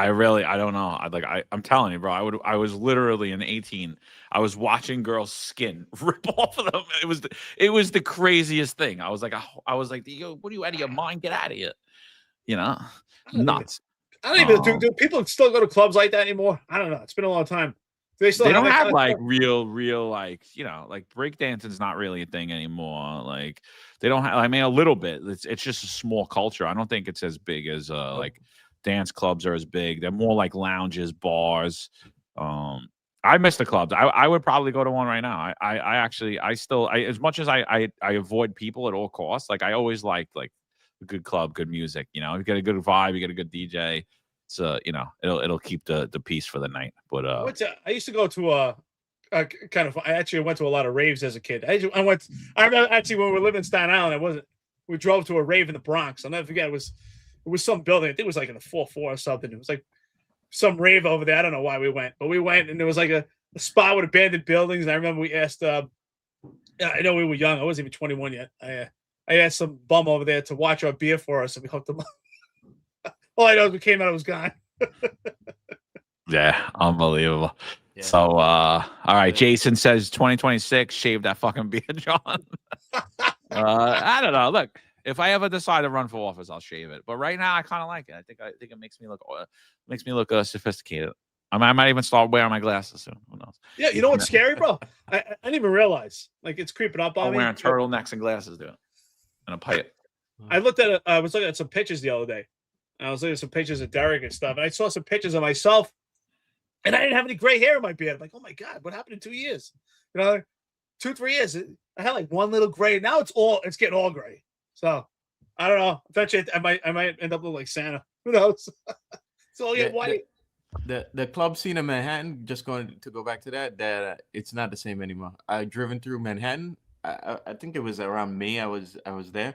know. I'm telling you, bro. I was literally in 18. I was watching girls' skin rip off of them. It was the craziest thing. I was like, yo, what are you out of your mind? Get out of here. Nuts. I don't even do people still go to clubs like that anymore? I don't know. It's been a long time. They don't have like real like like breakdancing's not really a thing anymore. Like they don't have. I mean, a little bit. It's just a small culture. I don't think it's as big as like dance clubs are as big. They're more like lounges, bars. I miss the clubs. I would probably go to one right now. I still as much as I avoid people at all costs. Like I always liked like a good club, good music. You get a good vibe, you get a good DJ. It's it'll keep the peace for the night. But I used to go to I actually went to a lot of raves as a kid. I remember actually when we were living in Staten Island, we drove to a rave in the Bronx. I'll never forget. It was some building. I think it was like in the 4th floor or something. It was like some rave over there. I don't know why we went, but we went, and there was like a spot with abandoned buildings. And I remember we asked, I know we were young. I wasn't even 21 yet. I asked some bum over there to watch our beer for us, and we hooked them up. All I know is we came out, it was gone. Yeah, unbelievable. Yeah. So, all right. Yeah. Jason says 2026, shave that fucking beard, John. I don't know. Look, if I ever decide to run for office, I'll shave it. But right now, I kind of like it. I think it makes me look sophisticated. I might even start wearing my glasses soon. Who knows? Yeah, you know what's scary, bro? I didn't even realize. Like, it's creeping up on I'm me. wearing turtlenecks and glasses, dude, and a pipe. I was looking at some pictures the other day. I was looking at some pictures of Derek and stuff, and I saw some pictures of myself, and I didn't have any gray hair in my beard. I'm like, oh my God, what happened in 2 years? 2-3 years. I had like one little gray. Now it's getting all gray. So I don't know. Eventually, I might end up looking like Santa. Who knows? It's all get white. The club scene in Manhattan, just going to go back to that it's not the same anymore. I've driven through Manhattan. I think it was around May. I was there,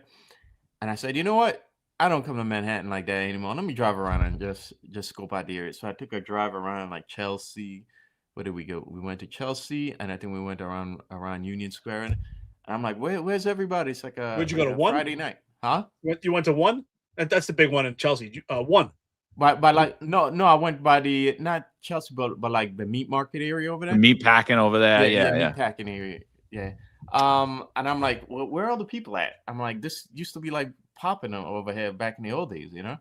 and I said, you know what? I don't come to Manhattan like that anymore. Let me drive around and just scope out the area. So I took a drive around like Chelsea. Where did we go? We went to Chelsea, and I think we went around Union Square. And I'm like, where's everybody? It's like Where'd you go to one? Friday night, huh? You went to one? That's the big one in Chelsea. One. By like no, I went by the not Chelsea, but like the meat market area over there. The meat packing over there, yeah. Meat packing area, yeah. And I'm like, well, where are all the people at? I'm like, this used to be like popping over here back in the old days, you know.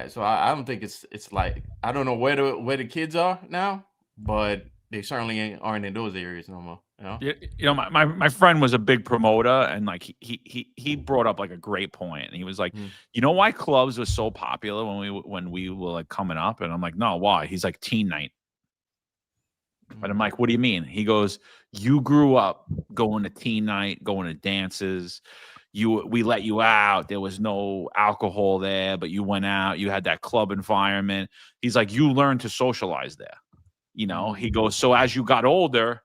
So I don't think it's like, I don't know where the kids are now, but they certainly aren't in those areas no more. You know, my friend was a big promoter, and like he brought up like a great point, and he was like, you know why clubs were so popular when we were like coming up? And I'm like, no, why? He's like, teen night. But I'm like, what do you mean? He goes, you grew up going to teen night, going to dances. We let you out. There was no alcohol there, but you went out. You had that club environment. He's like, you learned to socialize there. You know, he goes, so as you got older,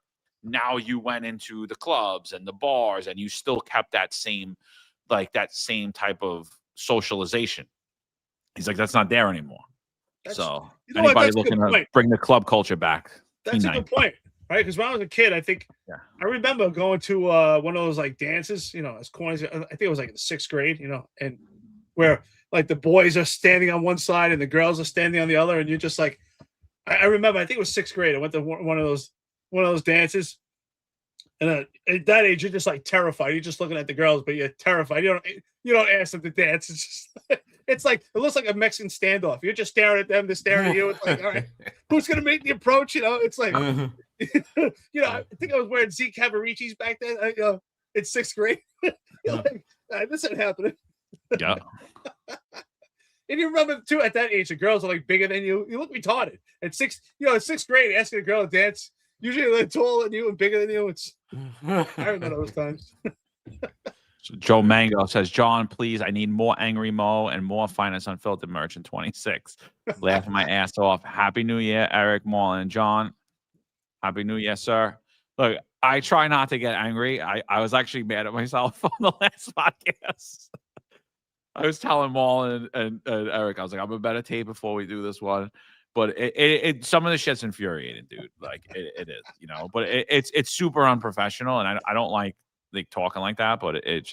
now you went into the clubs and the bars, and you still kept that same type of socialization. He's like, that's not there anymore. So anybody looking to bring the club culture back. That's a good point, right? Because when I was a kid, I think I remember going to one of those like dances, you know, as corny as I think it was like in the 6th grade, you know, and where like the boys are standing on one side and the girls are standing on the other, and you're just like, I remember, I think it was 6th grade. I went to one of those dances, and at that age, you're just like terrified. You're just looking at the girls, but you're terrified. You don't ask them to dance. It's just, it's like, it looks like a Mexican standoff. You're just staring at them, they're staring at you. It's like, all right, who's gonna make the approach? You know, it's like, you know, I think I was wearing Zeke Cavaricci's back then. In 6th grade. You're like, this ain't happening. Yeah. And you remember too, at that age, the girls are like bigger than you. You look retarded. At 6th grade, asking a girl to dance, usually they're taller than you and bigger than you. I remember those times. So Joe Mango says, John, please, I need more Angry Mo and more Finance Unfiltered merch in 26. Laughing my ass off. Happy New Year, Eric, Marlon, and John. Happy New Year, sir. Look, I try not to get angry. I was actually mad at myself on the last podcast. I was telling Marlon and Eric, I was like, I'm going to meditate before we do this one. But it some of the shit's infuriating, dude. Like it is, you know. But it's super unprofessional, and I don't like talking like that. But it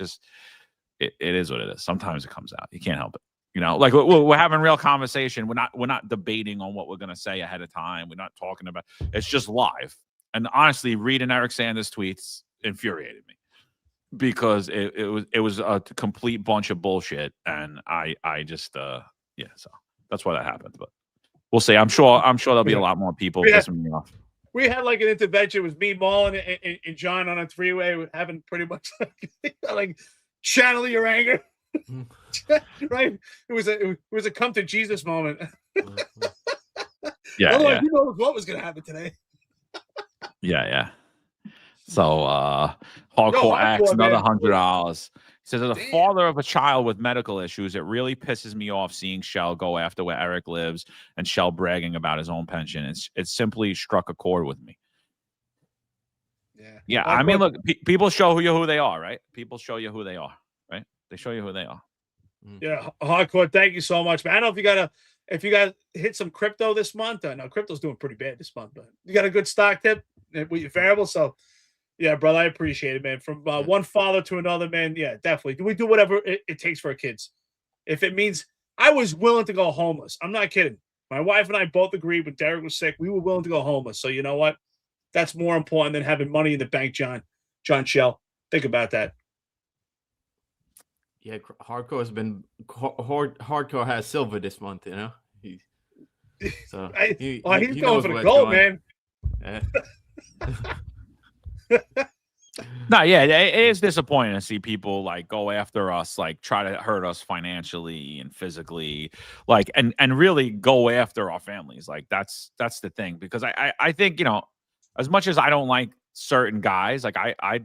is what it is. Sometimes it comes out. You can't help it. You know, like we're having real conversation. We're not debating on what we're gonna say ahead of time. We're not talking about. It's just live. And honestly, reading Eric Sanders' tweets infuriated me because it was a complete bunch of bullshit, and I just so that's why that happened. But we'll see. I'm sure there'll be a lot more people pissing me off. We had like an intervention with me, Marlon, and John on a 3-way, having pretty much like channel your anger. Right? It was a come to Jesus moment. Yeah. Like, who knows what was gonna happen today? Yeah. So Hardcore X, another $100. He says, as a father of a child with medical issues, it really pisses me off seeing Shell go after where Eric lives and Shell bragging about his own pension. It simply struck a chord with me. Yeah. I mean, look, people show you who they are, right? People show you who they are, right? They show you who they are. Yeah, Hardcore. Thank you so much, man. I don't know if you got hit some crypto this month. No, crypto's doing pretty bad this month, but you got a good stock tip with your variable. So, yeah, brother, I appreciate it, man. From one father to another, man. Yeah, definitely. We do whatever it takes for our kids. If it means I was willing to go homeless, I'm not kidding. My wife and I both agreed when Derek was sick, we were willing to go homeless. So you know what? That's more important than having money in the bank, John Shell. Think about that. Yeah, hardcore has been hardcore has silver this month. So he's he going knows for the where it's gold, going. man. No, yeah, it is disappointing to see people like go after us, like try to hurt us financially and physically, like and really go after our families. Like that's the thing, because I think, as much as I don't like certain guys, like I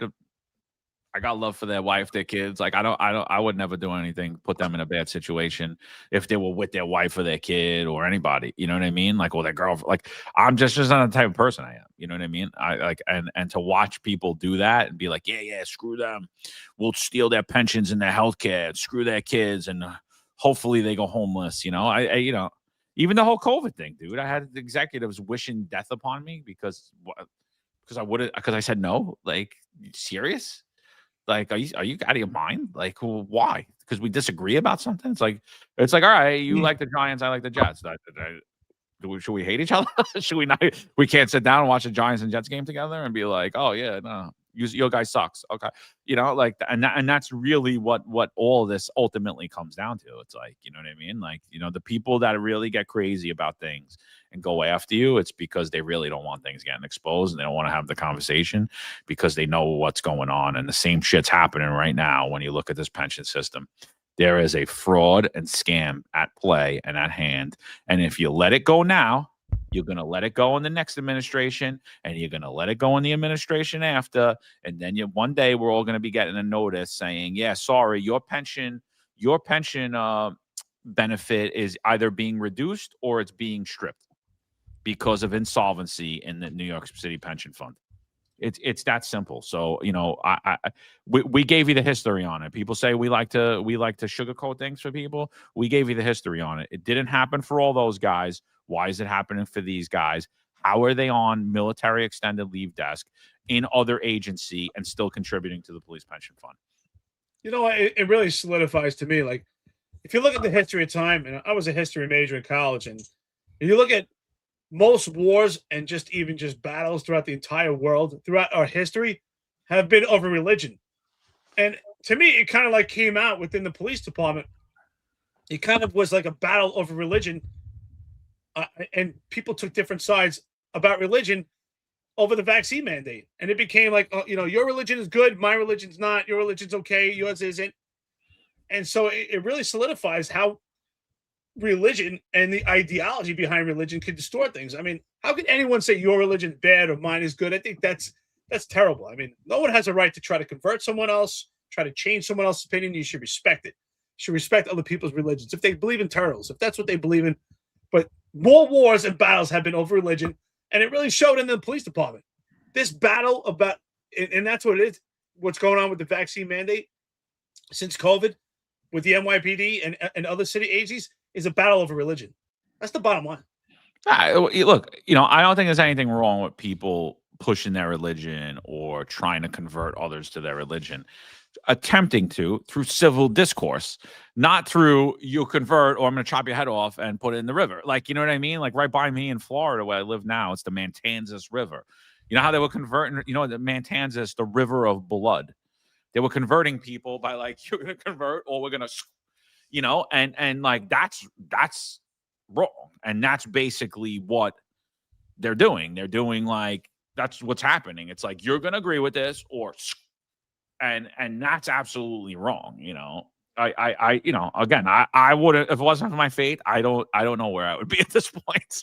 got love for their wife, their kids. Like I would never do anything, put them in a bad situation if they were with their wife or their kid or anybody. You know what I mean? Like, or their girlfriend. Like, I'm just not the type of person I am. You know what I mean? I like and to watch people do that and be like, yeah, screw them. We'll steal their pensions and their healthcare. Screw their kids, and hopefully they go homeless. I even the whole COVID thing, dude. I had executives wishing death upon me because I said no. Like, serious? Like, are you out of your mind? Like, why? Because we disagree about something? It's like, all right, you like the Giants, I like the Jets. Should we hate each other? Should we not? We can't sit down and watch the Giants and Jets game together and be like, oh yeah, no, your guy sucks. Okay, and that's really what all this ultimately comes down to. It's like, you know what I mean? Like, the people that really get crazy about things and go after you, it's because they really don't want things getting exposed and they don't want to have the conversation because they know what's going on. And the same shit's happening right now when you look at this pension system. There is a fraud and scam at play and at hand. And if you let it go now, you're going to let it go in the next administration, and you're going to let it go in the administration after. And then one day we're all going to be getting a notice saying, yeah, sorry, your pension benefit is either being reduced or it's being stripped because of insolvency in the New York City pension fund. It's that simple. So, we gave you the history on it. People say we like to sugarcoat things for people. We gave you the history on it. It didn't happen for all those guys. Why is it happening for these guys? How are they on military extended leave desk in other agency and still contributing to the police pension fund? It really solidifies to me, like, if you look at the history of time, and I was a history major in college, and if you look at most wars and just battles throughout the entire world, throughout our history, have been over religion. And to me, it kind of like came out within the police department. It kind of was like a battle over religion. And people took different sides about religion over the vaccine mandate. And it became like, your religion is good, my religion's not, your religion's okay, yours isn't. And so it really solidifies how religion and the ideology behind religion could distort things. I mean, how can anyone say your religion is bad or mine is good? I think that's terrible. I mean, no one has a right to try to convert someone else, try to change someone else's opinion. You should respect it. You should respect other people's religions. If they believe in turtles, if that's what they believe in. But more wars and battles have been over religion, and it really showed in the police department. This battle about, and that's what it is, what's going on with the vaccine mandate since COVID with the NYPD and other city agencies, is a battle over religion. That's the bottom line. Look, I don't think there's anything wrong with people pushing their religion or trying to convert others to their religion. Attempting to through civil discourse, not through you convert or I'm going to chop your head off and put it in the river. Like, you know what I mean? Like right by me in Florida where I live now, it's the Matanzas River. You know how they were converting, the Matanzas, the river of blood. They were converting people by like, you're going to convert or we're going to, and like that's wrong. And that's basically what they're doing. They're doing like, that's what's happening. It's like, you're going to agree with this or, and that's absolutely wrong. I again, I would, if it wasn't for my faith, I don't know where I would be at this point.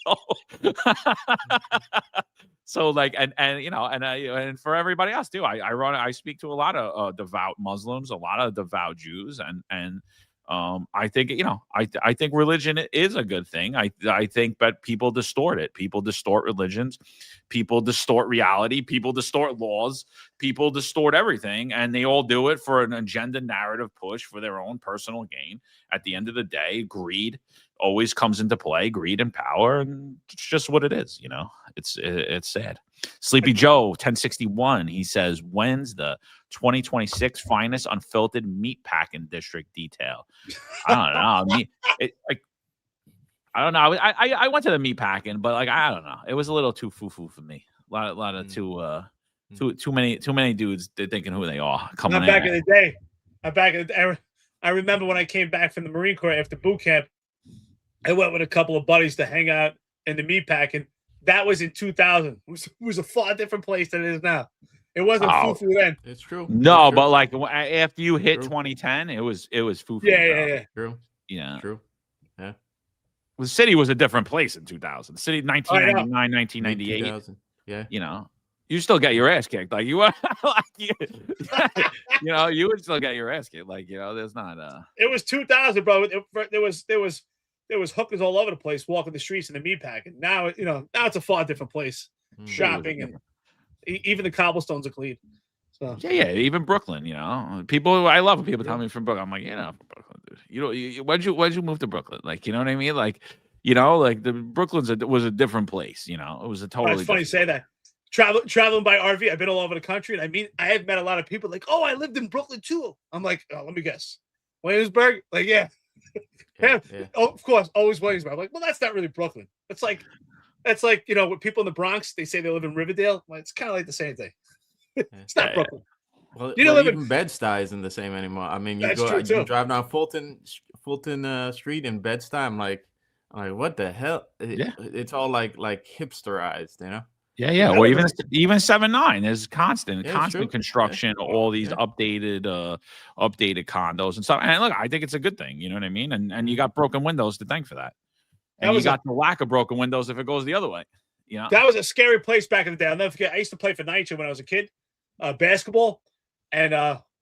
So like, and for everybody else too, I speak to a lot of devout Muslims, a lot of devout Jews, and I think, I think religion is a good thing. I think, but people distort it. People distort religions. People distort reality. People distort laws. People distort everything. And they all do it for an agenda narrative push for their own personal gain. At the end of the day, greed always comes into play, greed and power. And it's just what it is. It's sad. Sleepy Joe 1061, he says, when's the 2026 finest unfiltered meat packing district detail? I don't know. I don't know. I went to the meat packing, but like I don't know. It was a little too foo-foo for me. A lot of too many dudes thinking who they are coming Not in. back in the day. I remember when I came back from the Marine Corps after boot camp, I went with a couple of buddies to hang out in the meat packing. That was in 2000. It was a far different place than it is now. It wasn't foo-foo then. It's true. No, It's true. but like after you hit True. 2010, it was foo-foo. Yeah. True. Yeah. True. Yeah. The city was a different place in 2000. The city, 1999, 1998. 2000. Yeah. You know, you still get your ass kicked. Like you were, like you would still get your ass kicked. Like there's not. It was 2000, bro. There was hookers all over the place walking the streets in the meat packing. Now now it's a far different place. Shopping and even the cobblestones are clean. So Yeah. Even Brooklyn. People. I love when people tell me from Brooklyn. I'm like, from Brooklyn, dude. Why'd you move to Brooklyn? Like, you know what I mean? Like, like the Brooklyn's was a different place. It was a totally. It's funny you say that. Traveling by RV, I've been all over the country, and I have met a lot of people like, oh, I lived in Brooklyn too. I'm like, oh, let me guess, Williamsburg. Like, yeah. Oh, of course, always Williamsburg. I'm like, well, that's not really Brooklyn. That's like with people in the Bronx, they say they live in Riverdale. Well, it's kind of like the same thing. It's not Brooklyn. Well, you don't live even Bed-Stuy isn't the same anymore. I mean, you drive down Fulton Street in Bed-Stuy. I'm like, what the hell? It's all like hipsterized, Yeah. Or even 7-9. There's constant construction. Yeah. All these updated condos and stuff. And look, I think it's a good thing. You know what I mean? And you got broken windows to thank for that. And you got the lack of broken windows if it goes the other way. That was a scary place back in the day. I'll never forget. I used to play for NYC when I was a kid, basketball. And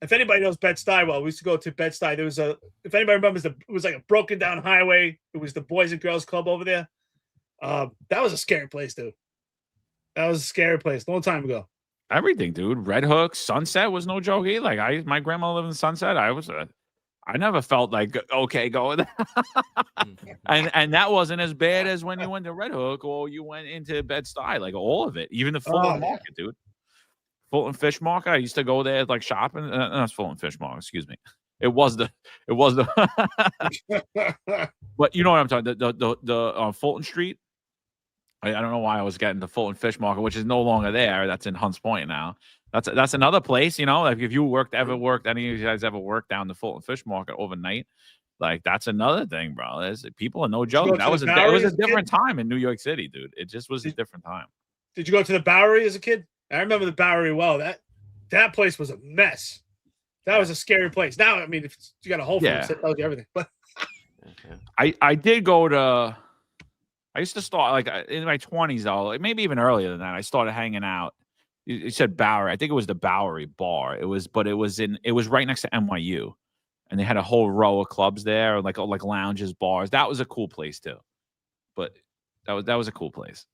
if anybody knows Bed-Stuy, well, we used to go to Bed-Stuy. There was if anybody remembers, it was like a broken down highway. It was the Boys and Girls Club over there. That was a scary place, dude. That was a scary place a long time ago. Everything, dude. Red Hook, Sunset was no joke either. Like my grandma lived in Sunset. I never felt like okay going there. and that wasn't as bad as when you went to Red Hook or you went into Bed-Stuy. Like all of it, even the Fulton Market, dude. Fulton Fish Market. I used to go there like shopping. That's Fulton Fish Market. Excuse me. It was the. But you know what I'm talking. The Fulton Street. I don't know why I was getting the Fulton Fish Market, which is no longer there. That's in Hunts Point now. That's another place, Like if you any of you guys ever worked down the Fulton Fish Market overnight, like that's another thing, bro. People are no joke. It was a different time in New York City, dude. It just was a different time. Did you go to the Bowery as a kid? I remember the Bowery well. That place was a mess. That was a scary place. Now, I mean, if you got a Whole Foods, that tells you everything. But I did go to. I used to start like in my 20s, though, like maybe even earlier than that. I started hanging out. You said Bowery. I think it was the Bowery Bar. It was right next to NYU, and they had a whole row of clubs there, like lounges, bars. That was a cool place too. But that was a cool place,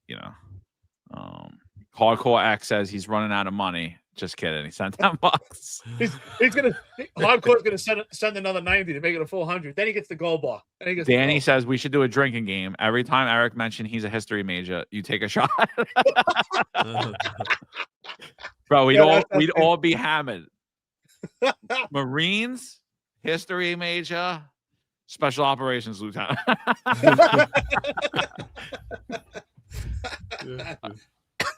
Hardcore X says he's running out of money. Just kidding. He sent $10. Hardcore's gonna send another 90 to make it a full 100. Then he gets the gold bar. Danny says we should do a drinking game. Every time Eric mentioned he's a history major, you take a shot. Bro, we'd all be hammered. Marines, history major, special operations lieutenant.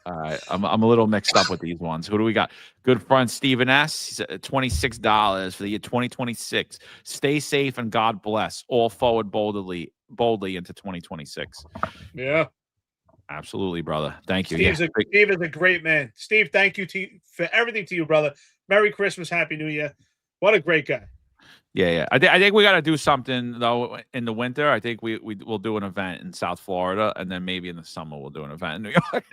All right, I'm a little mixed up with these ones. Who do we got? Good friend Stephen S. He's at $26 for the year 2026. Stay safe and God bless. All forward boldly into 2026. Yeah, absolutely, brother. Thank you. Steve is a great man. Steve, thank you for everything to you, brother. Merry Christmas, Happy New Year. What a great guy. Yeah. I think we got to do something though in the winter. I think we'll do an event in South Florida, and then maybe in the summer we'll do an event in New York.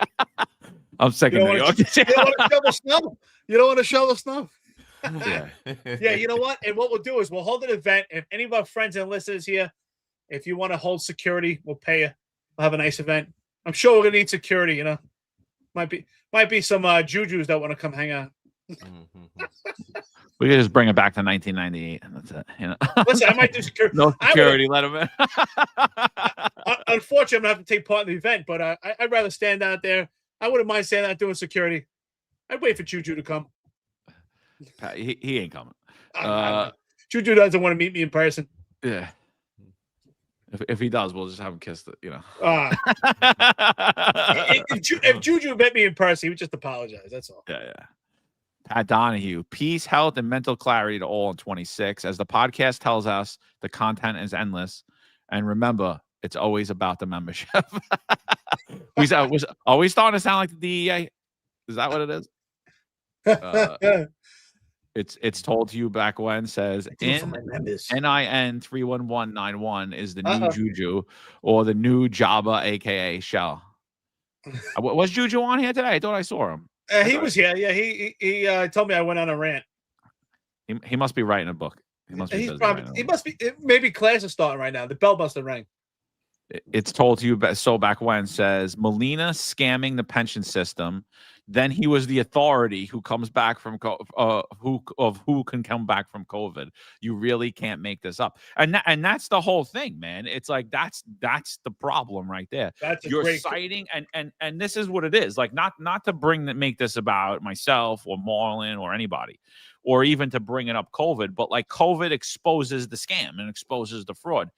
I'm sick of New York. You don't want to shovel snow. You don't want to shovel snow. Yeah. You know what? And what we'll do is we'll hold an event. If any of our friends and listeners here, if you want to hold security, we'll pay you. We'll have a nice event. I'm sure we're gonna need security. Might be some jujus that want to come hang out. We could just bring it back to 1998, and that's it. Listen, I might do security. No security, let him in. Unfortunately, I'm gonna have to take part in the event, but I'd rather stand out there. I wouldn't mind standing out doing security. I'd wait for Juju to come. He ain't coming. Juju doesn't want to meet me in person. Yeah. If he does, we'll just have him kiss the, If Juju met me in person, he would just apologize. That's all. Yeah. Pat Donahue, peace, health, and mental clarity to all in 26. As the podcast tells us, the content is endless. And remember, it's always about the membership. Are we starting to sound like the DEA? Is that what it is? It's told to you back when says NIN 31191 is the new Juju or the new Jabba, aka Shell. Was Juju on here today? I thought I saw him. He was here. Yeah, he told me I went on a rant. He must be writing a book. He must be. Maybe class is starting right now. The bell must have rang. It's told to you back when says Molina scamming the pension system. Then he was the authority who comes back from who can come back from COVID. You really can't make this up, and that's the whole thing, man. It's like that's the problem right there. You're citing and this is what it is. Like not to make this about myself or Marlon or anybody, or even to bring it up COVID, but like COVID exposes the scam and exposes the fraud.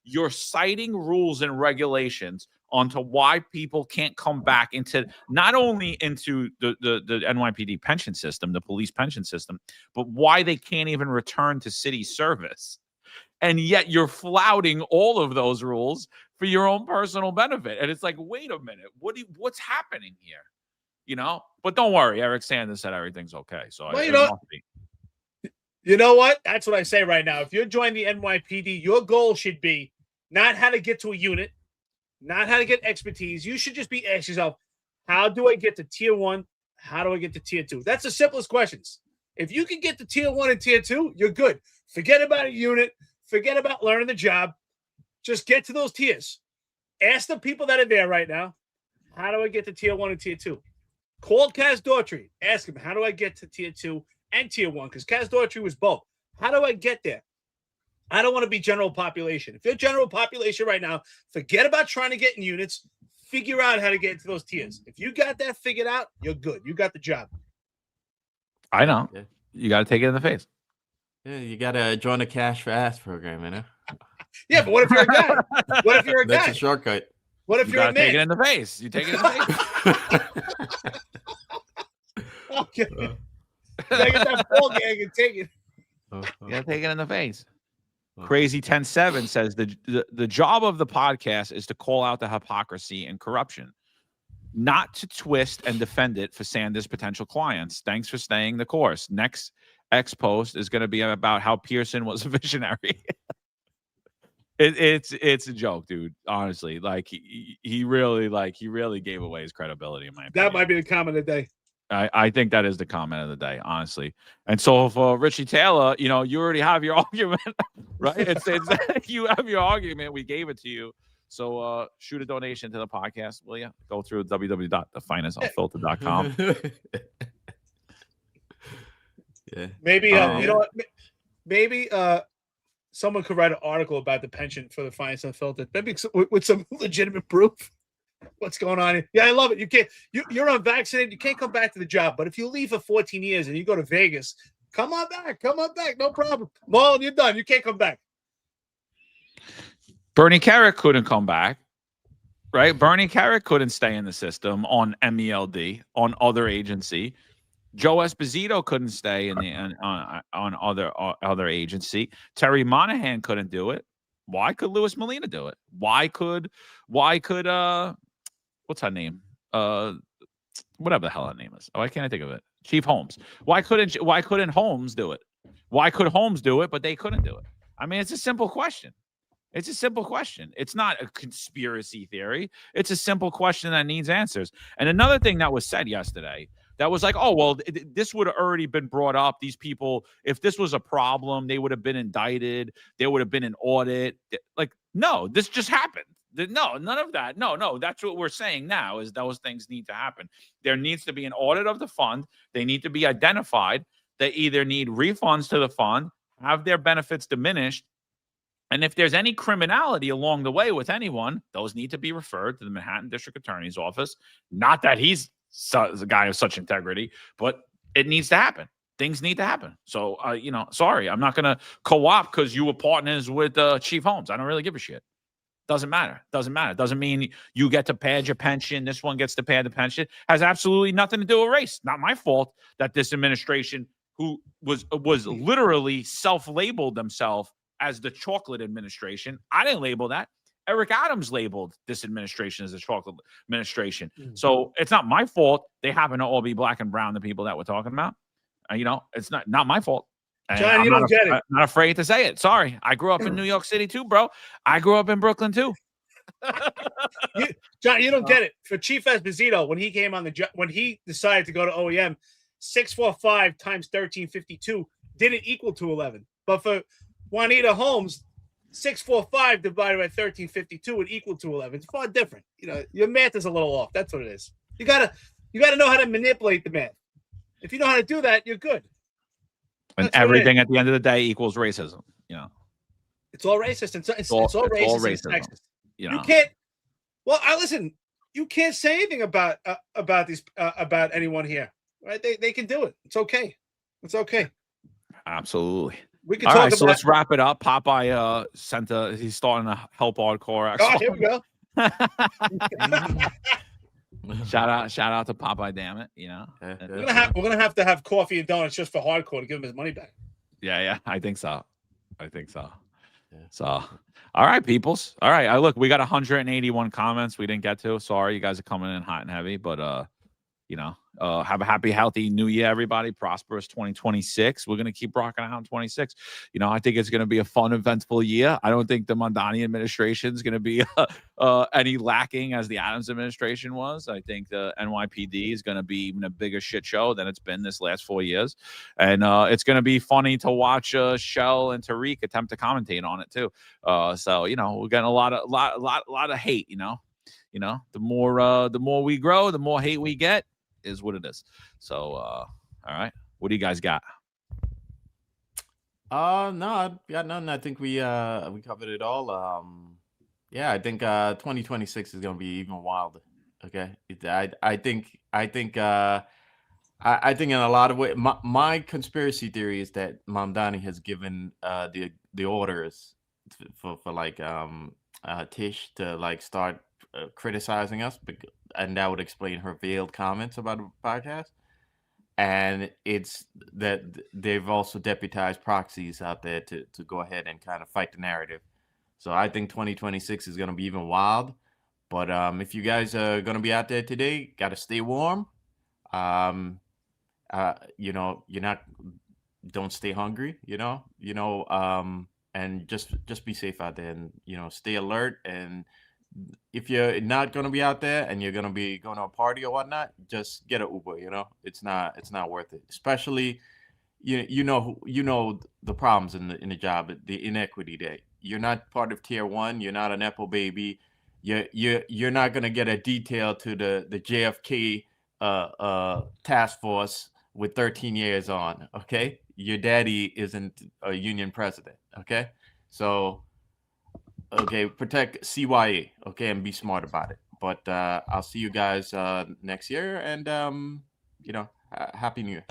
You're citing rules and regulations onto why people can't come back into not only into the NYPD pension system, the police pension system, but why they can't even return to city service. And yet you're flouting all of those rules for your own personal benefit. And it's like, wait a minute, what's happening here? But don't worry, Eric Sanders said everything's okay. So you know what? That's what I say right now. If you're joining the NYPD, your goal should be not how to get to a unit, not how to get expertise. You should just be asking yourself, how do I get to tier 1? How do I get to tier 2? That's the simplest questions. If you can get to tier 1 and tier 2, you're good. Forget about a unit. Forget about learning the job. Just get to those tiers. Ask the people that are there right now, how do I get to tier 1 and tier 2? Call Kaz Daughtry. Ask him, how do I get to tier 2 and tier 1? Because Kaz Daughtry was both. How do I get there? I don't want to be general population. If you're general population right now, forget about trying to get in units. Figure out how to get into those tiers. If you got that figured out, you're good. You got the job. I know. Yeah. You got to take it in the face. Yeah, you got to join the Cash for Ass program, Yeah, but what if you're a guy? What if you're a guy? That's a shortcut. What if you're a man? Take it in the face. You take it in the face. Okay. Take it that ball gang and take it. You got to take it in the face. Crazy 10-7 says the job of the podcast is to call out the hypocrisy and corruption, not to twist and defend it for Sanders' potential clients. Thanks for staying the course. Next X post is going to be about how Pearson was a visionary. It's a joke, dude. Honestly, like he really gave away his credibility in my opinion. That might be the comment of the day. I think that is the comment of the day, honestly. And so for Richie Taylor, you already have your argument, right? It's you have your argument. We gave it to you. So shoot a donation to the podcast, will you? Go through www.thefinestsunfiltered.com. Yeah. Maybe you know what? Maybe someone could write an article about the pension for the Finest Unfiltered. Maybe with some legitimate proof. What's going on here? Yeah, I love it. You can't. You're unvaccinated. You can't come back to the job. But if you leave for 14 years and you go to Vegas, come on back. Come on back. No problem. Marlon, you're done. You can't come back. Bernie Carrick couldn't come back, right? Bernie Carrick couldn't stay in the system on MELD, on other agency. Joe Esposito couldn't stay in the on other agency. Terry Monahan couldn't do it. Why could Louis Molina do it? Why could what's her name? Whatever the hell her name is. Why can't I think of it? Chief Holmes. Why couldn't Holmes do it? Why could Holmes do it, but they couldn't do it? I mean, it's a simple question. It's a simple question. It's not a conspiracy theory. It's a simple question that needs answers. And another thing that was said yesterday that was like, oh, well, this would have already been brought up. These people, if this was a problem, they would have been indicted. There would have been an audit. Like, no, this just happened. No, none of that. No, that's what we're saying now is those things need to happen. There needs to be an audit of the fund. They need to be identified. They either need refunds to the fund, have their benefits diminished, and if there's any criminality along the way with anyone, those need to be referred to the Manhattan District Attorney's Office. Not that he's a guy of such integrity, but it needs to happen. Things need to happen. So, sorry, I'm not going to co-opt because you were partners with Chief Holmes. I don't really give a shit. Doesn't matter. Doesn't mean you get to pad your pension. This one gets to pad the pension. Has absolutely nothing to do with race. Not my fault that this administration, who was literally self-labeled themselves as the chocolate administration. I didn't label that. Eric Adams labeled this administration as a chocolate administration. So it's not my fault. They happen to all be black and brown, the people that we're talking about. It's not my fault. And John, you don't get it. I'm not afraid to say it. Sorry. I grew up in New York City too, bro. I grew up in Brooklyn too. John, you don't get it. For Chief Esposito, when he came on when he decided to go to OEM, 645 times 1352 didn't equal 211. But for Juanita Holmes, 645 divided by 1352 would equal 211. It's far different. Your math is a little off. That's what it is. You gotta know how to manipulate the math. If you know how to do that, you're good. And everything at the end of the day equals racism. It's all racist. It's all racist. You can't. Well, listen. You can't say anything about anyone here, right? They can do it. It's okay. It's okay. Absolutely. We can all talk right, about. So let's wrap it up. Popeye he's starting to help hardcore. Oh, here we go. Shout out to Popeye, damn it. We're gonna have to have coffee and donuts just for hardcore to give him his money back. Yeah, I think so. Yeah. So all right, peoples. All right. Look, we got 181 comments we didn't get to. Sorry, you guys are coming in hot and heavy, but have a happy, healthy new year, everybody. Prosperous 2026. We're going to keep rocking out in 26. I think it's going to be a fun, eventful year. I don't think the Mondani administration is going to be any lacking as the Adams administration was. I think the NYPD is going to be even a bigger shit show than it's been this last 4 years. And it's going to be funny to watch Shell and Tariq attempt to commentate on it too. So, we're getting a lot of hate, the more we grow, the more hate we get. Is what it is. So all right, what do you guys got? No, I got nothing. I think we covered it all. I think 2026 is gonna be even wilder. Okay, I think in a lot of ways, my conspiracy theory is that Mamdani has given the orders for Tish to start criticizing us, and that would explain her veiled comments about the podcast. And it's that they've also deputized proxies out there to go ahead and kind of fight the narrative. So I think 2026 is going to be even wild. But if you guys are going to be out there today, got to stay warm. Don't stay hungry, and just be safe out there, and stay alert. And if you're not going to be out there and you're going to be going to a party or whatnot, just get an Uber. It's not worth it. Especially you know the problems in the job, the inequity there. You're not part of tier 1. You're not an Nepo baby. You're not going to get a detail to the JFK task force with 13 years on. Okay, your daddy isn't a union president. Okay, so. Okay, protect CYA, okay, and be smart about it. But I'll see you guys next year, and Happy New Year.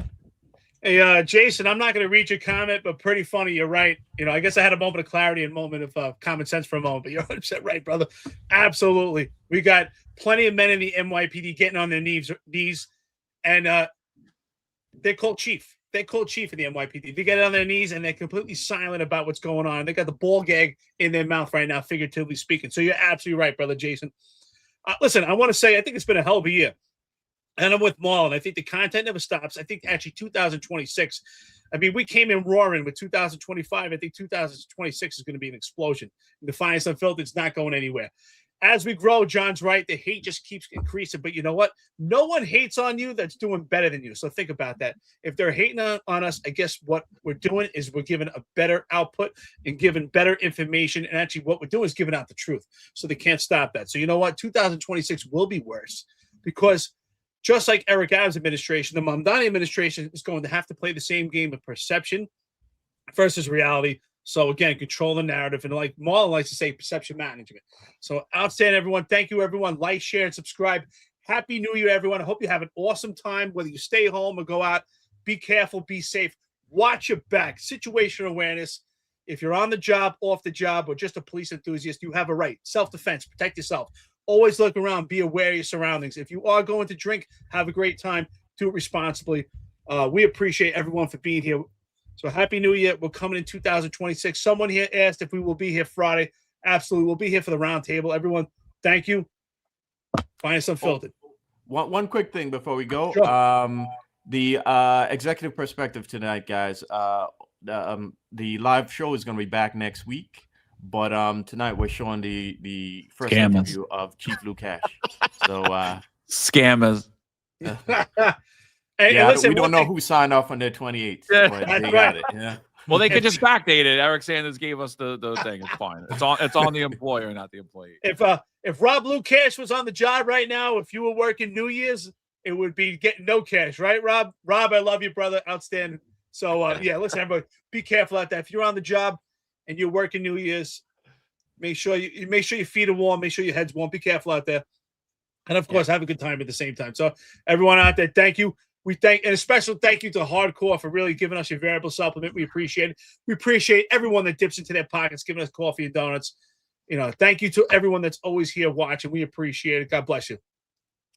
Hey, Jason, I'm not going to read your comment, but pretty funny. You're right. I guess I had a moment of clarity and a moment of common sense for a moment, but you're 100% right, brother. Absolutely. We got plenty of men in the NYPD getting on their knees, and they're called chief. They call chief in the NYPD. They get on their knees and they're completely silent about what's going on. They got the ball gag in their mouth right now, figuratively speaking. So you're absolutely right, brother Jason. Listen, I want to say I think it's been a hell of a year. And I'm with Marlon. I think the content never stops. I think actually 2026, we came in roaring with 2025. I think 2026 is going to be an explosion. The Finest Unfiltered is not going anywhere. As we grow, John's right. The hate just keeps increasing. But you know what? No one hates on you that's doing better than you. So think about that. If they're hating on us, I guess what we're doing is we're giving a better output and giving better information. And actually what we're doing is giving out the truth. So they can't stop that. So you know what? 2026 will be worse because just like Eric Adams' administration, the Mamdani administration is going to have to play the same game of perception versus reality. So again, control the narrative, and like Marlon likes to say, perception management. So outstanding, everyone. Thank you, everyone. Like, share, and subscribe. Happy New Year, everyone. I hope you have an awesome time, whether you stay home or go out. Be careful, be safe. Watch your back. Situational awareness. If you're on the job, off the job, or just a police enthusiast, you have a right. Self-defense, protect yourself. Always look around, be aware of your surroundings. If you are going to drink, have a great time. Do it responsibly. We appreciate everyone for being here. So Happy New Year. We're coming in 2026. Someone here asked if we will be here Friday. Absolutely. We'll be here for the round table. Everyone, thank you. Find us Unfiltered. One quick thing before we go. Sure. The executive perspective tonight, guys. The live show is going to be back next week, but tonight we're showing the first interview of Chief Lou Cash. So scammers. Hey, listen, we don't know who signed off on their 28th. Yeah, but they got it. Yeah. Well, they could just backdate it. Eric Sanders gave us the thing. It's fine. It's on the employer, not the employee. If Rob Lou Cash was on the job right now, if you were working New Year's, it would be getting no cash, right, Rob? Rob, I love you, brother. Outstanding. So yeah, listen, everybody, be careful out there. If you're on the job and you're working New Year's, make sure your feet are warm, make sure your head's warm. Be careful out there. And of course, have a good time at the same time. So everyone out there, thank you. And a special thank you to Hardcore for really giving us your variable supplement. We appreciate it. We appreciate everyone that dips into their pockets, giving us coffee and donuts. Thank you to everyone that's always here watching. We appreciate it. God bless you.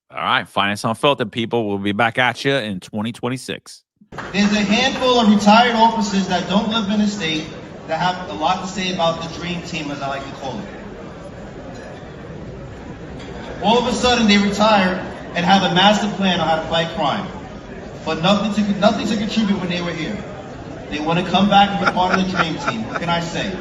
All right. Finance Unfiltered, people. We'll be back at you in 2026. There's a handful of retired officers that don't live in the state that have a lot to say about the dream team, as I like to call it. All of a sudden, they retire and have a master plan on how to fight crime. But nothing to contribute when they were here. They want to come back and be part of the dream team. What can I say?